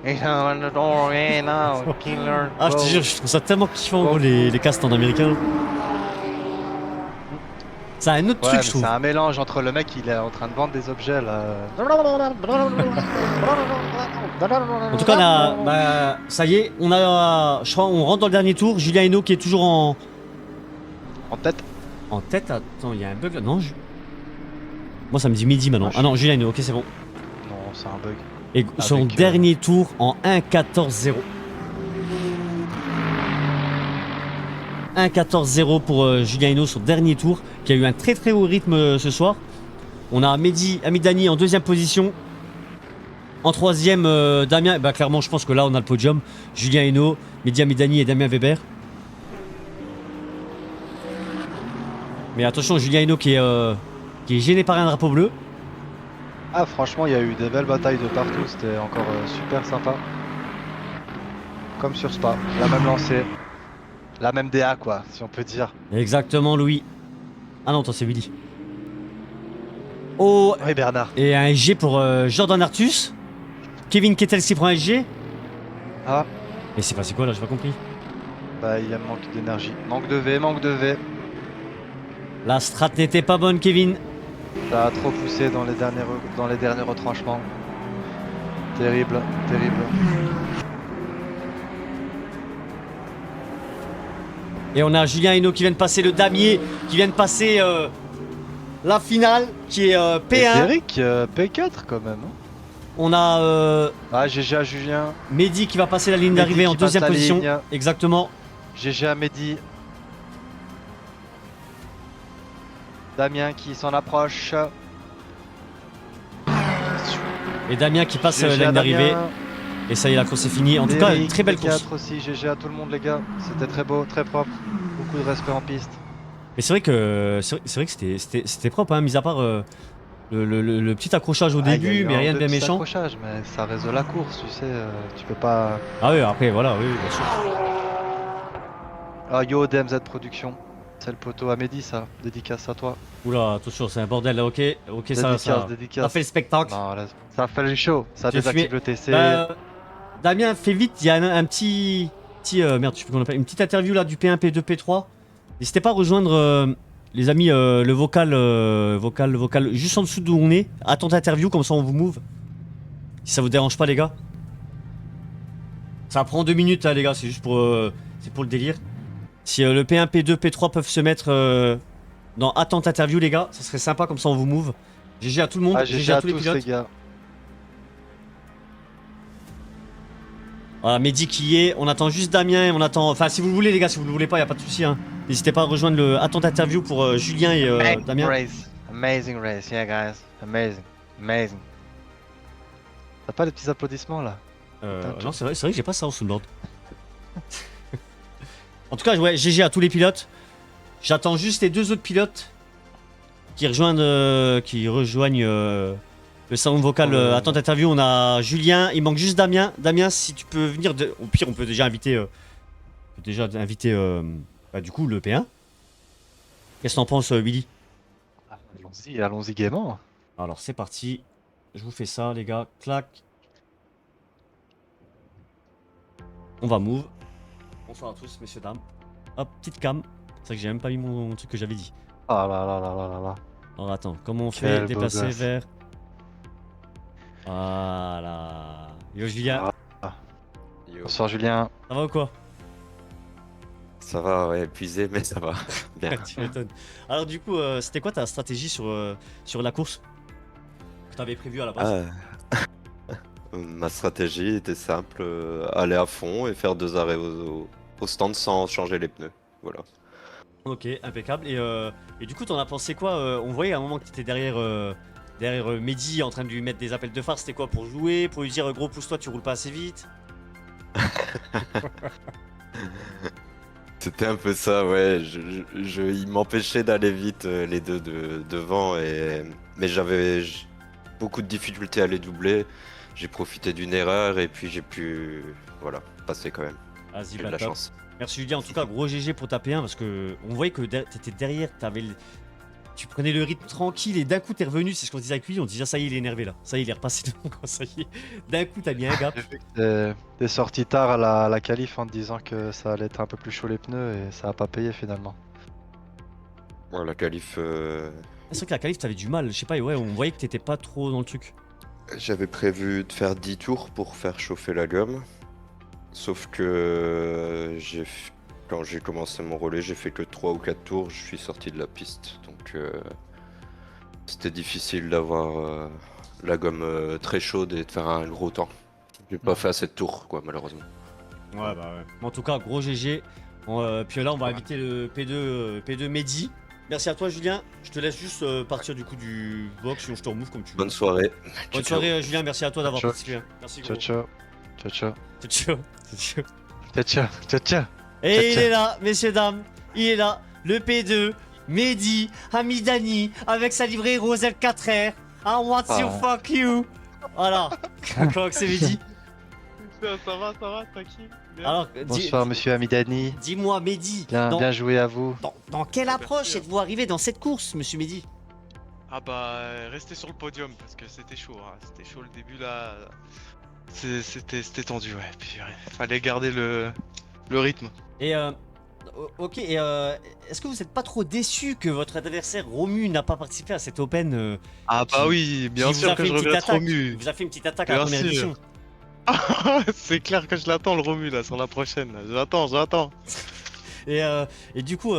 He's on the door, yeah, no, killer. Ah, je te jure, je trouve ça tellement kiffant, gros, les castes en américain. C'est un autre Ouais, truc, mais je trouve. c'est un mélange entre le mec, il est en train de vendre des objets là. En tout cas, ça y est, je crois, on rentre dans le dernier tour. Julien Hinault qui est toujours en tête. En tête. Attends, il y a un bug là. Non, moi ça me dit midi maintenant. Ah non, Julien Hinault, ok, c'est bon. Non, c'est un bug. Et son dernier tour en 1.14.0. 1.14.0 pour Julien Hinault, son dernier tour, qui a eu un très très haut rythme ce soir. On a Mehdi Amidani en deuxième position. En troisième, Damien. Bah, clairement, je pense que là, on a le podium. Julien Hinault, Mehdi Amidani et Damien Weber. Mais attention, Julien Hinault qui est gêné par un drapeau bleu. Ah, franchement, il y a eu des belles batailles de partout. C'était encore super sympa. Comme sur Spa. La même lancée. La même DA, quoi, si on peut dire. Exactement, Louis. Ah non, attends, c'est Willy. Oh, Oui, Bernard. et un SG pour Jordan Artus. Kevin Kettels qui prend un SG. Ah, Et c'est passé quoi là, j'ai pas compris. bah, il y a manque d'énergie. Manque de V. La strat n'était pas bonne, Kevin. Ça a trop poussé dans les derniers retranchements. Terrible. Et on a Julien Hinault qui vient de passer le damier, qui vient de passer la finale, qui est Et P1. Eric, P4 quand même. Hein. On a Ah, GG à Julien. Mehdi qui va passer la ligne Mehdi d'arrivée en qui passe deuxième la position. ligne. Exactement. GG à Mehdi. Damien qui s'en approche. Et Damien qui passe GG à l'année d'arrivée. Damien. Et ça y est, la course est finie. En tout cas, Eric, très belle T4 course. aussi, GG à tout le monde les gars. C'était très beau, très propre. Beaucoup de respect en piste. Mais c'est vrai que c'était propre, hein, mis à part le petit accrochage au Ah, il y a début, eu mais un rien de bien petit méchant. accrochage, mais ça reste de la course, tu sais. Tu peux pas. Ah oui, après, voilà, oui, bien sûr. Ah yo, DMZ Production. C'est le poteau à Mehdi, ça. Dédicace à toi. Oula, attention, c'est un bordel là, ok, ça Dédicace. fait le spectacle. Non, là, ça fait le show. Ça Tu as désactive fumé. le TC. Damien, fais vite, il y a un petit merde, je sais plus comment on appelle, une petite interview là du P1, P2, P3. N'hésitez pas à rejoindre les amis le vocal juste en dessous d'où on est. Attends interview, comme ça on vous move. Si ça vous dérange pas les gars. Ça prend 2 minutes hein, les gars, c'est juste pour c'est pour le délire. Si le P1, P2, P3 peuvent se mettre dans attente interview les gars, ça serait sympa comme ça on vous move. GG à tout le monde, Ah, GG à tous les pilotes. les gars. Voilà, Mehdi qui y est, on attend juste Damien, on attend. Enfin, si vous le voulez, les gars, si vous le voulez pas, y a pas de souci. Hein. N'hésitez pas à rejoindre le attente interview pour Julien et Damien. Amazing race, yeah guys. Amazing. T'as pas les petits applaudissements là? Non, c'est vrai que j'ai pas ça en sous l'ordre. En tout cas, ouais, GG à tous les pilotes. J'attends juste les 2 autres pilotes qui rejoignent le salon vocal attente interview. On a Julien, il manque juste Damien. Damien, si tu peux venir, au pire, on peut déjà inviter, du coup le P1. Qu'est-ce que t'en penses, Willy? Allons-y gaiement. Alors c'est parti. Je vous fais ça, les gars. Clac. On va move. Bonsoir à tous, messieurs, dames. Hop, petite cam. C'est vrai que j'ai même pas mis mon truc que j'avais dit. Ah là là là là là là. Alors attends, comment on fait? Quel beau Déplacer gosse. vers. Voilà. Yo Julien, Yo, Bonsoir Julien. ça va ou quoi? ça va, ouais, épuisé, mais ça va. Bien. Tu m'étonnes. Alors du coup, c'était quoi ta stratégie sur la course que t'avais prévu à la base? Ma stratégie était simple, aller à fond et faire 2 arrêts au stand sans changer les pneus. Voilà. Ok, impeccable. Et du coup, t'en as pensé quoi? On voyait à un moment que t'étais derrière Mehdi en train de lui mettre des appels de phare. C'était quoi? Pour jouer? Pour lui dire gros pousse-toi, tu roules pas assez vite? C'était un peu ça, ouais. Il m'empêchait d'aller vite, les deux devant, mais j'avais beaucoup de difficultés à les doubler. J'ai profité d'une erreur et puis j'ai pu, voilà, passer quand même. Vas-y, J'ai eu bah de la top. chance. Merci Julien, en tout cas gros GG pour ta P1 parce que on voyait que t'étais derrière, tu prenais le rythme tranquille et d'un coup t'es revenu, c'est ce qu'on disait avec lui, on disait ça y est il est énervé là, ça y est il est repassé devant, ça y est, d'un coup t'as mis un gap. T'es sorti tard à la qualif en te disant que ça allait être un peu plus chaud les pneus et ça a pas payé finalement. Ouais, la qualif, C'est vrai que la qualif t'avais du mal, je sais pas, ouais on voyait que t'étais pas trop dans le truc. j'avais prévu de faire 10 tours pour faire chauffer la gomme. Sauf que quand j'ai commencé mon relais, j'ai fait que 3 ou 4 tours, je suis sorti de la piste. Donc c'était difficile d'avoir la gomme très chaude et de faire un gros temps. J'ai pas fait assez de tours, quoi, malheureusement. Ouais bah ouais. En tout cas gros GG, puis là on va inviter le P2 Mehdi. Merci à toi Julien, je te laisse juste partir du coup du box, sinon je te remove comme tu veux. Bonne soirée. Bonne Ciao, soirée Julien, merci à toi d'avoir Ciao. participé. hein. Merci gros. Ciao ciao. Ciao ciao. Ciao. Ciao. Ciao. Et Ciao, il ciao. est là, messieurs, dames. Il est là, le P2, Mehdi, Hamidani, avec sa livrée Rose L4R. I want you, fuck you. Voilà. Comment que c'est Mehdi? Ça va, tranquille. Bien. Alors, Bonsoir monsieur Hamidani. dis-moi, Mehdi, Bien joué à vous. dans quelle approche Merci, êtes-vous arrivé dans cette course, monsieur Mehdi? Ah bah, restez sur le podium parce que c'était chaud. Hein. C'était chaud le début là. C'était tendu, ouais. Puis fallait garder le rythme. Et ok, et est-ce que vous n'êtes pas trop déçu que votre adversaire Romu n'a pas participé à cette Open Ah bah Qui- oui, bien qui vous sûr a que fait je une petite regrette attaque, Romu. il vous a fait une petite attaque à la Bien première sûr. édition. C'est clair que je l'attends le Romu là sur la prochaine. Là. J'attends. Et du coup,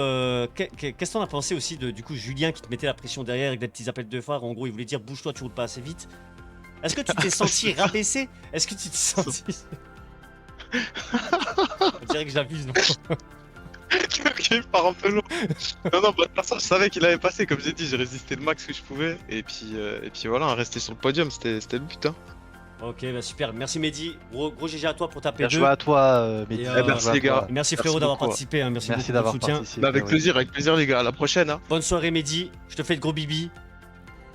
qu'est-ce qu'on a pensé aussi de du coup Julien qui te mettait la pression derrière avec des petits appels de phare? En gros, il voulait dire bouge-toi, tu roules pas assez vite. Est-ce que tu t'es senti rabaissé? Est-ce que tu t'es senti On dirait que j'abuse, non? Ok, il part un peu long. Non, non, bah, de toute façon, je savais qu'il avait passé, comme j'ai dit, j'ai résisté le max que je pouvais. Et puis voilà, rester sur le podium, c'était le but. Hein. Ok, bah super. Merci Mehdi. Gros GG à toi pour ta Bien P2. joué à toi, Mehdi. Et, Bien joué merci, à les toi. gars. Merci Merci frérot d'avoir beaucoup. participé. Hein. Merci, Merci beaucoup pour d'avoir le soutien. participé. Bah, oui. avec plaisir, les gars. À la prochaine. Hein. Bonne soirée Mehdi. Je te fais de gros bibi.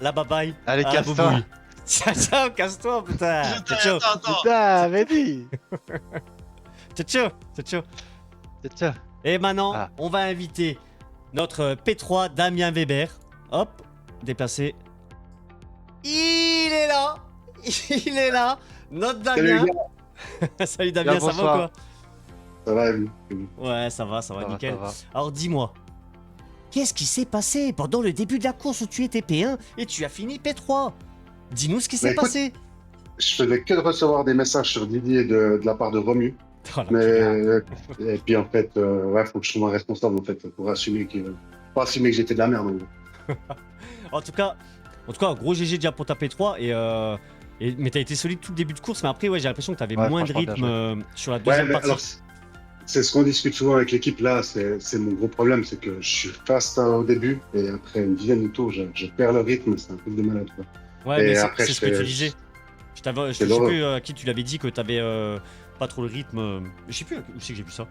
La bye bye. Allez, À la casse-toi. boubouille. Ciao, ciao, casse-toi, putain. Ciao, ciao. Putain, Mehdi. Ciao, ciao. Tiens. Et maintenant, Ah. on va inviter notre P3 Damien Weber. Hop, déplacé. Il est là. Il est là. Notre Damien. Salut Damien, Bien, ça va ou bonsoir. quoi? Ça va, oui. Ouais, ça va, nickel. Ça va. Alors dis-moi, qu'est-ce qui s'est passé pendant le début de la course où tu étais P1 et tu as fini P3? Dis-nous ce qui s'est écoute, passé. Je faisais que de recevoir des messages sur Didier de la part de Romu. Oh, la Mais, et puis en fait, ouais, faut que je trouve un responsable en fait pour assumer pour assumer que j'étais de la merde. Donc. En tout cas, gros GG déjà pour ta P3 mais t'as été solide tout le début de course, mais après ouais j'ai l'impression que t'avais Ouais, moins de franchement, rythme bien sur la Ouais, deuxième mais partie. alors, c'est ce qu'on discute souvent avec l'équipe là. C'est mon gros problème, c'est que je suis fast au début et après une dizaine de tours, je perds le rythme. C'est un truc de malade. Quoi. Ouais, et mais après, c'est ce que tu disais. Je sais l'horreur. plus à qui tu l'avais dit que t'avais pas trop le rythme. Je sais plus où c'est que j'ai vu ça.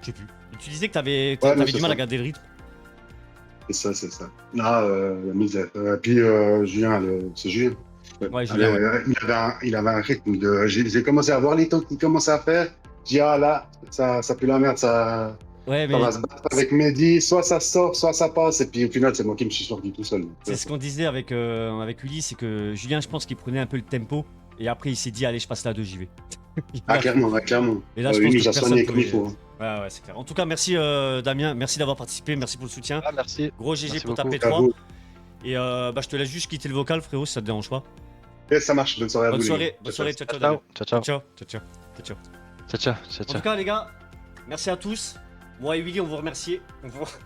Je sais plus. Et tu disais que t'avais non, du c'est mal à ça. garder le rythme. C'est ça. Ah, la misère. Puis Julien, c'est Julien. Ouais, Julien, ouais. Il avait un rythme de. J'ai commencé à voir les temps qu'il commençait à faire. J'ai dit, ah là, ça pue la merde, ça Ouais, mais va se battre avec Mehdi. Soit ça sort, soit ça passe. Et puis au final, c'est moi qui me suis sorti tout seul. c'est ce qu'on disait avec Uli, c'est que Julien, je pense qu'il prenait un peu le tempo. Et après, il s'est dit, allez, je passe la 2, j'y vais. Ah, clairement, ouais, clairement. Et là, je il pense nous que a soigné personne comme il pouvait- faut. Ouais, c'est clair. En tout cas, merci Damien, merci d'avoir participé, merci pour le soutien. Ah, merci. Gros GG Merci pour ta beaucoup. À P3. vous. Et je te laisse juste quitter le vocal, frérot, si ça te dérange pas. Et ça marche. Bonne soirée à vous. Bonne les soirée, gars. bonne soirée, ciao, ciao, Ciao. Damien. Ciao. Ciao, ciao. Ciao, ciao. En tout cas, les gars, merci à tous. Moi et Willy, on vous remercie.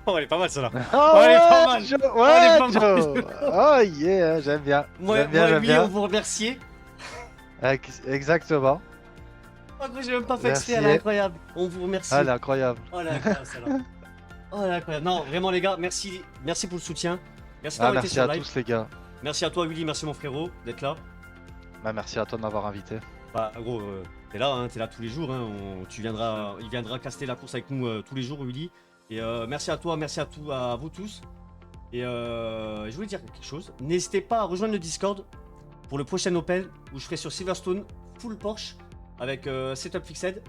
Oh, elle est pas mal, celle-là. Oh, elle est pas mal. Joe. Oh, elle est Ouais, pas mal. Joe. Oh yeah, j'aime bien. Moi J'aime bien, et j'aime Willy, on bien. vous remercie. Exactement. Oh, gros, j'ai même pas fait exprès, Merci. elle est incroyable. On vous remercie. Ah, elle est incroyable. Oh, elle est incroyable, celle-là. Oh, elle est incroyable. Non, vraiment, les gars, merci pour le soutien. Merci Ah, d'avoir été merci sur à live. tous les gars. Merci à toi, Willy, merci mon frérot d'être là. Bah, merci à toi de m'avoir invité. Bah, gros, t'es là tous les jours. Hein, il viendra caster la course avec nous tous les jours, Willy. Et merci à toi, merci à vous tous. Et je voulais dire quelque chose. N'hésitez pas à rejoindre le Discord pour le prochain Open où je ferai sur Silverstone full Porsche avec setup fixed.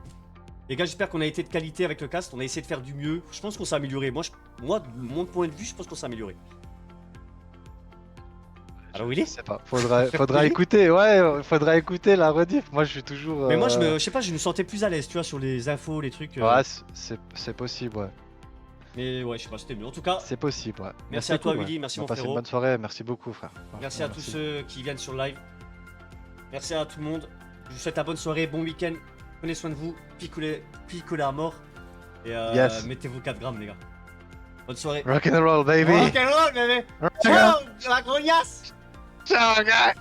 Les gars, j'espère qu'on a été de qualité avec le cast. On a essayé de faire du mieux. Je pense qu'on s'est amélioré. Moi, de mon point de vue, je pense qu'on s'est amélioré. Alors, Willy? Je sais pas. Faudra écouter. Ouais, faudra écouter la rediff. Moi, je suis toujours. Mais moi, je sais pas, je me sentais plus à l'aise, tu vois, sur les infos, les trucs. Ouais, c'est possible, ouais. Mais ouais, je sais pas, c'était mieux. En tout cas, C'est possible, ouais. merci à toi, beaucoup, Willy. ouais. Merci, On mon a passé frérot. une bonne soirée. Merci beaucoup, frère. Merci à tous ceux qui viennent sur le live. Merci à tout le monde. Je vous souhaite une bonne soirée, bon week-end. Prenez soin de vous. Picolez à mort. Et Yes. mettez-vous 4 grammes, les gars. Bonne soirée. Rock and roll, baby. Rock'n'roll, bébé. Ciao, la grognasse. Ciao, gars.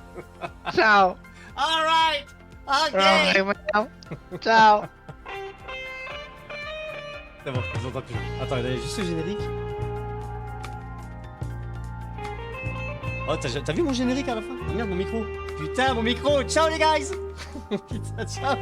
Ciao. Alright. Ok. Ciao. C'est bon, je vous entends plus. Attends, il y a juste le générique. Oh, t'as vu mon générique à la fin? Oh, merde, mon micro. Putain, mon micro. Ciao, les guys. Putain, ciao.